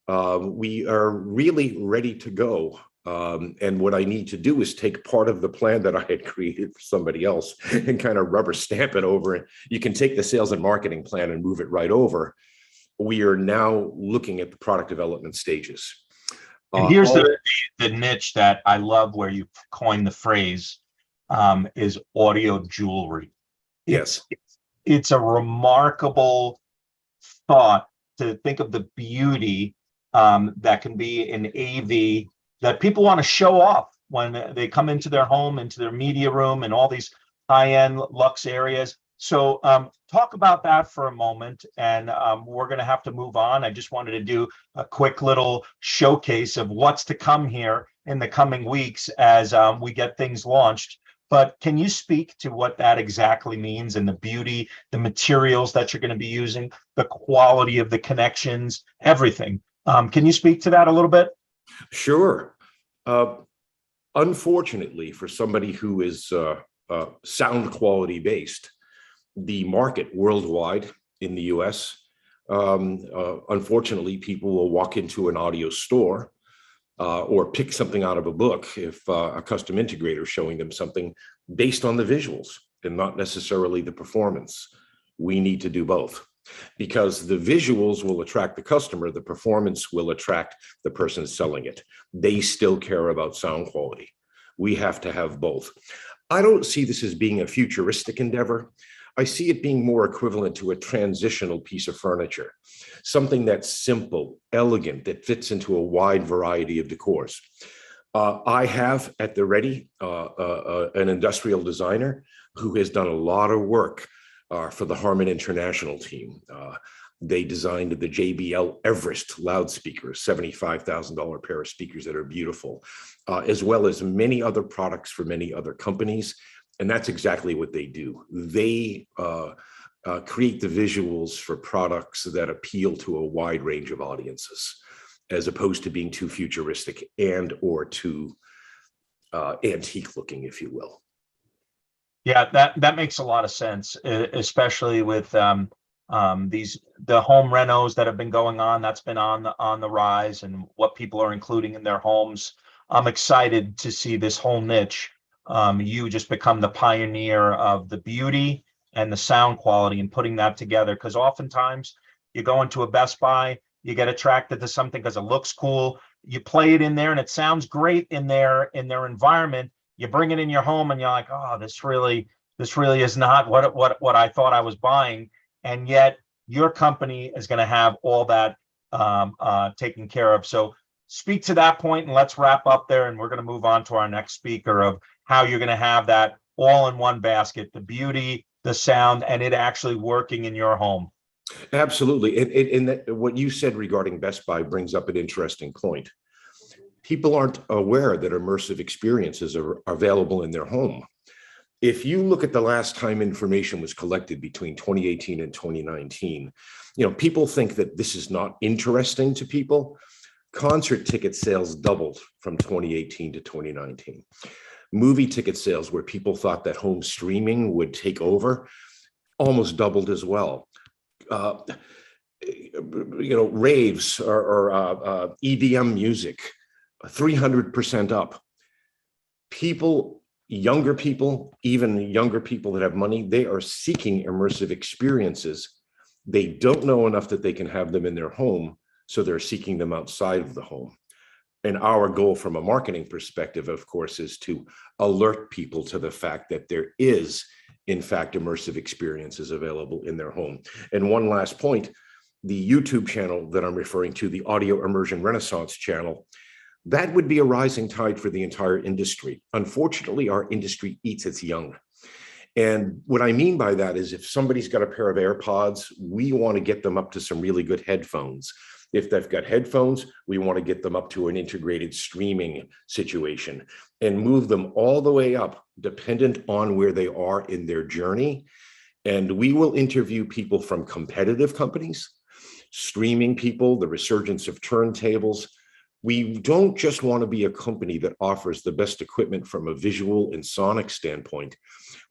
S10: We are really ready to go. And what I need to do is take part of the plan that I had created for somebody else and kind of rubber stamp it over. You can take the sales and marketing plan and move it right over. We are now looking at the product development stages.
S1: And here's the niche that I love where you coined the phrase is audio jewelry.
S10: Yes.
S1: It's a remarkable thought to think of the beauty that can be in AV that people want to show off when they come into their home, into their media room, and all these high-end luxe areas. So talk about that for a moment, and we're going to have to move on. I just wanted to do a quick little showcase of what's to come here in the coming weeks as we get things launched. But can you speak to what that exactly means and the beauty, the materials that you're going to be using, the quality of the connections, everything? Can you speak to that a little bit?
S10: Sure. Unfortunately, for somebody who is sound quality based, the market worldwide in the US, unfortunately, people will walk into an audio store or pick something out of a book if a custom integrator is showing them something based on the visuals and not necessarily the performance. We need to do both, because the visuals will attract the customer, the performance will attract the person selling it. They still care about sound quality. We have to have both. I don't see this as being a futuristic endeavor. I see it being more equivalent to a transitional piece of furniture, something that's simple, elegant, that fits into a wide variety of decors. I have at the ready an industrial designer who has done a lot of work for the Harman International team. They designed the JBL Everest loudspeakers, $75,000 pair of speakers that are beautiful, as well as many other products for many other companies. And that's exactly what they do. They create the visuals for products that appeal to a wide range of audiences, as opposed to being too futuristic and or too antique looking, if you will.
S1: Yeah, that makes a lot of sense, especially with the home renos that have been going on. That's been on the rise, and what people are including in their homes. I'm excited to see this whole niche. You just become the pioneer of the beauty and the sound quality and putting that together, because oftentimes you go into a Best Buy, you get attracted to something because it looks cool, you play it in there and it sounds great in their environment. You bring it in your home and you're like, oh, this really is not what I thought I was buying. And yet your company is going to have all that taken care of. So speak to that point and let's wrap up there, and we're going to move on to our next speaker of how you're going to have that all in one basket, the beauty, the sound, and it actually working in your home.
S10: Absolutely. And what you said regarding Best Buy brings up an interesting point. People aren't aware that immersive experiences are available in their home. If you look at the last time information was collected between 2018 and 2019, people think that this is not interesting to people. Concert ticket sales doubled from 2018 to 2019. Movie ticket sales, where people thought that home streaming would take over, almost doubled as well. Raves or EDM music, 300% up. Younger people, even younger people that have money, they are seeking immersive experiences. They don't know enough that they can have them in their home, so they're seeking them outside of the home. And our goal from a marketing perspective, of course, is to alert people to the fact that there is, in fact, immersive experiences available in their home. And one last point, the YouTube channel that I'm referring to, the Audio Immersion Renaissance channel, that would be a rising tide for the entire industry. Unfortunately, our industry eats its young. And what I mean by that is if somebody's got a pair of AirPods, we want to get them up to some really good headphones. If they've got headphones, we want to get them up to an integrated streaming situation and move them all the way up, dependent on where they are in their journey. And we will interview people from competitive companies, streaming people, the resurgence of turntables. We don't just want to be a company that offers the best equipment from a visual and sonic standpoint.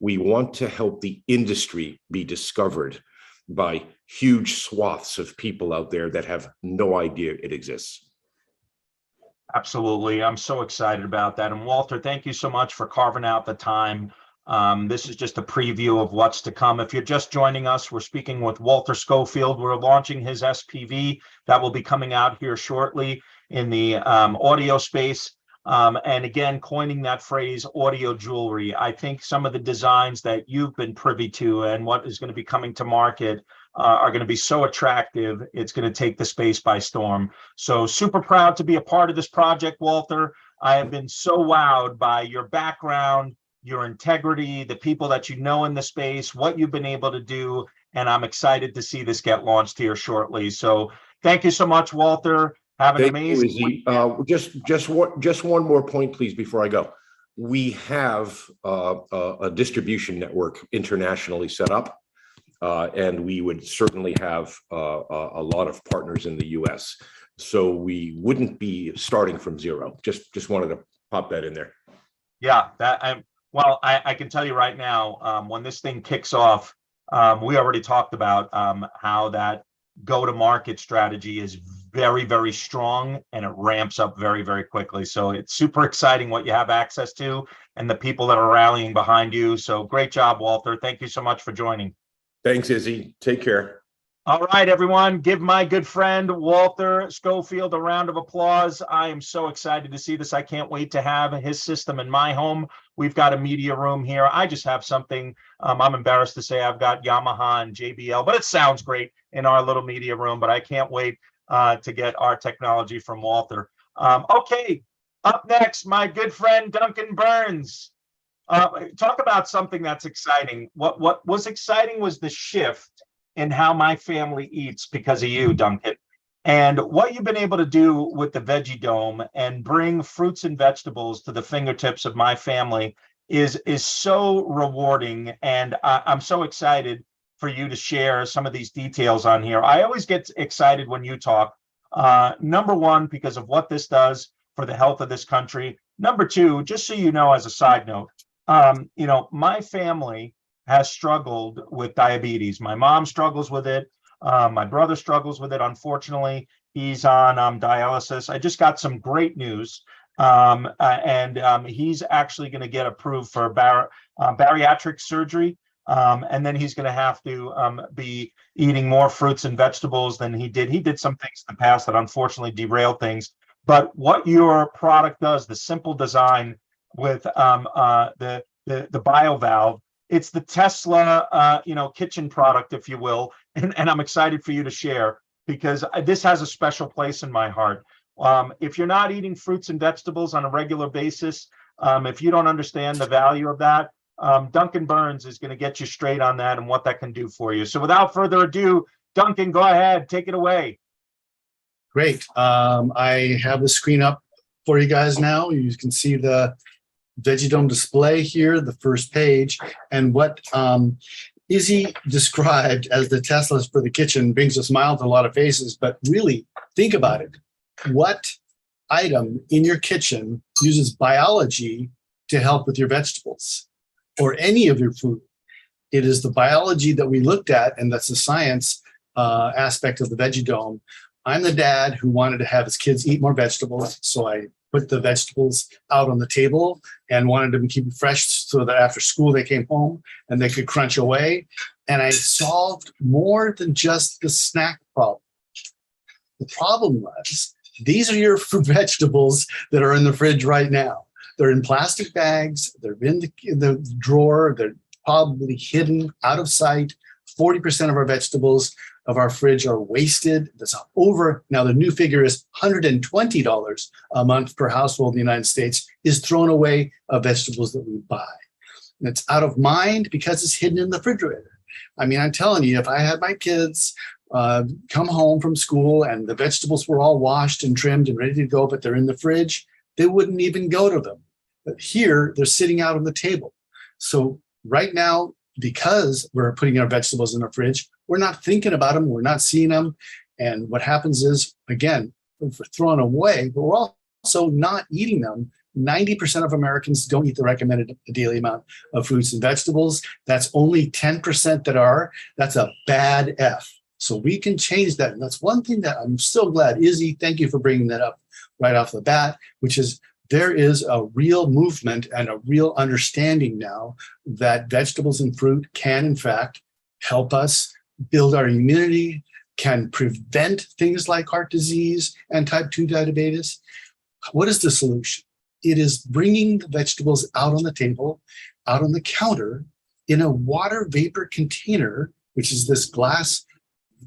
S10: We want to help the industry be discovered by huge swaths of people out there that have no idea it exists.
S1: Absolutely. I'm so excited about that. And Walter, thank you so much for carving out the time. This is just a preview of what's to come. If you're just joining us, we're speaking with Walter Schofield. We're launching his SPV that will be coming out here shortly in the audio space. And again, coining that phrase, audio jewelry. I think some of the designs that you've been privy to and what is going to be coming to market are going to be so attractive. It's going to take the space by storm. So super proud to be a part of this project, Walter. I have been so wowed by your background, your integrity, the people that you know in the space, what you've been able to do. And I'm excited to see this get launched here shortly. So thank you so much, Walter. Have an amazing
S10: just one more point, please, before I go. We have a distribution network internationally set up, and we would certainly have a lot of partners in the US. So we wouldn't be starting from zero. Just wanted to pop that in there.
S1: Yeah, I can tell you right now, when this thing kicks off, we already talked about how that go-to-market strategy is very, very strong, and it ramps up very, very quickly. So it's super exciting what you have access to and the people that are rallying behind you. So great job, Walter. Thank you so much for joining.
S10: Thanks, Izzy. Take care.
S1: All right, everyone, give my good friend Walter Schofield a round of applause. I am so excited to see this. I can't wait to have his system in my home. We've got a media room here. I just have something, I'm embarrassed to say I've got Yamaha and JBL, but it sounds great in our little media room, but I can't wait to get our technology from Walter. Okay, up next, my good friend Duncan Burns. Talk about something that's exciting. What was exciting was the shift in how my family eats because of you, Duncan. And what you've been able to do with the Veggie Dome and bring fruits and vegetables to the fingertips of my family is so rewarding. And I'm so excited for you to share some of these details on here. I always get excited when you talk. Number one, because of what this does for the health of this country. Number two, just so you know, as a side note, my family has struggled with diabetes. My mom struggles with it. My brother struggles with it. Unfortunately, he's on dialysis. I just got some great news. And he's actually going to get approved for bariatric surgery. And then he's going to have to be eating more fruits and vegetables than he did. He did some things in the past that unfortunately derailed things. But what your product does, the simple design with the BioValve, it's the Tesla, kitchen product, if you will. And I'm excited for you to share because this has a special place in my heart. If you're not eating fruits and vegetables on a regular basis, if you don't understand the value of that, Duncan Burns is going to get you straight on that and what that can do for you. So without further ado, Duncan, go ahead, take it away.
S8: Great. I have the screen up for you guys now. You can see the VeggieDome display here, the first page, and what Izzy described as the Teslas for the kitchen brings a smile to a lot of faces, but really think about it. What item in your kitchen uses biology to help with your vegetables or any of your food? It is the biology that we looked at, and that's the science aspect of the VeggieDome. I'm the dad who wanted to have his kids eat more vegetables, so I put the vegetables out on the table and wanted them to keep it fresh so that after school they came home and they could crunch away. And I solved more than just the snack problem. The problem was, these are your fruit vegetables that are in the fridge right now. They're in plastic bags. They're in the drawer. They're probably hidden out of sight. 40% of our vegetables of our fridge are wasted. That's over. Now, the new figure is $120 a month per household in the United States is thrown away of vegetables that we buy. And it's out of mind because it's hidden in the refrigerator. I mean, I'm telling you, if I had my kids come home from school and the vegetables were all washed and trimmed and ready to go, but they're in the fridge, they wouldn't even go to them. But here, they're sitting out on the table. So right now, because we're putting our vegetables in our fridge, we're not thinking about them, we're not seeing them. And what happens is, again, we're throwing them away, but we're also not eating them. 90% of Americans don't eat the recommended daily amount of fruits and vegetables. That's only 10% that are. That's a bad F. So we can change that. And that's one thing that I'm so glad, Izzy, thank you for bringing that up right off the bat, which is there is a real movement and a real understanding now that vegetables and fruit can, in fact, help us build our immunity, can prevent things like heart disease and type 2 diabetes. What is the solution? It is bringing the vegetables out on the table, out on the counter, in a water vapor container, which is this glass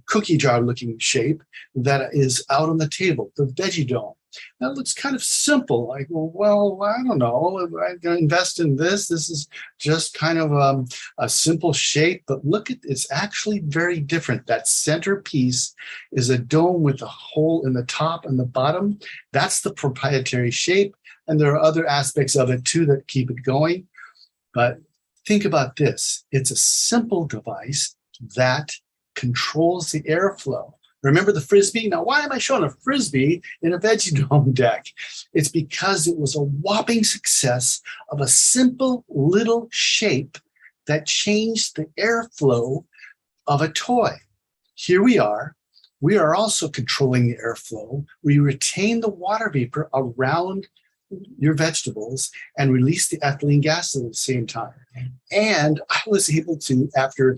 S8: cookie jar looking shape that is out on the table, the VeggieDome. Now it looks kind of simple, like, well, I don't know, I'm going to invest in this. This is just kind of a simple shape, but look at, it's actually very different. That center piece is a dome with a hole in the top and the bottom. That's the proprietary shape. And there are other aspects of it too that keep it going. But think about this. It's a simple device that controls the airflow. Remember the Frisbee? Now, why am I showing a Frisbee in a VeggieDome deck? It's because it was a whopping success of a simple little shape that changed the airflow of a toy. Here we are. We are also controlling the airflow. We retain the water vapor around your vegetables and release the ethylene gas at the same time. And I was able to, after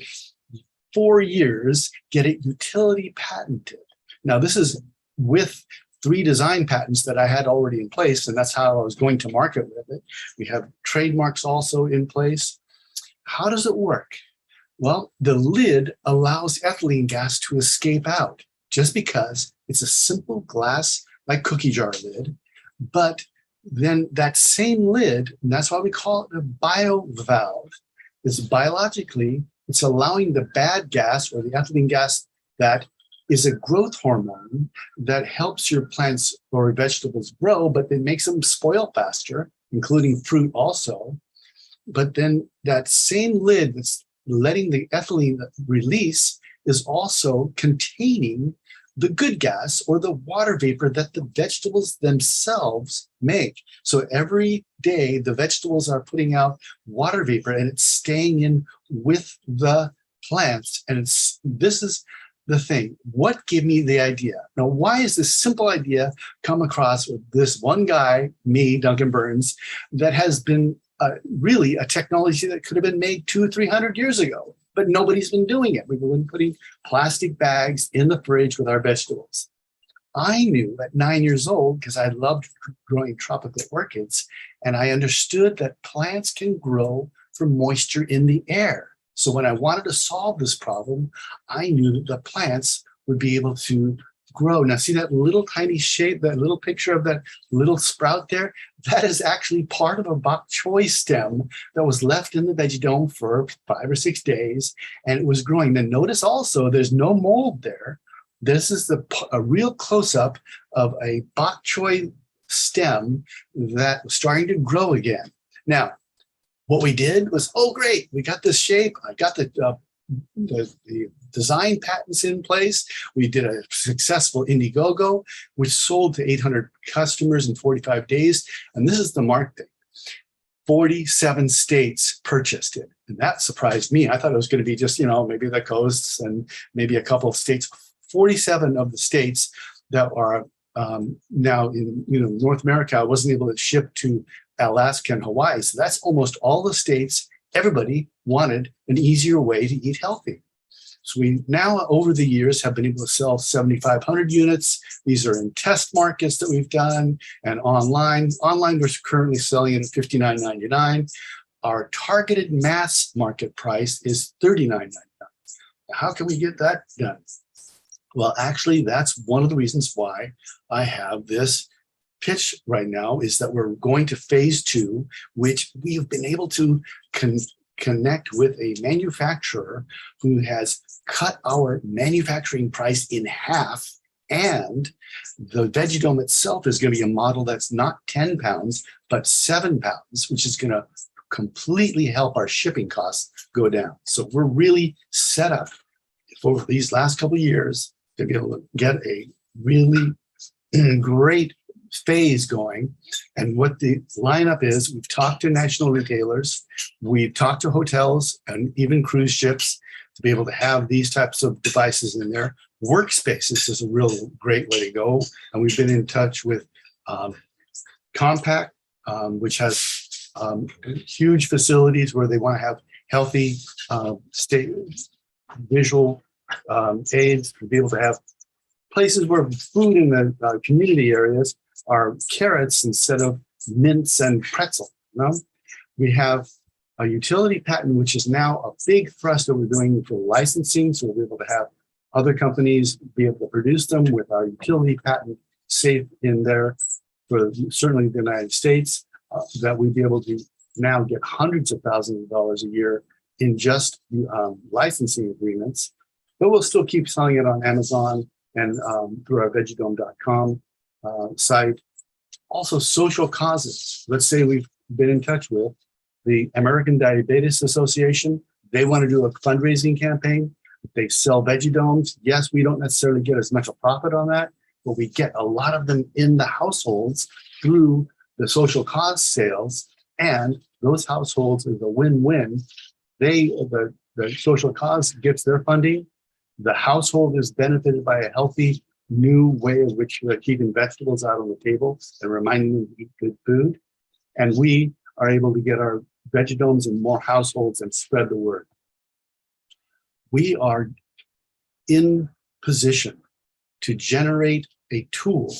S8: 4 years, get it utility patented. Now, this is with 3 design patents that I had already in place, and that's how I was going to market with it. We have trademarks also in place. How does it work? Well, the lid allows ethylene gas to escape out just because it's a simple glass, like cookie jar lid, but then that same lid, and that's why we call it a BioValve, is biologically, it's allowing the bad gas or the ethylene gas that is a growth hormone that helps your plants or vegetables grow, but it makes them spoil faster, including fruit also. But then that same lid that's letting the ethylene release is also containing the good gas or the water vapor that the vegetables themselves make. So every day the vegetables are putting out water vapor and it's staying in with the plants. And this is the thing. What gave me the idea? Now, why is this simple idea come across with this one guy, me, Duncan Burns, that has been really a technology that could have been made 200 or 300 years ago? But nobody's been doing it. We've been putting plastic bags in the fridge with our vegetables. I knew at 9 years old, because I loved growing tropical orchids, and I understood that plants can grow from moisture in the air. So when I wanted to solve this problem, I knew that the plants would be able to grow. Now, see that little tiny shape, that little picture of that little sprout there? That is actually part of a bok choy stem that was left in the Veggiedome for 5 or 6 days, and it was growing. Then notice also there's no mold there. This is a real close-up of a bok choy stem that was starting to grow again. Now, what we did was, oh, great, we got this shape. I got the design patents in place. We did a successful Indiegogo, which sold to 800 customers in 45 days. And this is the mark thing. 47 states purchased it. And that surprised me. I thought it was going to be just, maybe the coasts and maybe a couple of states. 47 of the states that are now in North America wasn't able to ship to Alaska and Hawaii. So that's almost all the states. Everybody wanted an easier way to eat healthy. So we now, over the years, have been able to sell 7,500 units. These are in test markets that we've done and online. Online, we're currently selling it at $59.99. Our targeted mass market price is $39.99. How can we get that done? Well, actually, that's one of the reasons why I have this pitch right now, is that we're going to phase 2, which we have been able to connect with a manufacturer who has cut our manufacturing price in half. And the Veggiedome itself is going to be a model that's not 10 pounds, but 7 pounds, which is going to completely help our shipping costs go down. So we're really set up for these last couple of years to be able to get a really great phase going. And what the lineup is, we've talked to national retailers, we've talked to hotels and even cruise ships to be able to have these types of devices in there. Workspaces is a real great way to go. And we've been in touch with Compaq, which has huge facilities where they want to have healthy visual aids, to be able to have places where food in the community areas are carrots instead of mints and pretzel. We have a utility patent, which is now a big thrust that we're doing for licensing. So we'll be able to have other companies be able to produce them with our utility patent safe in there for certainly the United States, that we'd be able to now get hundreds of thousands of dollars a year in just licensing agreements. But we'll still keep selling it on Amazon and through our Veggiedome.com site. Also, social causes. Let's say we've been in touch with the American Diabetes Association. They want to do a fundraising campaign. They sell Veggiedomes. Yes, we don't necessarily get as much a profit on that, but we get a lot of them in the households through the social cause sales. And those households is a win-win. The social cause gets their funding. The household is benefited by a healthy new way in which we're keeping vegetables out on the table and reminding them to eat good food. And we are able to get our Veggiedomes in more households and spread the word. We are in position to generate a tool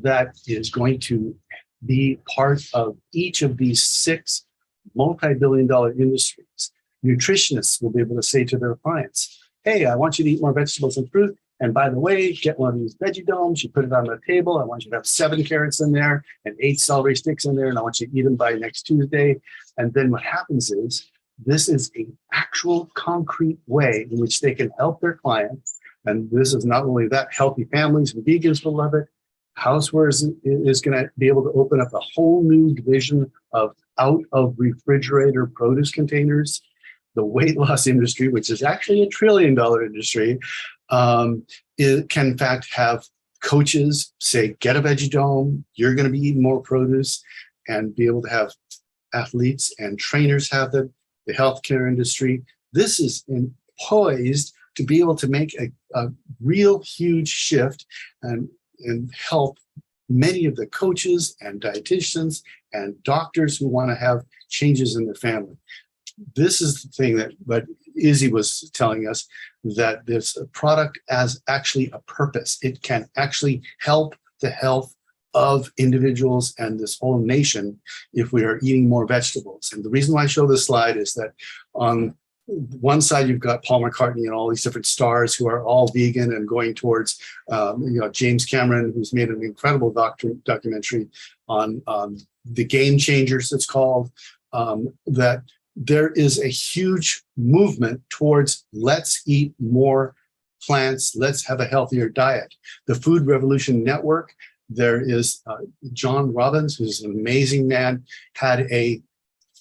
S8: that is going to be part of each of these 6 multi-billion-dollar industries. Nutritionists will be able to say to their clients, hey, I want you to eat more vegetables and fruit. And by the way, get one of these Veggiedomes, you put it on the table. I want you to have 7 carrots in there and 8 celery sticks in there. And I want you to eat them by next Tuesday. And then what happens is, this is an actual concrete way in which they can help their clients. And this is not only that, healthy families and vegans will love it. Housewares is going to be able to open up a whole new division of out of refrigerator produce containers. the weight loss industry, which is actually $1 trillion industry, it can in fact have coaches say, get a Veggie-Dome, you're going to be eating more produce, and be able to have athletes and trainers have them, the healthcare industry. This is poised to be able to make a real huge shift and help many of the coaches and dietitians and doctors who want to have changes in their family. This is the thing that what Izzy was telling us, that this product has actually a purpose. It can actually help the health of individuals and this whole nation if we are eating more vegetables. And the reason why I show this slide is that on one side, you've got Paul McCartney and all these different stars who are all vegan and going towards, James Cameron, who's made an incredible documentary on the Game Changers, it's called, that there is a huge movement towards let's eat more plants, let's have a healthier diet. The Food Revolution Network, there is John Robbins, who's an amazing man, had a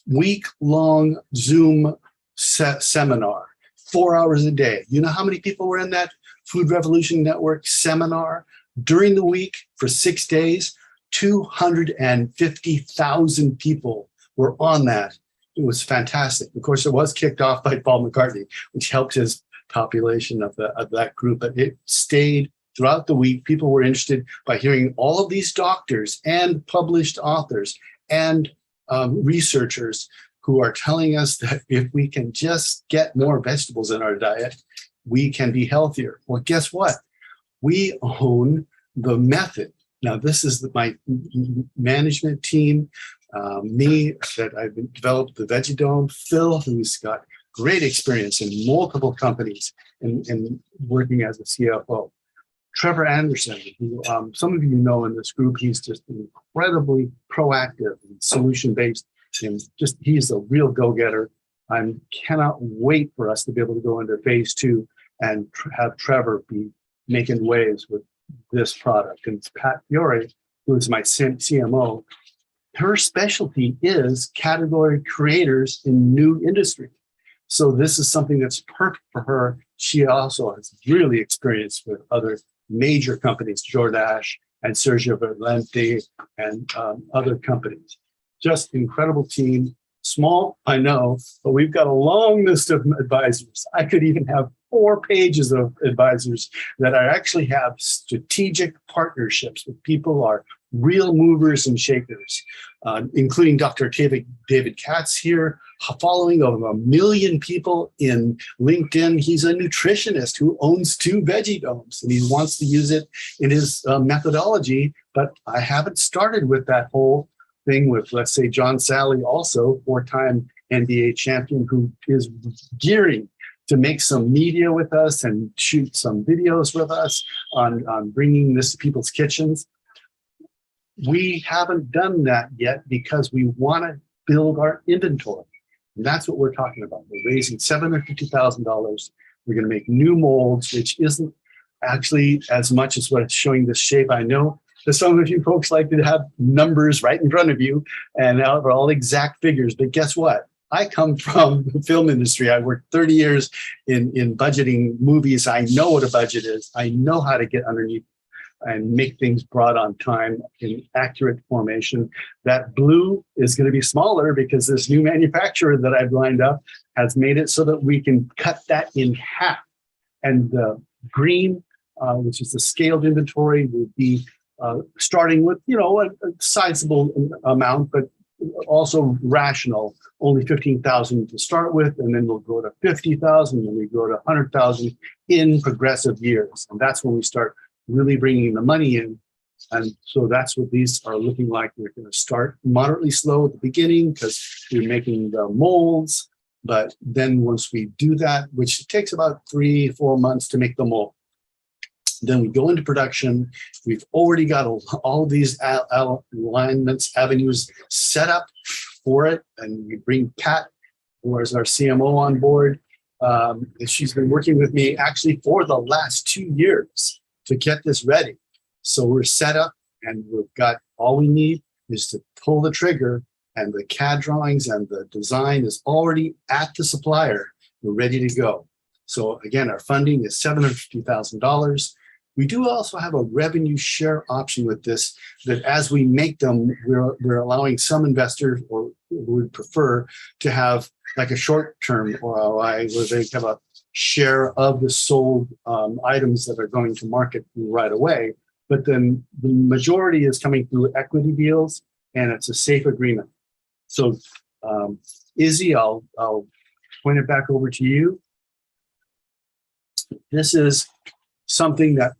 S8: week-long Zoom seminar, 4 hours a day. You know how many people were in that Food Revolution Network seminar during the week for 6 days? 250,000 people were on that. It was fantastic. Of course, it was kicked off by Paul McCartney, which helped his population of that group, but it stayed throughout the week. People were interested by hearing all of these doctors and published authors and researchers who are telling us that if we can just get more vegetables in our diet, we can be healthier. Well, guess what? We own the method. Now, this is my management team, me, that I've developed the Veggie-Dome, Phil, who's got great experience in multiple companies and working as a CFO. Trevor Anderson, who some of you know in this group, he's just incredibly proactive and solution-based, and just he's a real go-getter. I cannot wait for us to be able to go into phase 2 and have Trevor be making waves with this product. And it's Pat Fiore, who is my CMO. Her specialty is category creators in new industry. So this is something that's perfect for her. She also has really experience with other major companies, DoorDash and Sergio Valente and other companies. Just incredible team. Small, I know, but we've got a long list of advisors. I could even have 4 pages of advisors that I actually have strategic partnerships with people who are real movers and shakers, including Dr. David Katz here, following over 1 million people in LinkedIn. He's a nutritionist who owns 2 Veggie-Domes, and he wants to use it in his methodology. But I haven't started with that whole thing with, let's say, John Sally, also 4-time NBA champion, who is gearing to make some media with us and shoot some videos with us on bringing this to people's kitchens. We haven't done that yet because we want to build our inventory. And that's what we're talking about. We're raising $750,000. We're going to make new molds, which isn't actually as much as what it's showing this shape. I know that some of you folks like to have numbers right in front of you and all exact figures, but guess what? I come from the film industry. I worked 30 years in budgeting movies. I know what a budget is. I know how to get underneath and make things brought on time in accurate formation. That blue is going to be smaller because this new manufacturer that I've lined up has made it so that we can cut that in half. And the green, which is the scaled inventory, will be starting with, a sizable amount, but also rational, only 15,000 to start with, and then we'll go to 50,000, and we go to 100,000 in progressive years. And that's when we start really bringing the money in. And so that's what these are looking like. We're going to start moderately slow at the beginning because we're making the molds. But then once we do that, which takes about 3-4 months to make the mold, then we go into production. We've already got all of these alignments, avenues set up for it. And we bring Pat, who is our CMO, on board. And she's been working with me actually for the last 2 years to get this ready. So we're set up, and we've got all we need is to pull the trigger and the CAD drawings and the design is already at the supplier. We're ready to go. So again, our funding is $750,000. We do also have a revenue share option with this, that as we make them, we're allowing some investors or who would prefer to have like a short-term ROI where they have a share of the sold items that are going to market right away. But then the majority is coming through equity deals, and it's a safe agreement. So Izzy, I'll point it back over to you. This is something that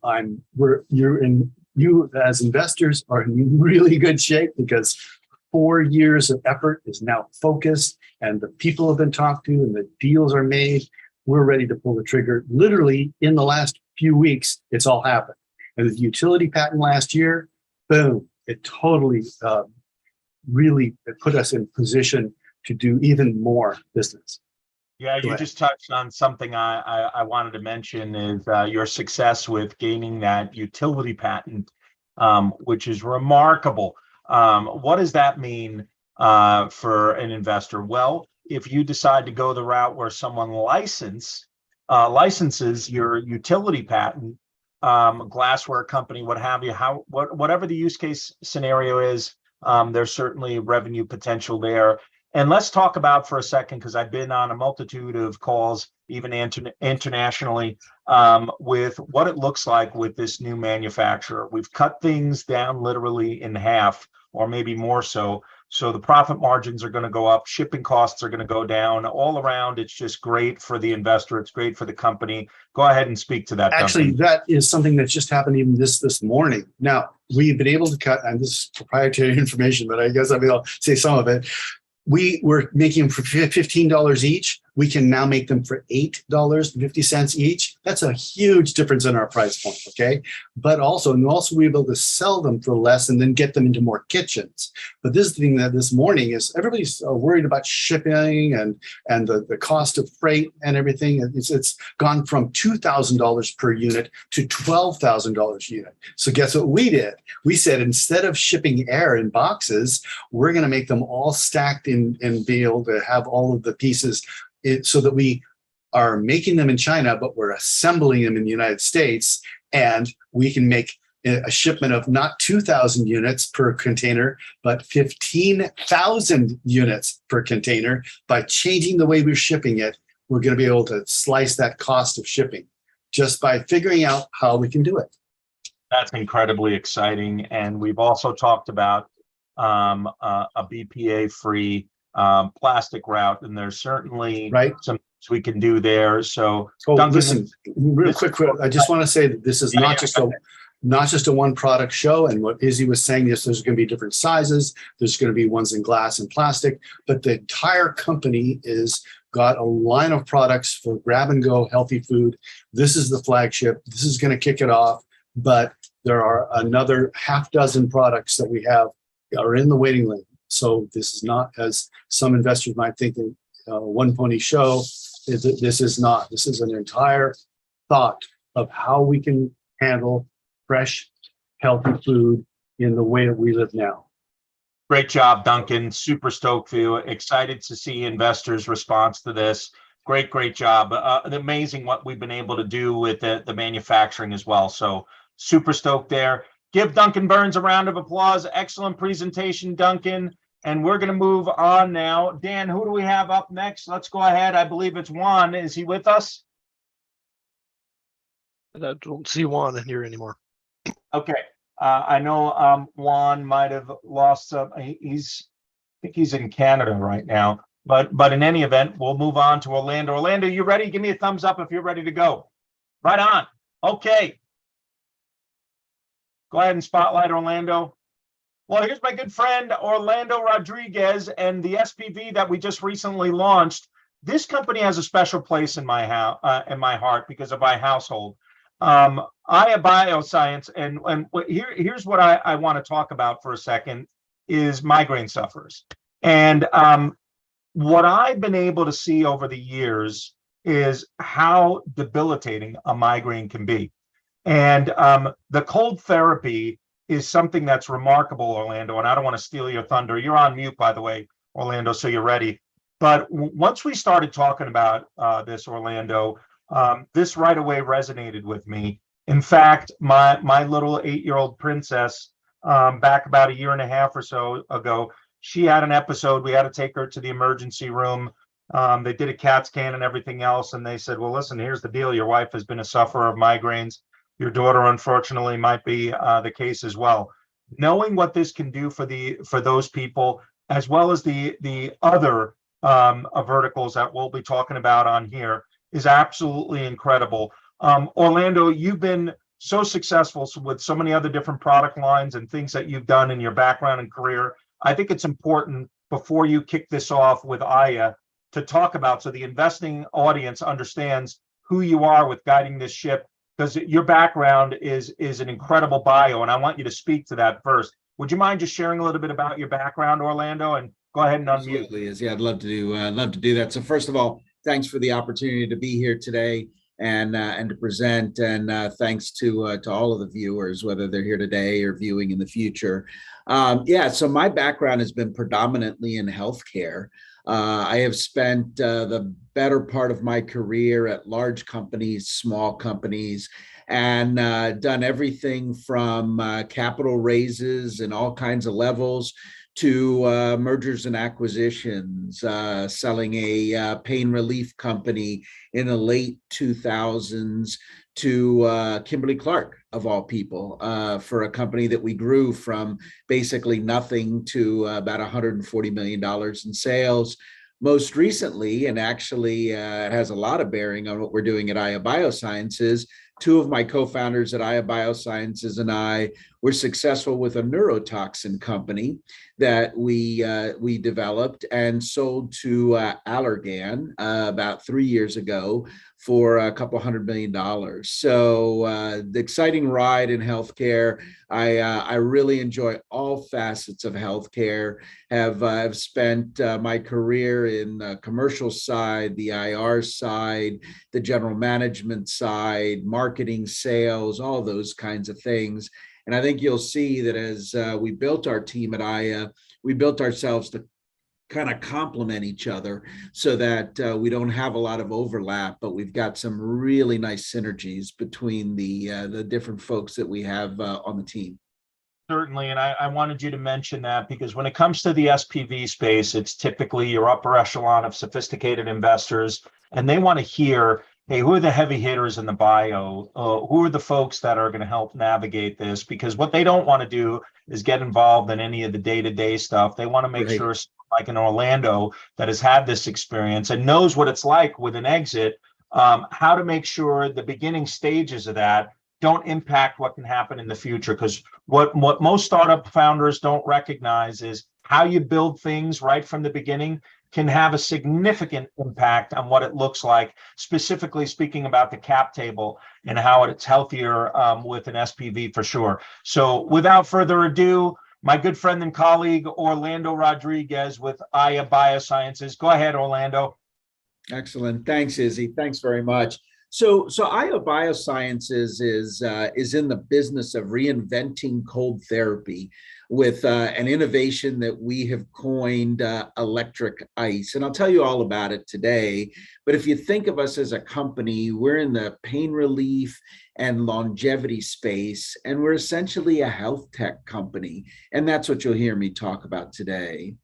S8: you as investors are in really good shape, because 4 years of effort is now focused, and the people have been talked to and the deals are made. We're ready to pull the trigger. Literally in the last few weeks, it's all happened. And the utility patent last year, boom, it totally really put us in position to do even more business.
S1: Yeah, you just touched on something I wanted to mention is your success with gaining that utility patent, which is remarkable. What does that mean for an investor? Well, if you decide to go the route where someone licenses your utility patent, glassware company, what have you, whatever the use case scenario is, there's certainly revenue potential there. And let's talk about for a second, because I've been on a multitude of calls, even internationally, with what it looks like with this new manufacturer. We've cut things down literally in half, or maybe more so. So the profit margins are going to go up, shipping costs are going to go down. All around, it's just great for the investor. It's great for the company. Go ahead and speak to that.
S8: Actually,
S1: Duncan.
S8: that is something that's just happened even this morning. Now, we've been able to cut, and this is proprietary information, but I guess I'll say some of it. We were making them for $15 each. We can now make them for $8.50 each. That's a huge difference in our price point, okay? But also we're able to sell them for less and then get them into more kitchens. But this thing that this morning is everybody's worried about shipping and the cost of freight and everything. It's gone from $2,000 per unit to $12,000 a unit. So guess what we did? We said, instead of shipping air in boxes, we're going to make them all stacked and be able to have all of the pieces so that we are making them in China, but we're assembling them in the United States, and we can make a shipment of not 2,000 units per container, but 15,000 units per container. By changing the way we're shipping it, we're going to be able to slice that cost of shipping just by figuring out how we can do it.
S1: That's incredibly exciting. And we've also talked about a BPA-free plastic route, and there's certainly some things we can do there. So, Duncan,
S8: listen, real quick, I just want to say that this is not just a one product show. And what Izzy was saying is there's going to be different sizes. There's going to be ones in glass and plastic, but the entire company is got a line of products for grab and go healthy food. This is the flagship. This is going to kick it off, but there are another half dozen products that we have are in the waiting list. So this is not, as some investors might think, one pony show. This is not. This is an entire thought of how we can handle fresh, healthy food in the way that we live now.
S1: Great job, Duncan. Super stoked for you. Excited to see investors' response to this. Great job. Amazing what we've been able to do with the manufacturing as well. So super stoked there. Give Duncan Burns a round of applause. Excellent presentation, Duncan. And we're going to move on now. Dan, who do we have up next? Let's go ahead. I believe it's Juan. Is he with us?
S11: I don't see Juan in here anymore.
S1: Okay. I know Juan might have lost some. I think he's in Canada right now. But in any event, we'll move on to Orlando. Orlando, you ready? Give me a thumbs up if you're ready to go. Right on. Okay. Go ahead and spotlight Orlando. Well, here's my good friend, Orlando Rodriguez, and the SPV that we just recently launched. This company has a special place in my heart because of my household. I have bioscience, and here's what I want to talk about for a second is migraine sufferers. And what I've been able to see over the years is how debilitating a migraine can be. And the cold therapy is something that's remarkable, Orlando, and I don't want to steal your thunder. You're on mute, by the way, Orlando, so you're ready. But once we started talking about this, Orlando, this right away resonated with me. In fact, my little 8-year-old princess, back about a year and a half or so ago, she had an episode. We had to take her to the emergency room. They did a CAT scan and everything else, and they said, well, listen, here's the deal. Your wife has been a sufferer of migraines. Your daughter, unfortunately, might be the case as well. Knowing what this can do for those people, as well as the other verticals that we'll be talking about on here, is absolutely incredible. Orlando, you've been so successful with so many other different product lines and things that you've done in your background and career. I think it's important, before you kick this off with Aya, to talk about, so the investing audience understands who you are with guiding this ship, because your background is an incredible bio, and I want you to speak to that first. Would you mind just sharing a little bit about your background, Orlando, and go ahead and unmute?
S12: Absolutely, Izzy. I'd love to do that. So first of all, thanks for the opportunity to be here today and to present, and thanks to all of the viewers, whether they're here today or viewing in the future. So my background has been predominantly in healthcare. I have spent the better part of my career at large companies, small companies, and done everything from capital raises and all kinds of levels to mergers and acquisitions, selling a pain relief company in the late 2000s to Kimberly-Clark, of all people, for a company that we grew from basically nothing to about $140 million in sales. Most recently, and actually it has a lot of bearing on what we're doing at Aya Biosciences, two of my co-founders at Aya Biosciences and I were successful with a neurotoxin company that we developed and sold to Allergan about 3 years ago for a couple $100 million. So the exciting ride in healthcare. I really enjoy all facets of healthcare. I've spent my career in the commercial side, the IR side, the general management side, marketing, sales, all those kinds of things. And I think you'll see that as we built our team at Aya, we built ourselves to kind of complement each other so that we don't have a lot of overlap, but we've got some really nice synergies between the different folks that we have on the team.
S1: Certainly, and I wanted you to mention that, because when it comes to the SPV space, it's typically your upper echelon of sophisticated investors, and they want to hear, hey, who are the heavy hitters in the bio? Who are the folks that are going to help navigate this? Because what they don't want to do is get involved in any of the day-to-day stuff. They want to make sure, like in Orlando, that has had this experience and knows what it's like with an exit, how to make sure the beginning stages of that don't impact what can happen in the future. Because what most startup founders don't recognize is how you build things right from the beginning can have a significant impact on what it looks like, specifically speaking about the cap table and how it's healthier with an SPV for sure. So without further ado, my good friend and colleague, Orlando Rodriguez with Aya Biosciences. Go ahead, Orlando.
S12: Excellent. Thanks, Izzy. Thanks very much. So Aya Biosciences is in the business of reinventing cold therapy with an innovation that we have coined electric ice. And I'll tell you all about it today. But if you think of us as a company, we're in the pain relief and longevity space, and we're essentially a health tech company. And that's what you'll hear me talk about today.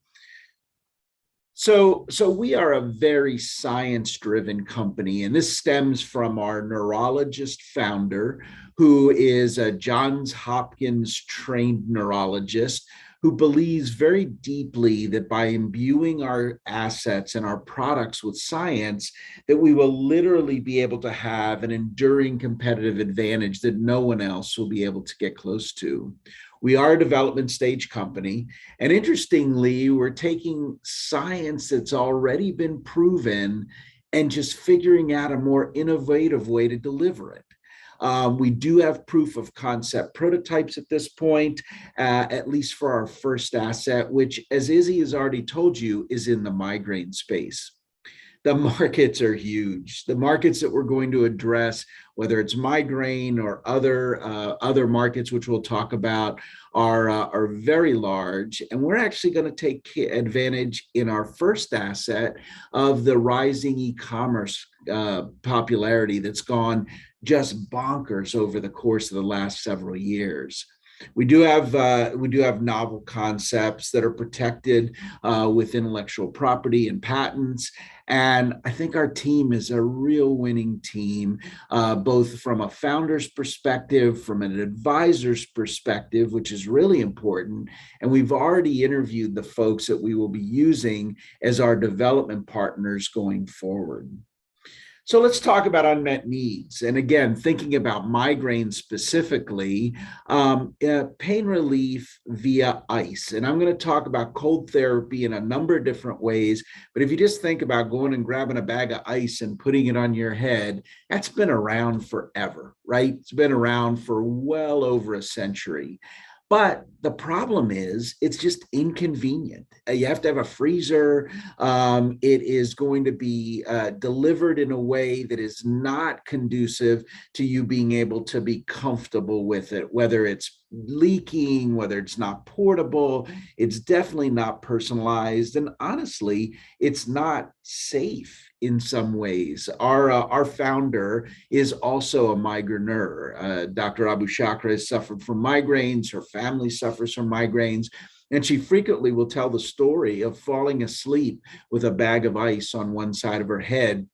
S12: So we are a very science-driven company, and this stems from our neurologist founder, who is a Johns Hopkins trained neurologist who believes very deeply that by imbuing our assets and our products with science, that we will literally be able to have an enduring competitive advantage that no one else will be able to get close to. We are a development stage company. And interestingly, we're taking science that's already been proven and just figuring out a more innovative way to deliver it. We do have proof of concept prototypes at this point, at least for our first asset, which, as Izzy has already told you, is in the migraine space. the markets are huge. The markets that we're going to address, whether it's migraine or other markets, which we'll talk about, are very large. And we're actually going to take advantage in our first asset of the rising e-commerce popularity that's gone just bonkers over the course of the last several years. We do have novel concepts that are protected with intellectual property and patents. And I think our team is a real winning team, both from a founder's perspective, from an advisor's perspective, which is really important. And we've already interviewed the folks that we will be using as our development partners going forward. So let's talk about unmet needs. And again, thinking about migraine specifically, pain relief via ice. And I'm going to talk about cold therapy in a number of different ways. But if you just think about going and grabbing a bag of ice and putting it on your head, that's been around forever, right? It's been around for well over a century. But the problem is it's just inconvenient. You have to have a freezer. It is going to be delivered in a way that is not conducive to you being able to be comfortable with it, whether it's leaking, whether it's not portable. It's definitely not personalized. And honestly, it's not safe in some ways. Our founder is also a migraineur. Dr. Abu Shakra has suffered from migraines. Her family suffers from migraines. And she frequently will tell the story of falling asleep with a bag of ice on one side of her head.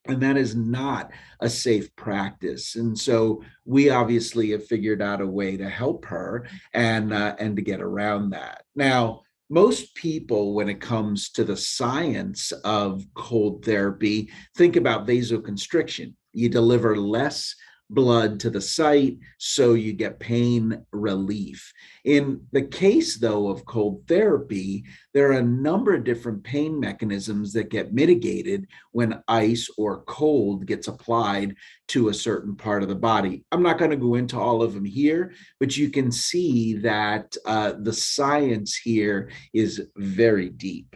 S12: And that is not a safe practice. And so we obviously have figured out a way to help her and to get around that. Now, most people, when it comes to the science of cold therapy, think about vasoconstriction. You deliver less blood to the site, so you get pain relief. In the case, though, of cold therapy, there are a number of different pain mechanisms that get mitigated when ice or cold gets applied to a certain part of the body. I'm not going to go into all of them here, but you can see that the science here is very deep.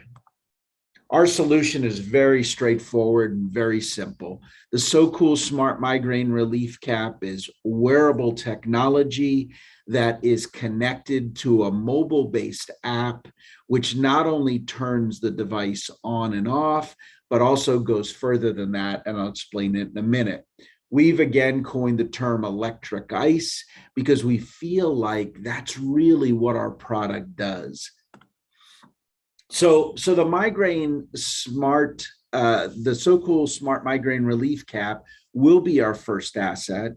S12: Our solution is very straightforward and very simple. The SoCool Smart Migraine Relief Cap is wearable technology that is connected to a mobile-based app, which not only turns the device on and off, but also goes further than that, and I'll explain it in a minute. We've again coined the term electric ice because we feel like that's really what our product does. So the migraine smart, the SoCool Smart Migraine Relief Cap will be our first asset.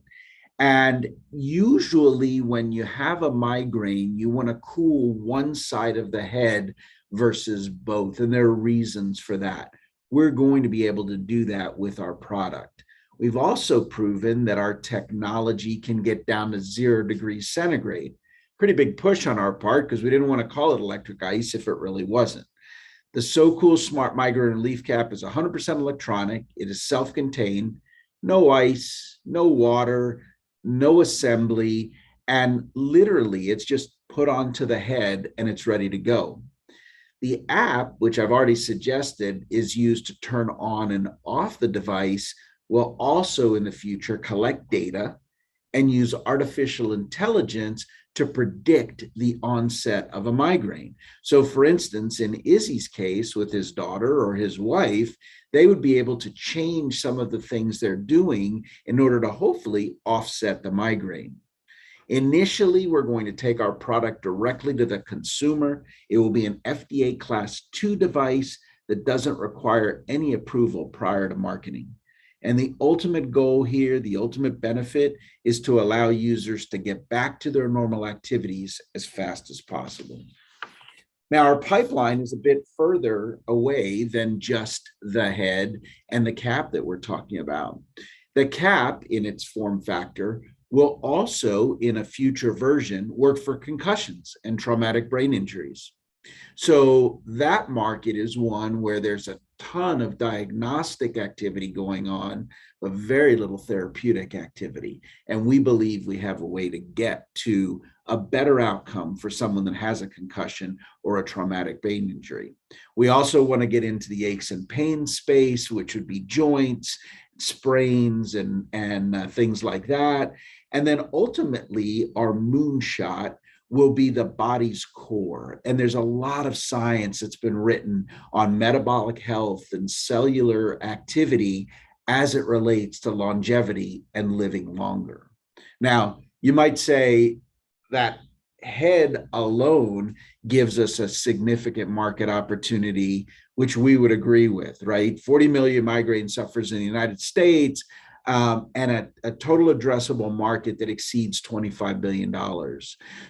S12: And usually when you have a migraine, you want to cool one side of the head versus both. And there are reasons for that. We're going to be able to do that with our product. We've also proven that our technology can get down to 0 degrees centigrade. Pretty big push on our part because we didn't want to call it electric ice if it really wasn't. The SoCool Smart Migraine Relief Cap is 100% electronic. It is self-contained, no ice, no water, no assembly, and literally it's just put onto the head and it's ready to go. The app, which I've already suggested, is used to turn on and off the device, will also in the future collect data and use artificial intelligence to predict the onset of a migraine. So for instance, in Izzy's case with his daughter or his wife, they would be able to change some of the things they're doing in order to hopefully offset the migraine. Initially, we're going to take our product directly to the consumer. It will be an FDA Class 2 device that doesn't require any approval prior to marketing. And the ultimate goal here, the ultimate benefit, is to allow users to get back to their normal activities as fast as possible. Now, our pipeline is a bit further away than just the head and the cap that we're talking about. The cap, in its form factor, will also, in a future version, work for concussions and traumatic brain injuries. So that market is one where there's a ton of diagnostic activity going on, but very little therapeutic activity. And we believe we have a way to get to a better outcome for someone that has a concussion or a traumatic brain injury. We also want to get into the aches and pains space, which would be joints, sprains, and things like that. And then ultimately, our moonshot will be the body's core. And there's a lot of science that's been written on metabolic health and cellular activity as it relates to longevity and living longer. Now, you might say that head alone gives us a significant market opportunity, which we would agree with, right? 40 million migraine sufferers in the United States, and a total addressable market that exceeds $25 billion.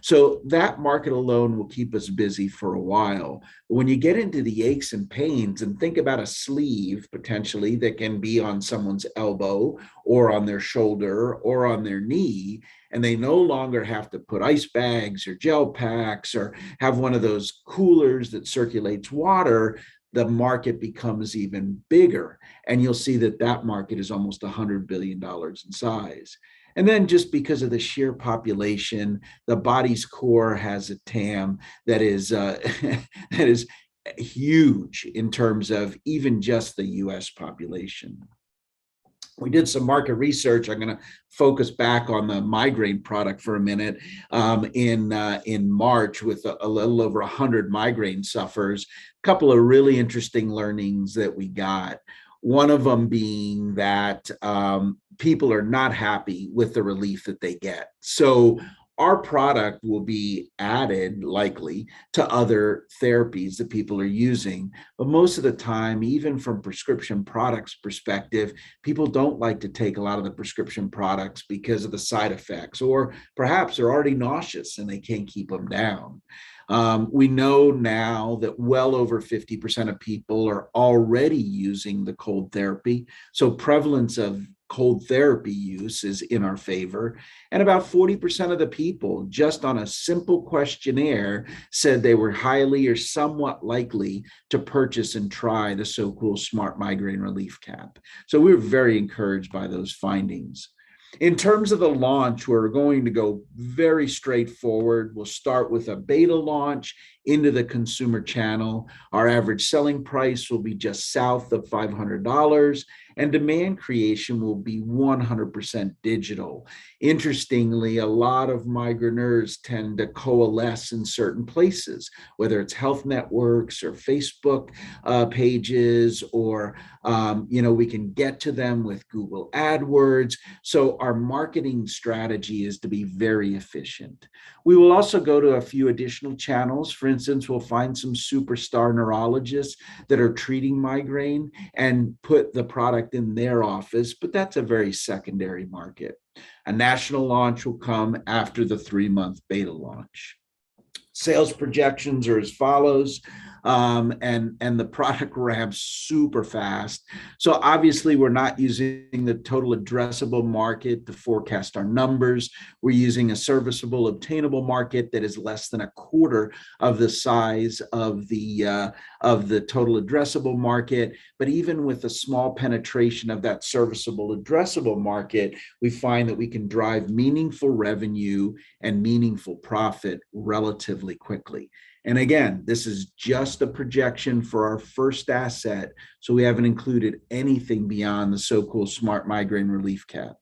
S12: So that market alone will keep us busy for a while. But when you get into the aches and pains, and think about a sleeve potentially that can be on someone's elbow or on their shoulder or on their knee, and they no longer have to put ice bags or gel packs or have one of those coolers that circulates water, the market becomes even bigger. And you'll see that that market is almost $100 billion in size. And then just because of the sheer population, the body's core has a TAM that is that is huge in terms of even just the US population. We did some market research. I'm going to focus back on the migraine product for a minute. In March, with a little over 100 migraine sufferers, a couple of really interesting learnings that we got. One of them being that people are not happy with the relief that they get. So our product will be added likely to other therapies that people are using. But most of the time, even from prescription products perspective, people don't like to take a lot of the prescription products because of the side effects, or perhaps they're already nauseous and they can't keep them down. We know now that well over 50% of people are already using the cold therapy. So prevalence of cold therapy use is in our favor. And about 40% of the people, just on a simple questionnaire, said they were highly or somewhat likely to purchase and try the SoCool Smart Migraine Relief Cap. So we were very encouraged by those findings. In terms of the launch, we're going to go very straightforward. We'll start with a beta launch into the consumer channel. Our average selling price will be just south of $500, and demand creation will be 100% digital. Interestingly, a lot of migraineurs tend to coalesce in certain places, whether it's health networks or Facebook pages, or we can get to them with Google AdWords. So our marketing strategy is to be very efficient. We will also go to a few additional channels. For instance, we'll find some superstar neurologists that are treating migraine and put the product in their office, but that's a very secondary market. A national launch will come after the 3-month beta launch. Sales projections are as follows, and the product ramps super fast. So obviously we're not using the total addressable market to forecast our numbers. We're using a serviceable, obtainable market that is less than a quarter of the size of the total addressable market. But even with a small penetration of that serviceable, addressable market, we find that we can drive meaningful revenue and meaningful profit relatively quickly. And again, this is just a projection for our first asset, so we haven't included anything beyond the SoCool Smart Migraine Relief Cap.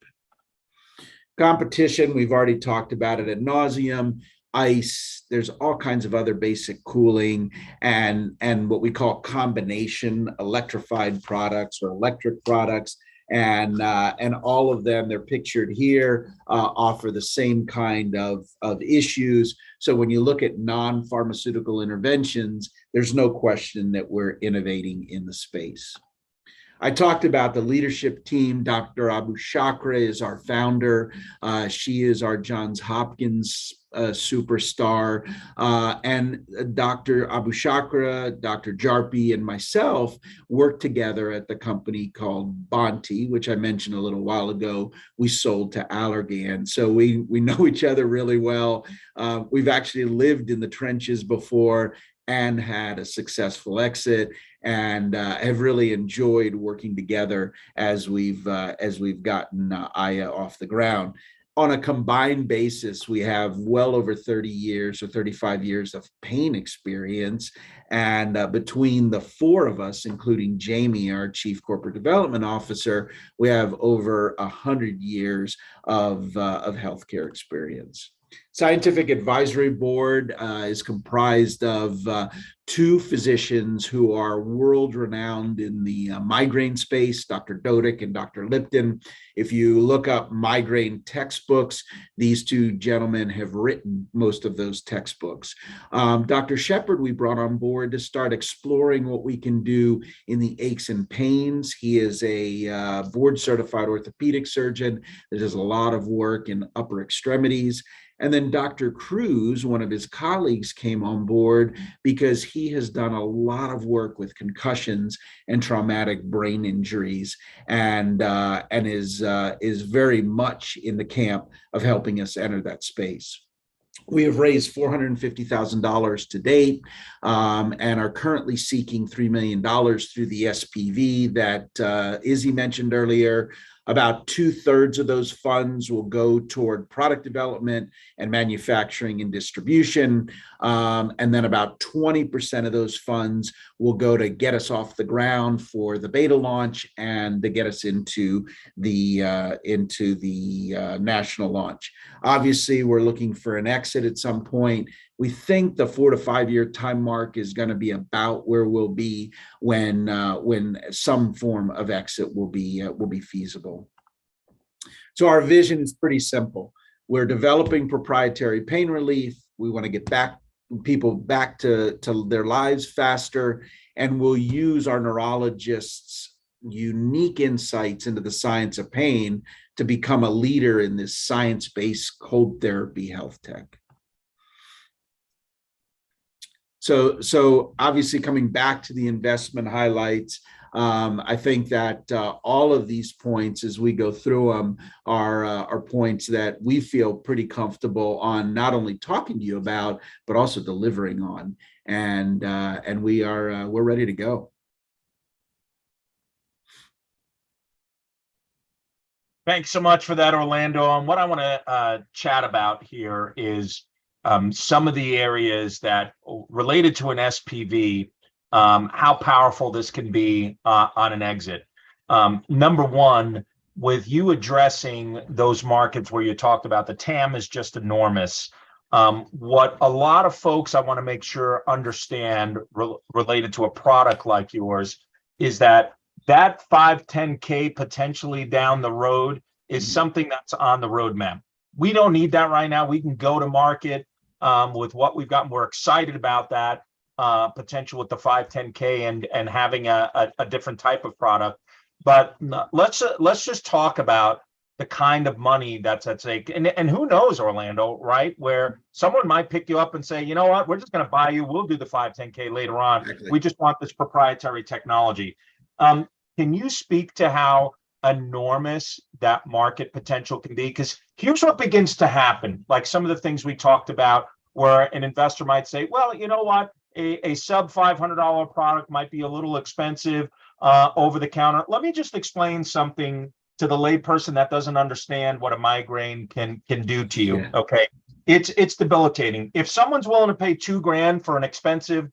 S12: Competition, we've already talked about it ad nauseum. Ice, there's all kinds of other basic cooling and what we call combination electrified products or electric products. And all of them, they're pictured here, offer the same kind of issues. So when you look at non-pharmaceutical interventions, there's no question that we're innovating in the space. I talked about the leadership team. Dr. Abu-Shakra is our founder. She is our Johns Hopkins superstar. And Dr. Abu-Shakra, Dr. Jarpi, and myself worked together at the company called Bonti, which I mentioned a little while ago. We sold to Allergan. So we know each other really well. We've actually lived in the trenches before and had a successful exit, and have really enjoyed working together as we've gotten Aya off the ground. on a combined basis, we have well over 30 years or 35 years of pain experience. And between the four of us, including Jamie, our Chief Corporate Development Officer, we have over 100 years of healthcare experience. Scientific Advisory Board is comprised of two physicians who are world-renowned in the migraine space, Dr. Dodick and Dr. Lipton. If you look up migraine textbooks, these two gentlemen have written most of those textbooks. Dr. Shepard we brought on board to start exploring what we can do in the aches and pains. He is a board-certified orthopedic surgeon that does a lot of work in upper extremities. And then Dr. Cruz, one of his colleagues, came on board because he has done a lot of work with concussions and traumatic brain injuries, and is very much in the camp of helping us enter that space. We have raised $450,000 to date, and are currently seeking $3 million through the SPV that Izzy mentioned earlier. About 2/3 of those funds will go toward product development and manufacturing and distribution. And then about 20% of those funds will go to get us off the ground for the beta launch and to get us into the national launch. Obviously, we're looking for an exit at some point. We think the 4 to 5 year time mark is going to be about where we'll be when some form of exit will be feasible. So our vision is pretty simple. We're developing proprietary pain relief. We want to get people back to their lives faster, and we'll use our neurologists' unique insights into the science of pain to become a leader in this science-based cold therapy health tech. So obviously, coming back to the investment highlights, I think that all of these points, as we go through them, are points that we feel pretty comfortable on not only talking to you about, but also delivering on. And we're ready to go.
S1: Thanks so much for that, Orlando. And what I want to chat about here is some of the areas that related to an SPV, how powerful this can be on an exit. Number one, with you addressing those markets where you talked about the TAM is just enormous. What a lot of folks I want to make sure understand related to a product like yours is that 510K potentially down the road is something that's on the roadmap. We don't need that right now. We can go to market with what we've got. We're excited about that potential with the 510K and having a different type of product. But let's just talk about the kind of money that's at stake. And who knows, Orlando, right? Where someone might pick you up and say, you know what, we're just going to buy you. We'll do the 510K later on. Exactly. We just want this proprietary technology. Can you speak to how enormous that market potential can be? Because here's what begins to happen. Like some of the things we talked about where an investor might say, well, you know what, a sub $500 product might be a little expensive over the counter. Let me just explain something to the layperson that doesn't understand what a migraine can do to you. Yeah. Okay. It's debilitating. If someone's willing to pay $2,000 for an expensive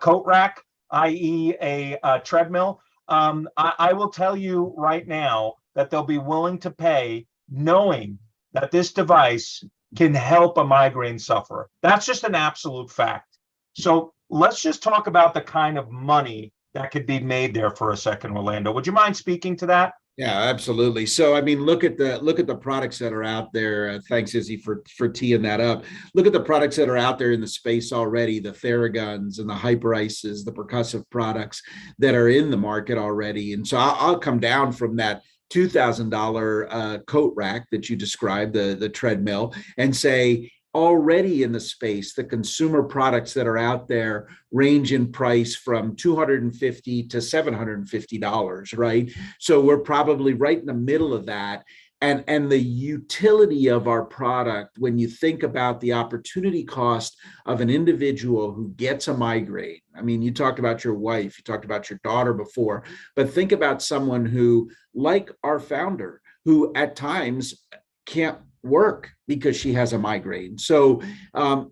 S1: coat rack, i.e. a treadmill, I will tell you right now that they'll be willing to pay knowing that this device can help a migraine sufferer. That's just an absolute fact. So let's just talk about the kind of money that could be made there for a second, Orlando. Would you mind speaking to that?
S12: Yeah, absolutely. So, I mean, look at the products that are out there. Thanks, Izzy, for teeing that up. Look at the products that are out there in the space already, the Theraguns and the Hyperices, the percussive products that are in the market already. And so I'll come down from that $2,000 coat rack that you described, the treadmill, and say, already in the space, the consumer products that are out there range in price from $250 to $750, right? So we're probably right in the middle of that. And the utility of our product, when you think about the opportunity cost of an individual who gets a migraine. I mean, you talked about your wife, you talked about your daughter before, but think about someone who, like our founder, who at times can't work because she has a migraine. So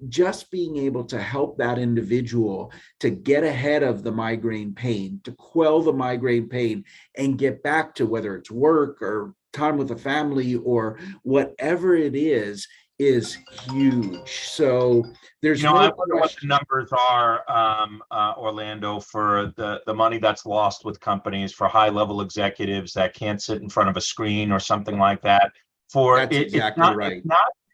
S12: just being able to help that individual to get ahead of the migraine pain, to quell the migraine pain and get back to whether it's work or time with the family or whatever it is huge. So there's
S1: I
S12: no
S1: wonder what the
S12: question.
S1: numbers are, Orlando, for the money that's lost with companies, for high-level executives that can't sit in front of a screen or something like that.
S12: That's exactly right.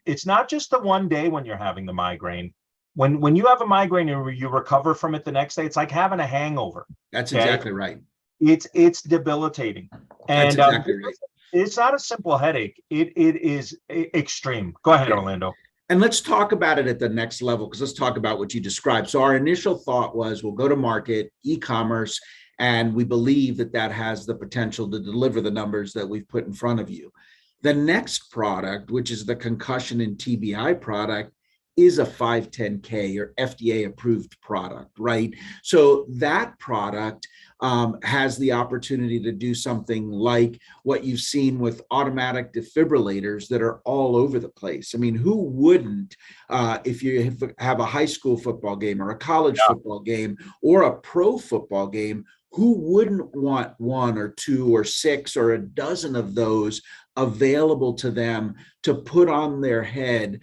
S1: It's not just the one day when you're having the migraine. When you have a migraine and you recover from it the next day, it's like having a hangover.
S12: That's
S1: okay?
S12: exactly right.
S1: It's debilitating.
S12: That's
S1: And
S12: exactly right.
S1: it's not a simple headache. It is extreme. Go ahead,
S12: Yeah.
S1: Orlando.
S12: And let's talk about it at the next level, because let's talk about what you described. So our initial thought was we'll go to market, e-commerce, and we believe that that has the potential to deliver the numbers that we've put in front of you. The next product, which is the concussion and TBI product, is a 510K or FDA approved product, right? So that product has the opportunity to do something like what you've seen with automatic defibrillators that are all over the place. I mean, who wouldn't, if you have a high school football game or a college football game or a pro football game, who wouldn't want 1 or 2 or 6 or a dozen of those available to them to put on their head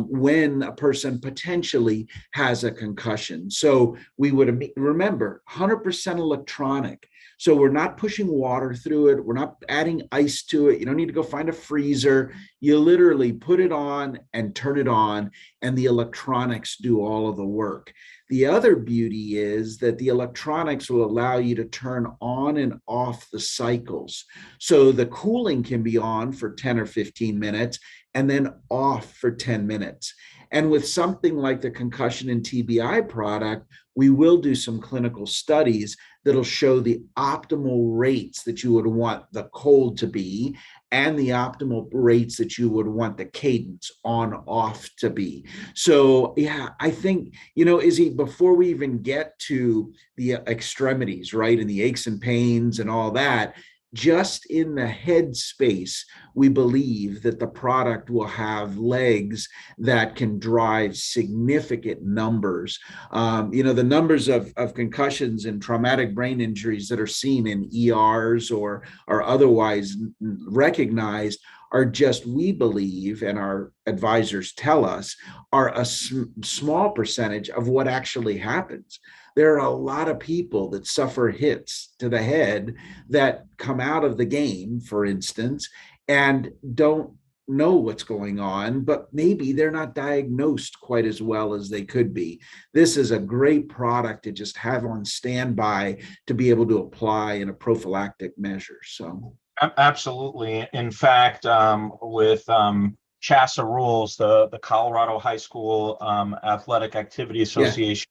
S12: when a person potentially has a concussion? So we would remember 100% electronic. So we're not pushing water through it. We're not adding ice to it. You don't need to go find a freezer. You literally put it on and turn it on, and the electronics do all of the work. The other beauty is that the electronics will allow you to turn on and off the cycles. So the cooling can be on for 10 or 15 minutes and then off for 10 minutes. And with something like the concussion and TBI product, we will do some clinical studies that'll show the optimal rates that you would want the cold to be and the optimal rates that you would want the cadence on off to be. So yeah, I think, Izzy, before we even get to the extremities, right, and the aches and pains and all that, just in the head space, we believe that the product will have legs that can drive significant numbers. The numbers of concussions and traumatic brain injuries that are seen in ERs or are otherwise recognized are just, we believe, and our advisors tell us, are a small percentage of what actually happens. There are a lot of people that suffer hits to the head that come out of the game, for instance, and don't know what's going on, but maybe they're not diagnosed quite as well as they could be. This is a great product to just have on standby to be able to apply in a prophylactic measure. So
S1: Absolutely. In fact, with CHASA rules, the Colorado High School Athletic Activity Association,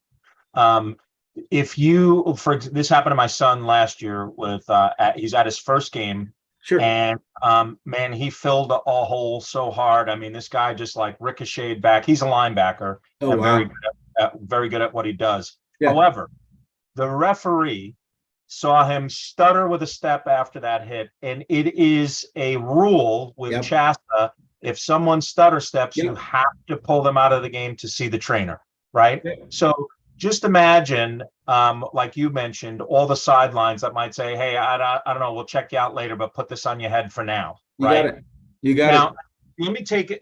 S1: if you, this happened to my son last year with, he's at his first game.
S12: Sure.
S1: And man, he filled a hole so hard. I mean, this guy just like ricocheted back. He's a linebacker.
S12: Oh,
S1: and
S12: wow.
S1: very good at what he does.
S12: Yeah.
S1: However, the referee saw him stutter with a step after that hit. And it is a rule with CHASA. If someone stutter steps, you have to pull them out of the game to see the trainer, right? So just imagine, like you mentioned, all the sidelines that might say, hey, I don't know, we'll check you out later, but put this on your head for now, right?
S12: You got it.
S1: Let me take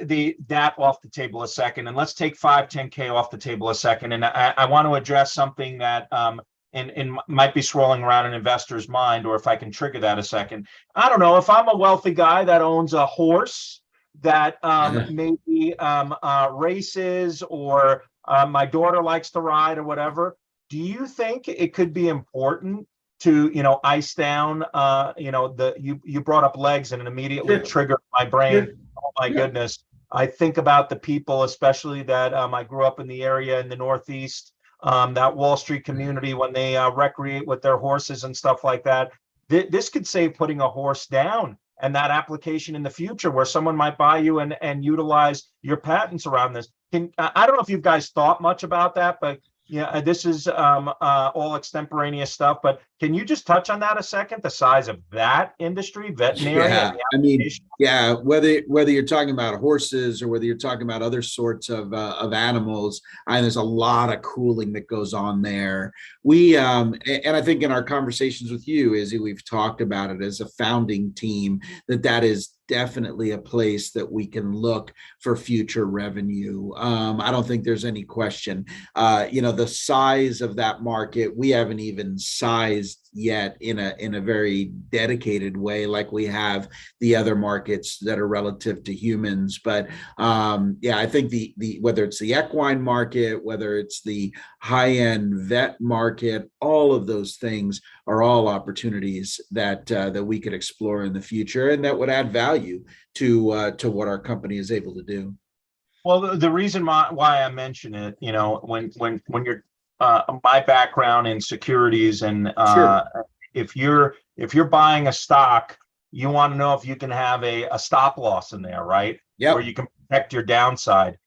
S1: that off the table a second, and let's take 510K off the table a second. And I want to address something that and might be swirling around an investor's mind, or if I can trigger that a second. I don't know, if I'm a wealthy guy that owns a horse that maybe races, or my daughter likes to ride or whatever, do you think it could be important to, ice down, you brought up legs and it immediately triggered my brain. Oh my goodness. I think about the people, especially that I grew up in the area in the Northeast, that Wall Street community, when they recreate with their horses and stuff like that. This could save putting a horse down, and that application in the future where someone might buy you and utilize your patents around this. I don't know if you guys thought much about that, but Yeah, this is all extemporaneous stuff, but can you just touch on that a second? The size of that industry, veterinary?
S12: Yeah,
S1: and the
S12: I mean,
S1: application?
S12: yeah, whether you're talking about horses or whether you're talking about other sorts of animals, there's a lot of cooling that goes on there. We and I think in our conversations with you, Izzy, we've talked about it as a founding team that is definitely a place that we can look for future revenue. I don't think there's any question. The size of that market, we haven't even sized yet in a very dedicated way like we have the other markets that are relative to humans. But I think the whether it's the equine market, whether it's the high-end vet market, all of those things are all opportunities that we could explore in the future and that would add value to what our company is able to do.
S1: Well, the reason why I mention it, when you're my background in securities and
S12: Sure.
S1: if you're buying a stock, you want to know if you can have a stop loss in there, right?
S12: Yep.
S1: Where you can protect your downside.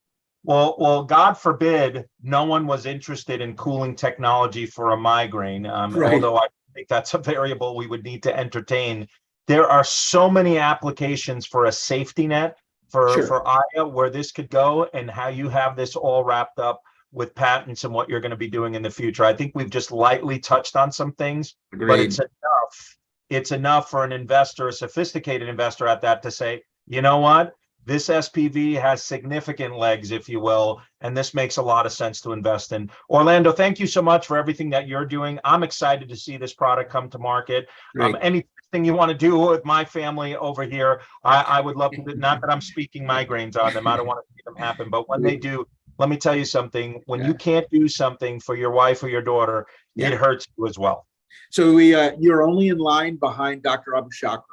S1: Well, God forbid, no one was interested in cooling technology for a migraine.
S12: Right.
S1: Although I think that's a variable we would need to entertain. There are so many applications for a safety net for Aya where this could go, and how you have this all wrapped up with patents and what you're going to be doing in the future. I think we've just lightly touched on some things, but
S12: Agreed.
S1: it's enough. It's enough for an investor, a sophisticated investor at that, to say, you know what? This SPV has significant legs, if you will, and this makes a lot of sense to invest in. Orlando, thank you so much for everything that you're doing. I'm excited to see this product come to market.
S12: Great.
S1: Anything you want to do with my family over here, I would love to. Not that I'm speaking migraines on them. I don't want to see them happen, but when they do, let me tell you something. When you can't do something for your wife or your daughter, it hurts you as well.
S12: So you're only in line behind Dr. Abu Shakra.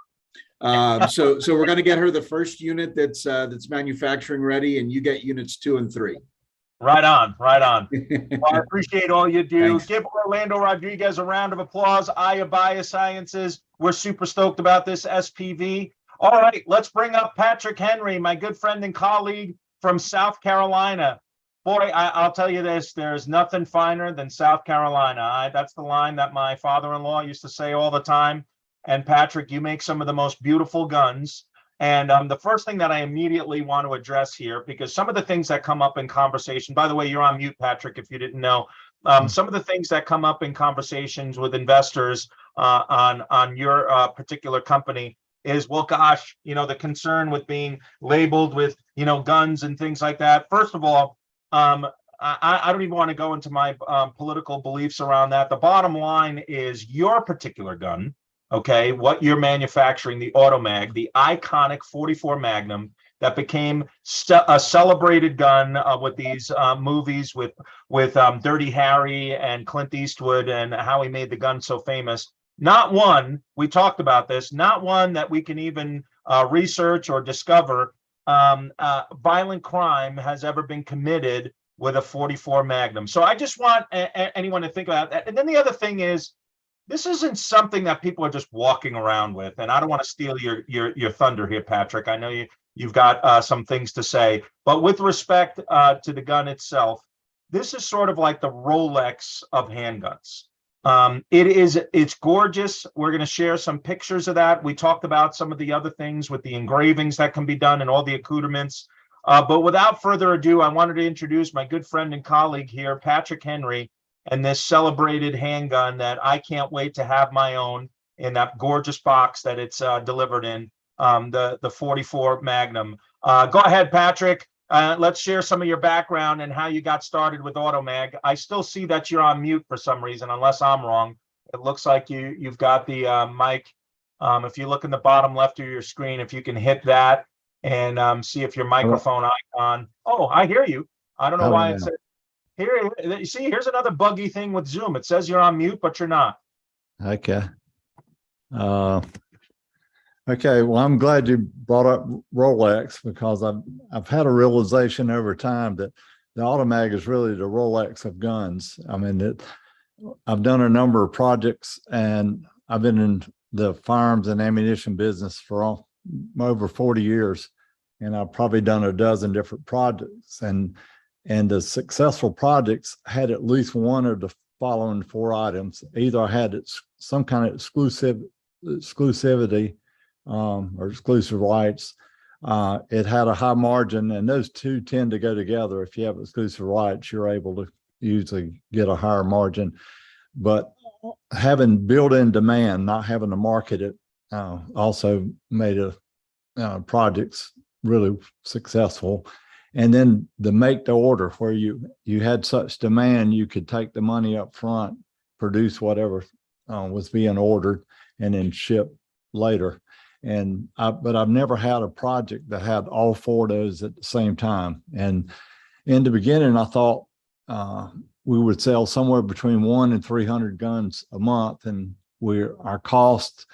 S12: So we're going to get her the first unit that's manufacturing ready, and you get units 2 and 3.
S1: Right on. Well, I appreciate all you do.
S12: Thanks.
S1: Give Orlando Rodriguez a round of applause. Aya Biosciences. We're super stoked about this SPV. All right, let's bring up Patrick Henry, my good friend and colleague from South Carolina. Boy, I'll tell you this, there's nothing finer than South Carolina. That's the line that my father-in-law used to say all the time. And Patrick, you make some of the most beautiful guns. And the first thing that I immediately want to address here, because some of the things that come up in conversation, by the way, you're on mute, Patrick, if you didn't know, some of the things that come up in conversations with investors on your particular company is, well, gosh, the concern with being labeled with, guns and things like that. First of all, I don't even want to go into my political beliefs around that. The bottom line is your particular gun, okay, what you're manufacturing, the Automag, the iconic 44 Magnum that became a celebrated gun with these movies with Dirty Harry and Clint Eastwood and how he made the gun so famous. Not one, we talked about this, not one that we can even research or discover violent crime has ever been committed with a 44 Magnum. So I just want anyone to think about that. And then the other thing is, this isn't something that people are just walking around with. And I don't want to steal your thunder here, Patrick. I know you've got some things to say, but with respect to the gun itself, this is sort of like the Rolex of handguns. It's gorgeous. We're going to share some pictures of that. We talked about some of the other things with the engravings that can be done and all the accoutrements. But without further ado, I wanted to introduce my good friend and colleague here, Patrick Henry, and this celebrated handgun that I can't wait to have my own in that gorgeous box that it's delivered in, the 44 Magnum. Go ahead, Patrick. Let's share some of your background and how you got started with Automag. I still see that you're on mute for some reason, unless I'm wrong. It looks like you've got the mic. If you look in the bottom left of your screen, if you can hit that and see if your microphone icon. Oh, I hear you. I don't know why it says here. You see, here's another buggy thing with Zoom. It says you're on mute, but you're not.
S13: Okay. Okay, well, I'm glad you brought up Rolex, because I've had a realization over time that the Automag is really the Rolex of guns. I mean, I've done a number of projects, and I've been in the firearms and ammunition business for over 40 years, and I've probably done a dozen different projects. And And the successful projects had at least one of the following 4 items. Either I had some kind of exclusivity or exclusive rights. It had a high margin, and those two tend to go together. If you have exclusive rights, you're able to usually get a higher margin. But having built-in demand, not having to market it, also made projects really successful. And then the make to order, where you had such demand, you could take the money up front, produce whatever was being ordered, and then ship later. But I've never had a project that had all 4 of those at the same time. And in the beginning, I thought we would sell somewhere between 100 and 300 guns a month, and our cost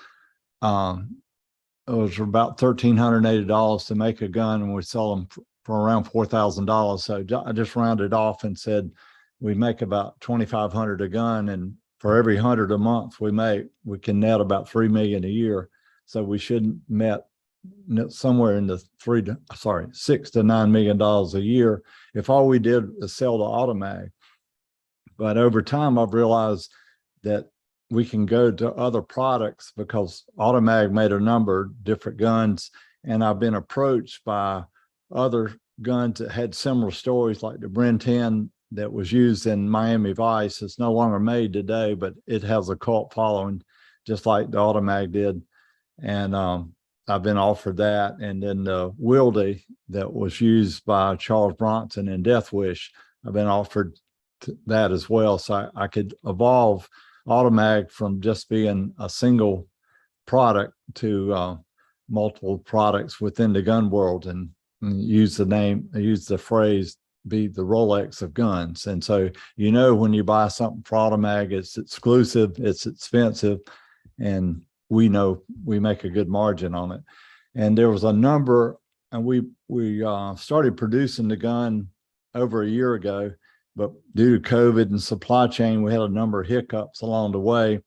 S13: was about $1,380 to make a gun, and we sell them for around $4,000. So I just rounded off and said we make about $2,500 a gun, and for every 100 a month we make, we can net about $3 million a year. So we should net somewhere in the $6 to $9 million a year if all we did was sell to Automag. But over time, I've realized that we can go to other products because Automag made a number of different guns, and I've been approached by other guns that had similar stories, like the Bren 10 that was used in Miami Vice. It's no longer made today, but it has a cult following, just like the Automag did. And I've been offered that. And then the Wilde that was used by Charles Bronson in Death Wish, I've been offered that as well. So I could evolve Automag from just being a single product to multiple products within the gun world, and use the phrase, be the Rolex of guns. And so, when you buy something for Automag, it's exclusive, it's expensive, and we know we make a good margin on it. And there was a number, and we started producing the gun over a year ago, but due to COVID and supply chain, we had a number of hiccups along the way,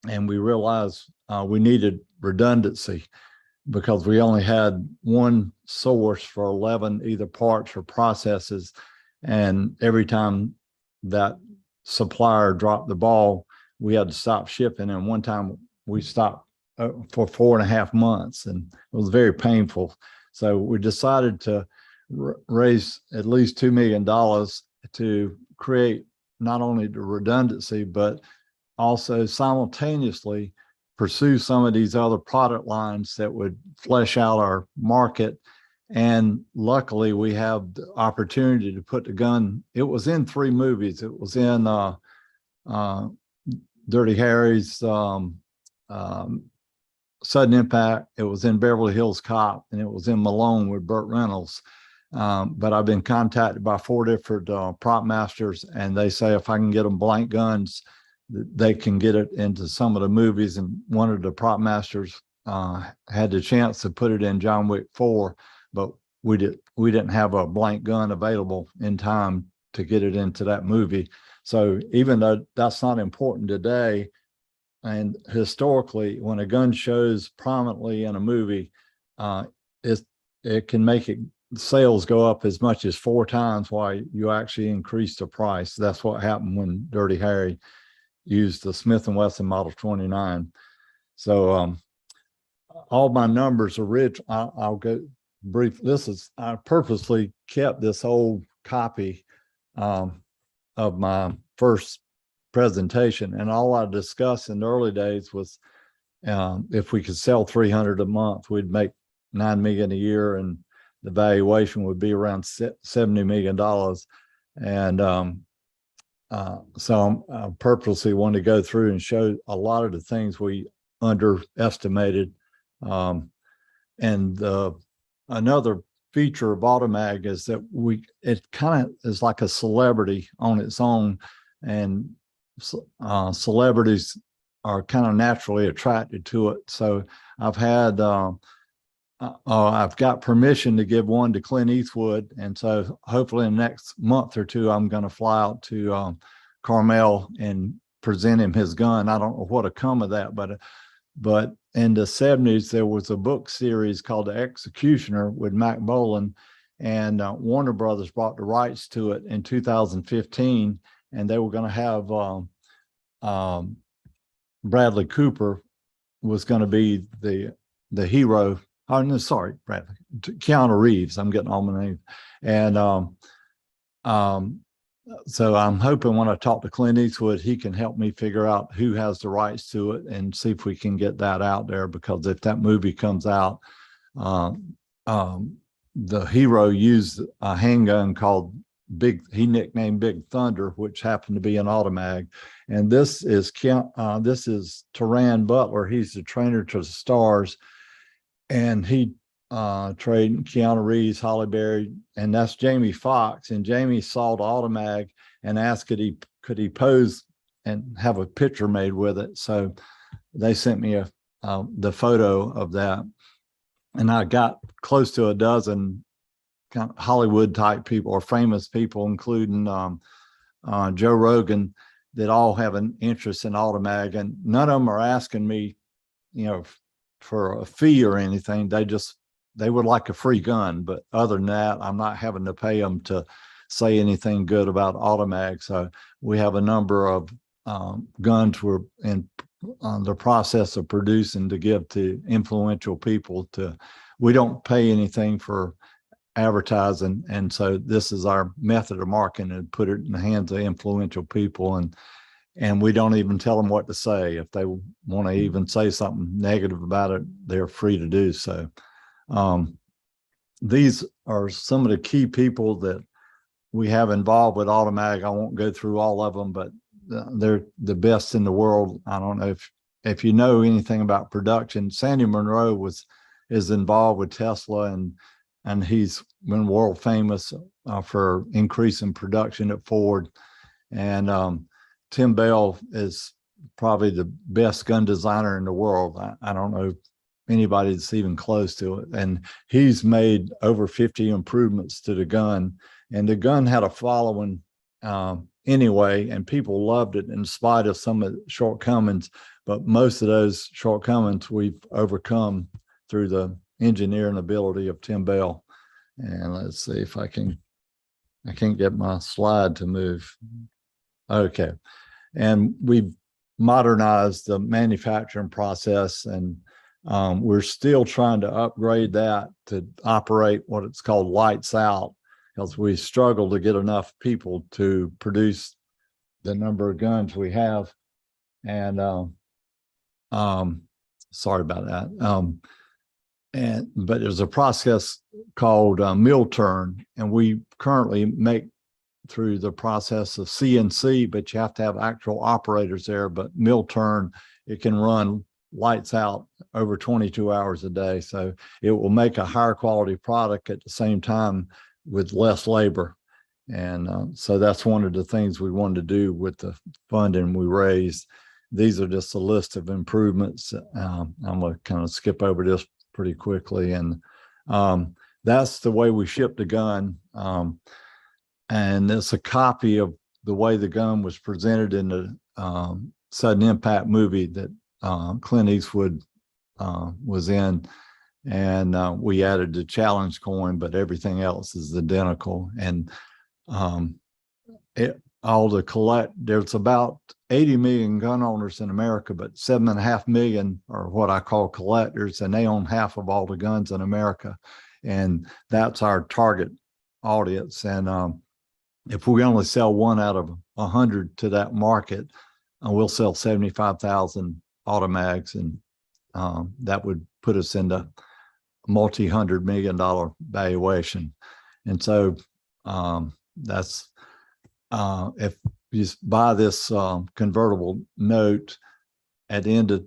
S13: and we realized we needed redundancy because we only had one source for 11 either parts or processes. And every time that supplier dropped the ball, we had to stop shipping. And one time we stopped for 4.5 months, and it was very painful. So we decided to raise at least $2 million to create not only the redundancy, but also simultaneously pursue some of these other product lines that would flesh out our market. And luckily we have the opportunity to put the gun, it was in 3 movies. It was in Dirty Harry's Sudden Impact. It was in Beverly Hills Cop, and it was in Malone with Burt Reynolds. But I've been contacted by 4 different prop masters, and they say if I can get them blank guns, they can get it into some of the movies. And one of the prop masters had the chance to put it in John Wick 4, but we didn't have a blank gun available in time to get it into that movie. So even though that's not important today, and historically, when a gun shows prominently in a movie, it can make sales go up as much as 4 times while you actually increase the price. That's what happened when Dirty Harry used the Smith & Wesson Model 29. So all my numbers are rich. I'll go brief. I purposely kept this old copy of my first presentation, and all I discussed in the early days was if we could sell 300 a month, we'd make $9 million a year, and the valuation would be around $70 million. And so I purposely wanted to go through and show a lot of the things we underestimated. And another feature of Automag is that it kind of is like a celebrity on its own, and celebrities are kind of naturally attracted to it. So I've got permission to give one to Clint Eastwood, and so hopefully in the next month or 2, I'm going to fly out to Carmel and present him his gun. I don't know what'll come of that, but in the 70s there was a book series called The Executioner with Mac Bolan, and Warner Brothers bought the rights to it in 2015, and they were going to have Bradley Cooper was going to be the hero. Oh, no, sorry, Bradley, Keanu Reeves. I'm getting all my names. And so I'm hoping when I talk to Clint Eastwood, he can help me figure out who has the rights to it and see if we can get that out there. Because if that movie comes out, the hero used a handgun called he nicknamed Big Thunder, which happened to be an Automag. And this is Taran Butler. He's the trainer to the stars, and he trained Keanu Reeves, Halle Berry, and that's Jamie Foxx. And Jamie saw the Automag and asked could he pose and have a picture made with it. So they sent me the photo of that, and I got close to a dozen kind of Hollywood type people or famous people, including Joe Rogan, that all have an interest in Automag, and none of them are asking me, for a fee or anything. They would like a free gun, but other than that, I'm not having to pay them to say anything good about Automag. So we have a number of guns we're in the process of producing to give to influential people. We don't pay anything for advertising, and so this is our method of marketing, and put it in the hands of influential people, and we don't even tell them what to say. If they want to even say something negative about it, they're free to do so. These are some of the key people that we have involved with Automag. I won't go through all of them, but they're the best in the world. I don't know if you know anything about production. Sandy Monroe is involved with Tesla, and he's been world famous for increasing production at Ford. And Tim Bell is probably the best gun designer in the world. I don't know anybody that's even close to it. And he's made over 50 improvements to the gun. And the gun had a following anyway, and people loved it in spite of some of the shortcomings. But most of those shortcomings we've overcome through the engineering ability of Tim Bell. And let's see if I can't get my slide to move. Okay. And we've modernized the manufacturing process, and we're still trying to upgrade that to operate what it's called lights out, because we struggle to get enough people to produce the number of guns we have. And sorry about that. But there's a process called mill turn, and we currently make through the process of CNC, but you have to have actual operators there. But mill turn, it can run lights out over 22 hours a day. So it will make a higher quality product at the same time with less labor. And so that's one of the things we wanted to do with the funding we raised. These are just a list of improvements. I'm going to kind of skip over this pretty quickly. And that's the way we ship the gun. And it's a copy of the way the gun was presented in the Sudden Impact movie that Clint Eastwood was in. And we added the challenge coin, but everything else is identical. And there's about 80 million gun owners in America, but 7.5 million are what I call collectors, and they own half of all the guns in America. And that's our target audience. And if we only sell 1 out of 100 to that market, we'll sell 75,000 Automags, and that would put us into multi-$100 million valuation. And so that's if you buy this convertible note at the end of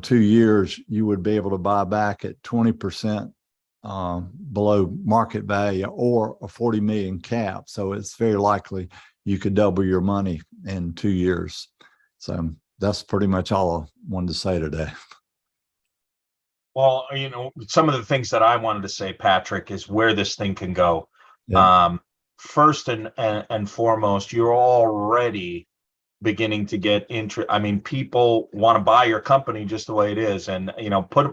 S13: 2 years, you would be able to buy back at 20% below market value, or a 40 million cap. So it's very likely you could double your money in 2 years. So that's pretty much all I wanted to say today.
S1: Well, some of the things that I wanted to say, Patrick, is where this thing can go.
S13: Yeah.
S1: First and foremost, you're already beginning to get interest. I mean, people want to buy your company just the way it is. And,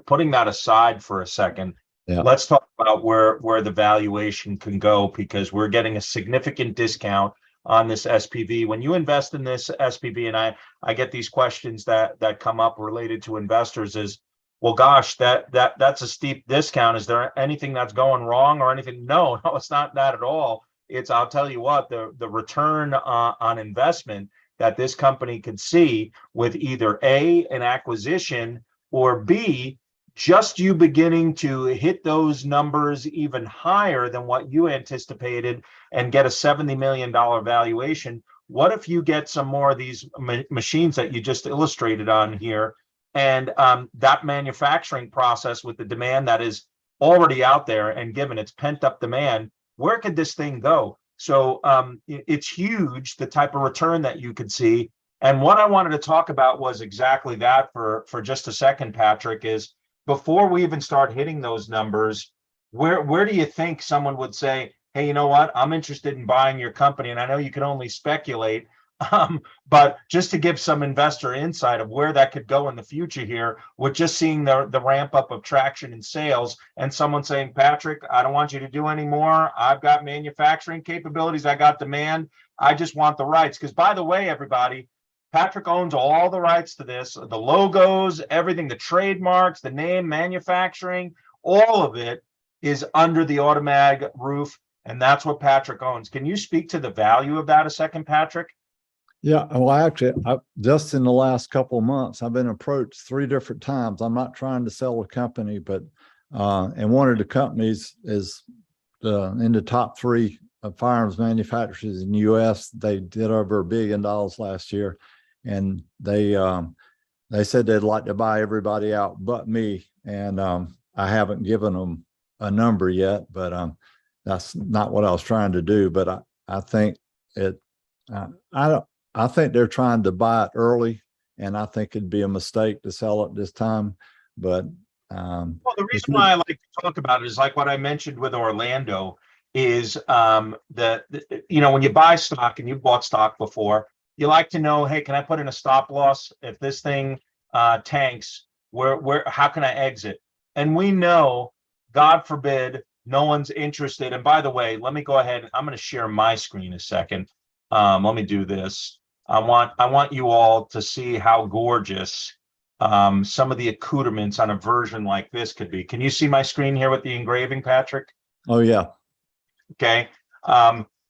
S1: putting that aside for a second,
S13: Yeah.
S1: let's talk about where the valuation can go, because we're getting a significant discount on this SPV. When you invest in this SPV, and I get these questions that come up related to investors is, well, gosh, that's a steep discount. Is there anything that's going wrong or anything? No, it's not that at all. It's, I'll tell you what, the return on investment that this company could see with either A, an acquisition, or B, just you beginning to hit those numbers even higher than what you anticipated and get a $70 million valuation. What if you get some more of these machines that you just illustrated on here, and that manufacturing process with the demand that is already out there, and given its pent up demand, where could this thing go? So it's huge, the type of return that you could see. And what I wanted to talk about was exactly that for just a second, Patrick, is before we even start hitting those numbers, where do you think someone would say, hey, you know what, I'm interested in buying your company? And I know you can only speculate, but just to give some investor insight of where that could go in the future here, with just seeing the ramp up of traction in sales, and someone saying, Patrick, I don't want you to do any more. I've got manufacturing capabilities. I got demand. I just want the rights. Because by the way, everybody, Patrick owns all the rights to this, the logos, everything, the trademarks, the name, manufacturing, all of it is under the Automag roof. And that's what Patrick owns. Can you speak to the value of that a second, Patrick?
S13: Yeah, well, actually, just in the last couple of months, I've been approached 3 different times. I'm not trying to sell a company, but and one of the companies is in the top 3 of firearms manufacturers in the U.S. They did over $1 billion last year, and they said they'd like to buy everybody out but me. And I haven't given them a number yet, but that's not what I was trying to do. But I think it. I think they're trying to buy it early, and I think it'd be a mistake to sell it this time. But
S1: well, the reason why I like to talk about it is like what I mentioned with Orlando is you know, when you buy stock, and you've bought stock before, you like to know, hey, can I put in a stop loss if this thing tanks? How can I exit? And we know, God forbid, no one's interested. And by the way, let me go ahead. I'm going to share my screen a second. Let me do this. I want you all to see how gorgeous some of the accoutrements on a version like this could be. Can you see my screen here with the engraving, Patrick?
S13: Oh yeah.
S1: Okay.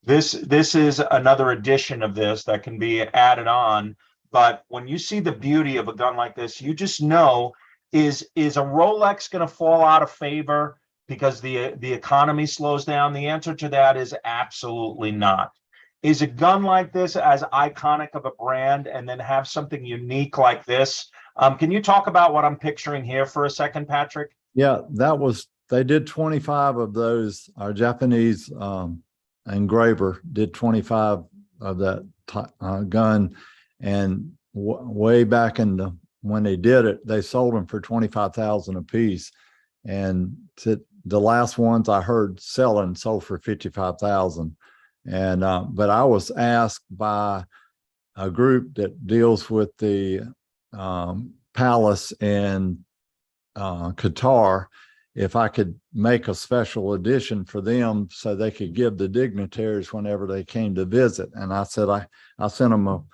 S1: This is another edition of this that can be added on. But when you see the beauty of a gun like this, you just know, is a Rolex going to fall out of favor because the economy slows down? The answer to that is absolutely not. Is a gun like this as iconic of a brand, and then have something unique like this? Can you talk about what I'm picturing here for a second, Patrick?
S13: Yeah, they did 25 of those. Our Japanese engraver did 25 of that gun, and way back in when they did it, they sold them for 25,000 a piece, and the last ones I heard selling sold for 55,000. And but I was asked by a group that deals with the palace in Qatar if I could make a special edition for them so they could give the dignitaries whenever they came to visit. And I said, I sent them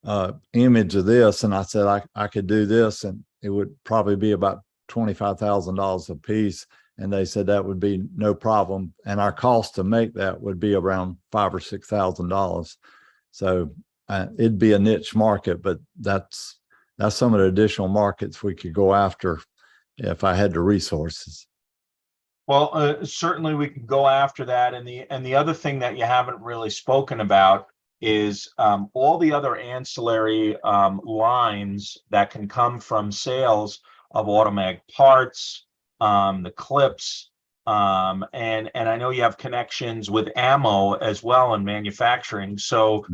S13: a image of this, and I said I could do this, and it would probably be about $25,000 a piece. And they said that would be no problem. And our cost to make that would be around $5,000 or $6,000. So it'd be a niche market, but that's some of the additional markets we could go after if I had the resources.
S1: Well, certainly we could go after that. And the other thing that you haven't really spoken about is all the other ancillary lines that can come from sales of Automag parts, the clips, and I know you have connections with ammo as well in manufacturing. So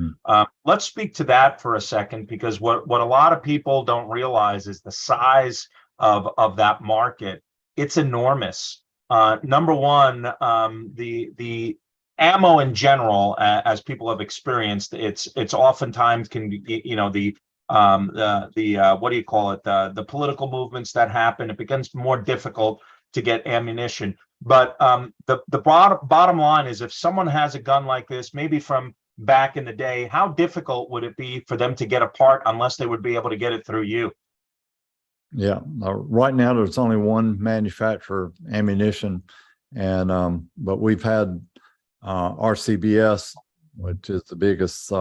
S1: let's speak to that for a second, because what a lot of people don't realize is the size of that market. It's enormous. Number one, the ammo in general, as people have experienced, it's oftentimes can be, you know, the what do you call it? The political movements that happen, it becomes more difficult to get ammunition. But the bottom line is, if someone has a gun like this, maybe from back in the day, how difficult would it be for them to get a part unless they would be able to get it through you?
S13: Yeah, right now there's only one manufacturer of ammunition, and but we've had RCBS, which is the biggest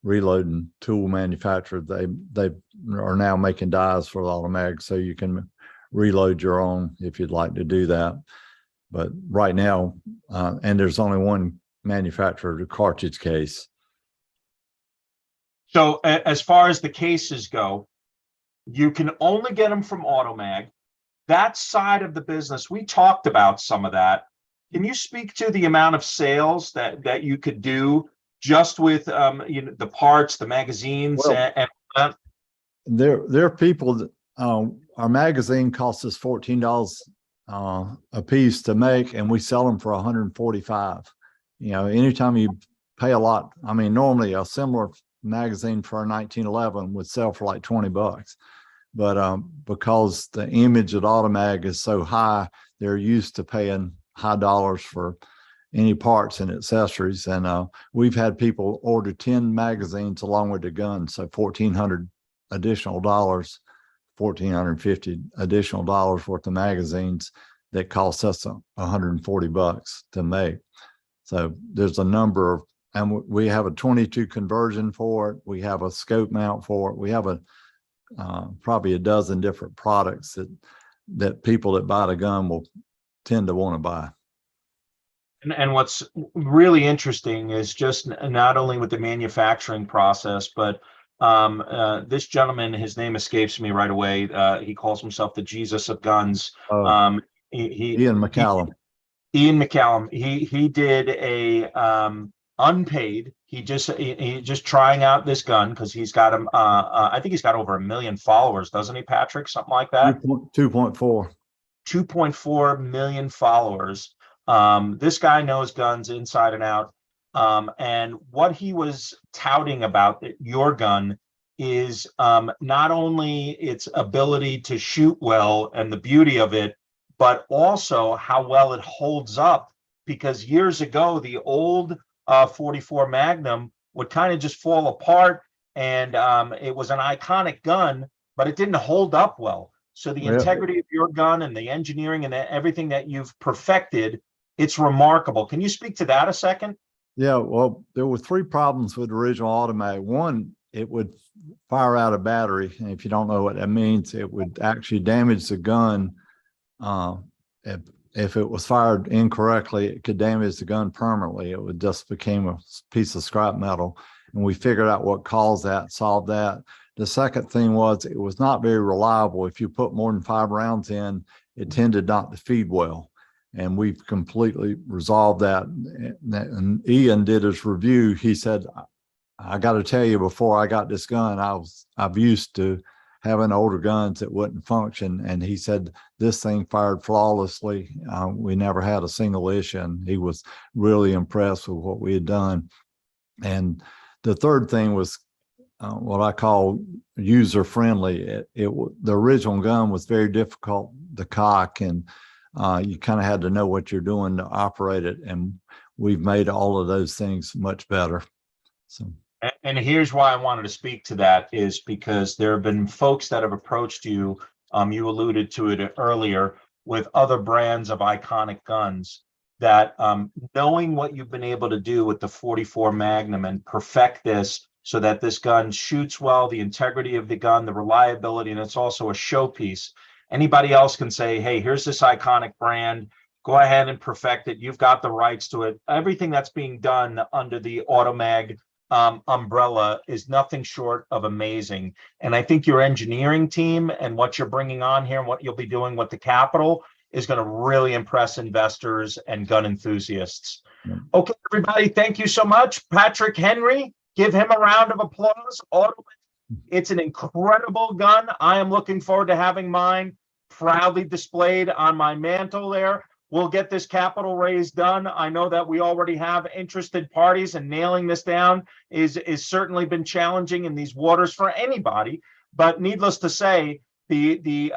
S13: reloading tool manufacturer. They are now making dies for the automatic, so you can reload your own if you'd like to do that. But right now, and there's only one manufacturer of the cartridge case.
S1: So as far as the cases go, you can only get them from Automag. That side of the business, we talked about some of that. Can you speak to the amount of sales that you could do just with the parts, the magazines,
S13: Well,
S1: and
S13: there are people that our magazine costs us $14 a piece to make, and we sell them for $145. Anytime you pay a lot, I mean, normally a similar magazine for a 1911 would sell for like $20, but because the image at Automag is so high, they're used to paying high dollars for any parts and accessories. And we've had people order 10 magazines along with the gun, so $1,400 additional dollars, $1,450 additional dollars worth of magazines that cost us $140 to make. So there's a number of, and we have a 22 conversion for it. We have a scope mount for it. We have probably a dozen different products that people that buy the gun will tend to want to buy.
S1: And what's really interesting is just not only with the manufacturing process, but this gentleman, his name escapes me right away. He calls himself the Jesus of guns.
S13: Ian McCallum.
S1: Ian McCallum. He did a unpaid. He just trying out this gun because he's got him. I think he's got over 1 million followers, doesn't he, Patrick? Something like that.
S13: 2.4.
S1: 2.4 million followers. This guy knows guns inside and out. And what he was touting about your gun is not only its ability to shoot well and the beauty of it, but also how well it holds up. Because years ago, the old 44 Magnum would kind of just fall apart, and it was an iconic gun, but it didn't hold up well. So the integrity of your gun and the engineering and everything that you've perfected, it's remarkable. Can you speak to that a second?
S13: Yeah, well, there were 3 problems with the original Automatic. One, it would fire out a battery. And if you don't know what that means, it would actually damage the gun. If it was fired incorrectly, it could damage the gun permanently. It would just become a piece of scrap metal. And we figured out what caused that, solved that. The second thing was it was not very reliable. If you put more than 5 rounds in, it tended not to feed well. And we've completely resolved that. And Ian did his review. He said, I got to tell you, before I got this gun, I've used to having older guns that wouldn't function. And he said, this thing fired flawlessly. We never had a single issue. And he was really impressed with what we had done. And the third thing was what I call user friendly. The original gun was very difficult to cock, and you kind of had to know what you're doing to operate it. And we've made all of those things much better. So.
S1: And here's why I wanted to speak to that, is because there have been folks that have approached you. You alluded to it earlier, with other brands of iconic guns, that knowing what you've been able to do with the 44 Magnum and perfect this so that this gun shoots well, the integrity of the gun, the reliability, and it's also a showpiece. Anybody else can say, hey, here's this iconic brand, go ahead and perfect it. You've got the rights to it. Everything that's being done under the Automag umbrella is nothing short of amazing. And I think your engineering team and what you're bringing on here and what you'll be doing with the capital is going to really impress investors and gun enthusiasts. Okay, everybody, thank you so much. Patrick Henry, give him a round of applause. It's an incredible gun. I am looking forward to having mine proudly displayed on my mantle there. We'll get this capital raise done. I know that we already have interested parties, and nailing this down is certainly been challenging in these waters for anybody. But needless to say, the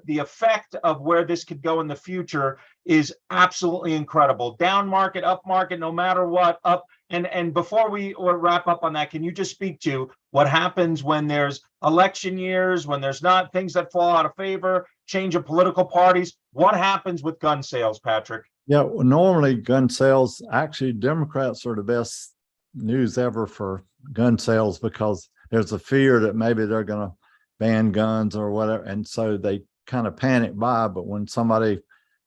S1: effect of where this could go in the future is absolutely incredible. Down market, up market, no matter what, up. And before we wrap up on that, can you just speak to what happens when there's election years, when there's not things that fall out of favor, change of political parties? What happens with gun sales, Patrick?
S13: Yeah, well, normally gun sales, actually Democrats are the best news ever for gun sales because there's a fear that maybe they're going to ban guns or whatever. And so they kind of panic buy, but when somebody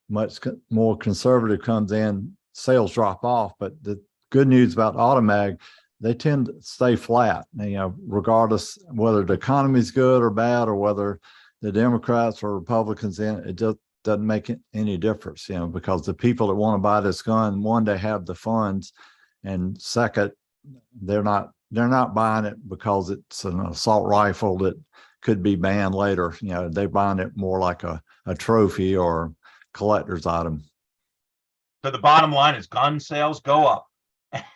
S13: much more conservative comes in, sales drop off. But the good news about Automag, they tend to stay flat, regardless whether the economy is good or bad or whether the Democrats or Republicans in it, just doesn't make any difference, because the people that want to buy this gun, one, they have the funds, and second, they're not buying it because it's an assault rifle that could be banned later. They're buying it more like a trophy or collector's item.
S1: So the bottom line is gun sales go up,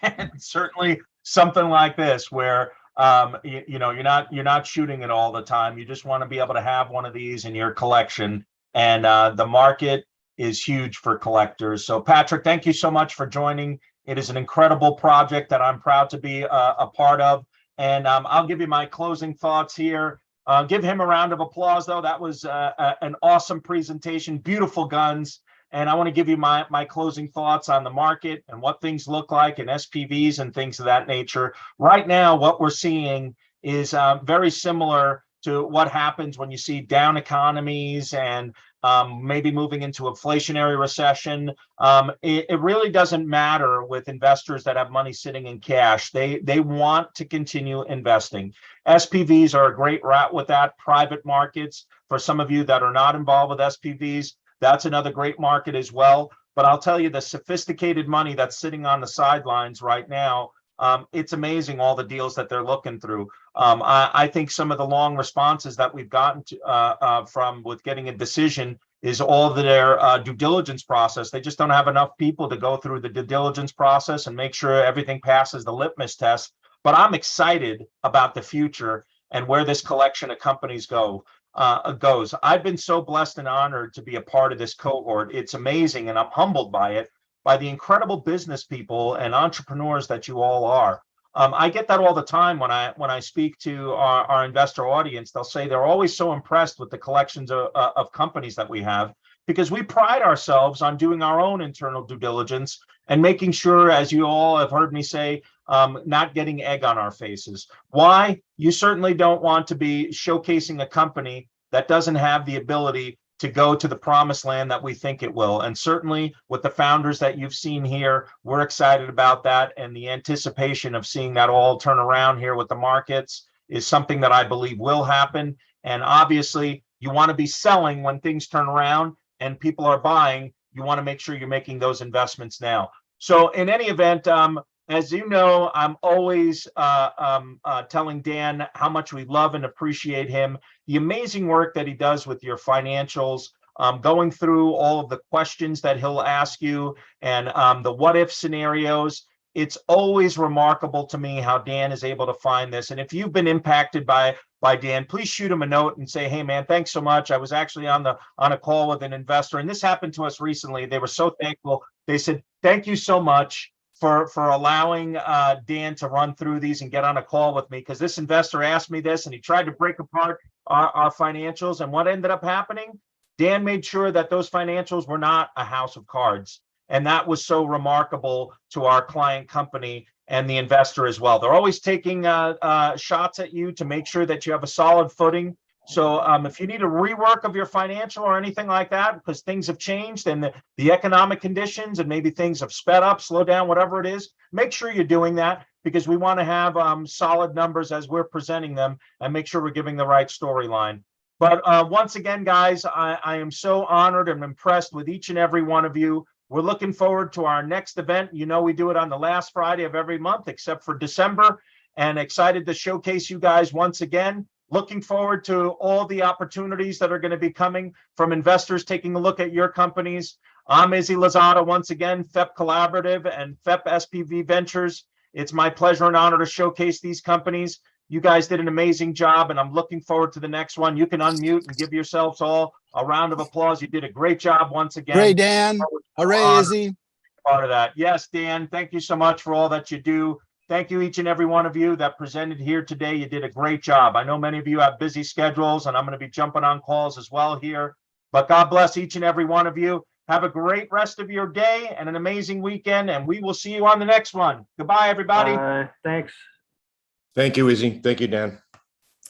S1: and certainly something like this where you're not shooting it all the time. You just want to be able to have one of these in your collection, and the market is huge for collectors. So Patrick, thank you so much for joining. It is an incredible project that I'm proud to be a part of, and I'll give you my closing thoughts here. Give him a round of applause, though. That was an awesome presentation, beautiful guns. And I want to give you my closing thoughts on the market and what things look like in SPVs and things of that nature. Right now, what we're seeing is very similar to what happens when you see down economies and maybe moving into inflationary recession. It really doesn't matter with investors that have money sitting in cash. They want to continue investing. SPVs are a great route with that. Private markets, for some of you that are not involved with SPVs, that's another great market as well. But I'll tell you, the sophisticated money that's sitting on the sidelines right now, it's amazing all the deals that they're looking through. I think some of the long responses that we've gotten to, from with getting a decision is all of their due diligence process. They just don't have enough people to go through the due diligence process and make sure everything passes the litmus test. But I'm excited about the future and where this collection of companies goes. I've been so blessed and honored to be a part of this cohort. It's amazing, and I'm humbled by it, by the incredible business people and entrepreneurs that you all are. I get that all the time when I speak to our investor audience. They'll say they're always so impressed with the collections of companies that we have, because we pride ourselves on doing our own internal due diligence and making sure, as you all have heard me say, not getting egg on our faces. Why? You certainly don't want to be showcasing a company that doesn't have the ability to go to the promised land that we think it will. And certainly with the founders that you've seen here, we're excited about that. And the anticipation of seeing that all turn around here with the markets is something that I believe will happen. And obviously, you want to be selling when things turn around and people are buying. You want to make sure you're making those investments now. So in any event, as you know, I'm always telling Dan how much we love and appreciate him, the amazing work that he does with your financials, going through all of the questions that he'll ask you and the what if scenarios. It's always remarkable to me how Dan is able to find this. And if you've been impacted by Dan, please shoot him a note and say, hey man, thanks so much. I was actually on a call with an investor, and this happened to us recently. They were so thankful. They said, thank you so much for allowing Dan to run through these and get on a call with me, because this investor asked me this and he tried to break apart our financials. And what ended up happening? Dan made sure that those financials were not a house of cards. And that was so remarkable to our client company and the investor as well. They're always taking shots at you to make sure that you have a solid footing. So if you need a rework of your financial or anything like that, because things have changed and the economic conditions and maybe things have sped up, slowed down, whatever it is, make sure you're doing that, because we want to have solid numbers as we're presenting them and make sure we're giving the right storyline. But once again, guys, I am so honored and impressed with each and every one of you. We're looking forward to our next event. You know, we do it on the last Friday of every month, except for December, and excited to showcase you guys once again. Looking forward to all the opportunities that are going to be coming from investors taking a look at your companies. I'm Izzy Lozada, once again, FEP Collaborative and FEP SPV Ventures. It's my pleasure and honor to showcase these companies. You guys did an amazing job, and I'm looking forward to the next one. You can unmute and give yourselves all a round of applause. You did a great job once again.
S14: Great, Dan. Hooray, Izzy.
S1: Part of that. Yes, Dan, thank you so much for all that you do. Thank you, each and every one of you that presented here today. You did a great job. I know many of you have busy schedules, and I'm going to be jumping on calls as well here. But God bless each and every one of you. Have a great rest of your day and an amazing weekend, and we will see you on the next one. Goodbye, everybody.
S5: Thanks.
S10: Thank you, Izzy. Thank you, Dan.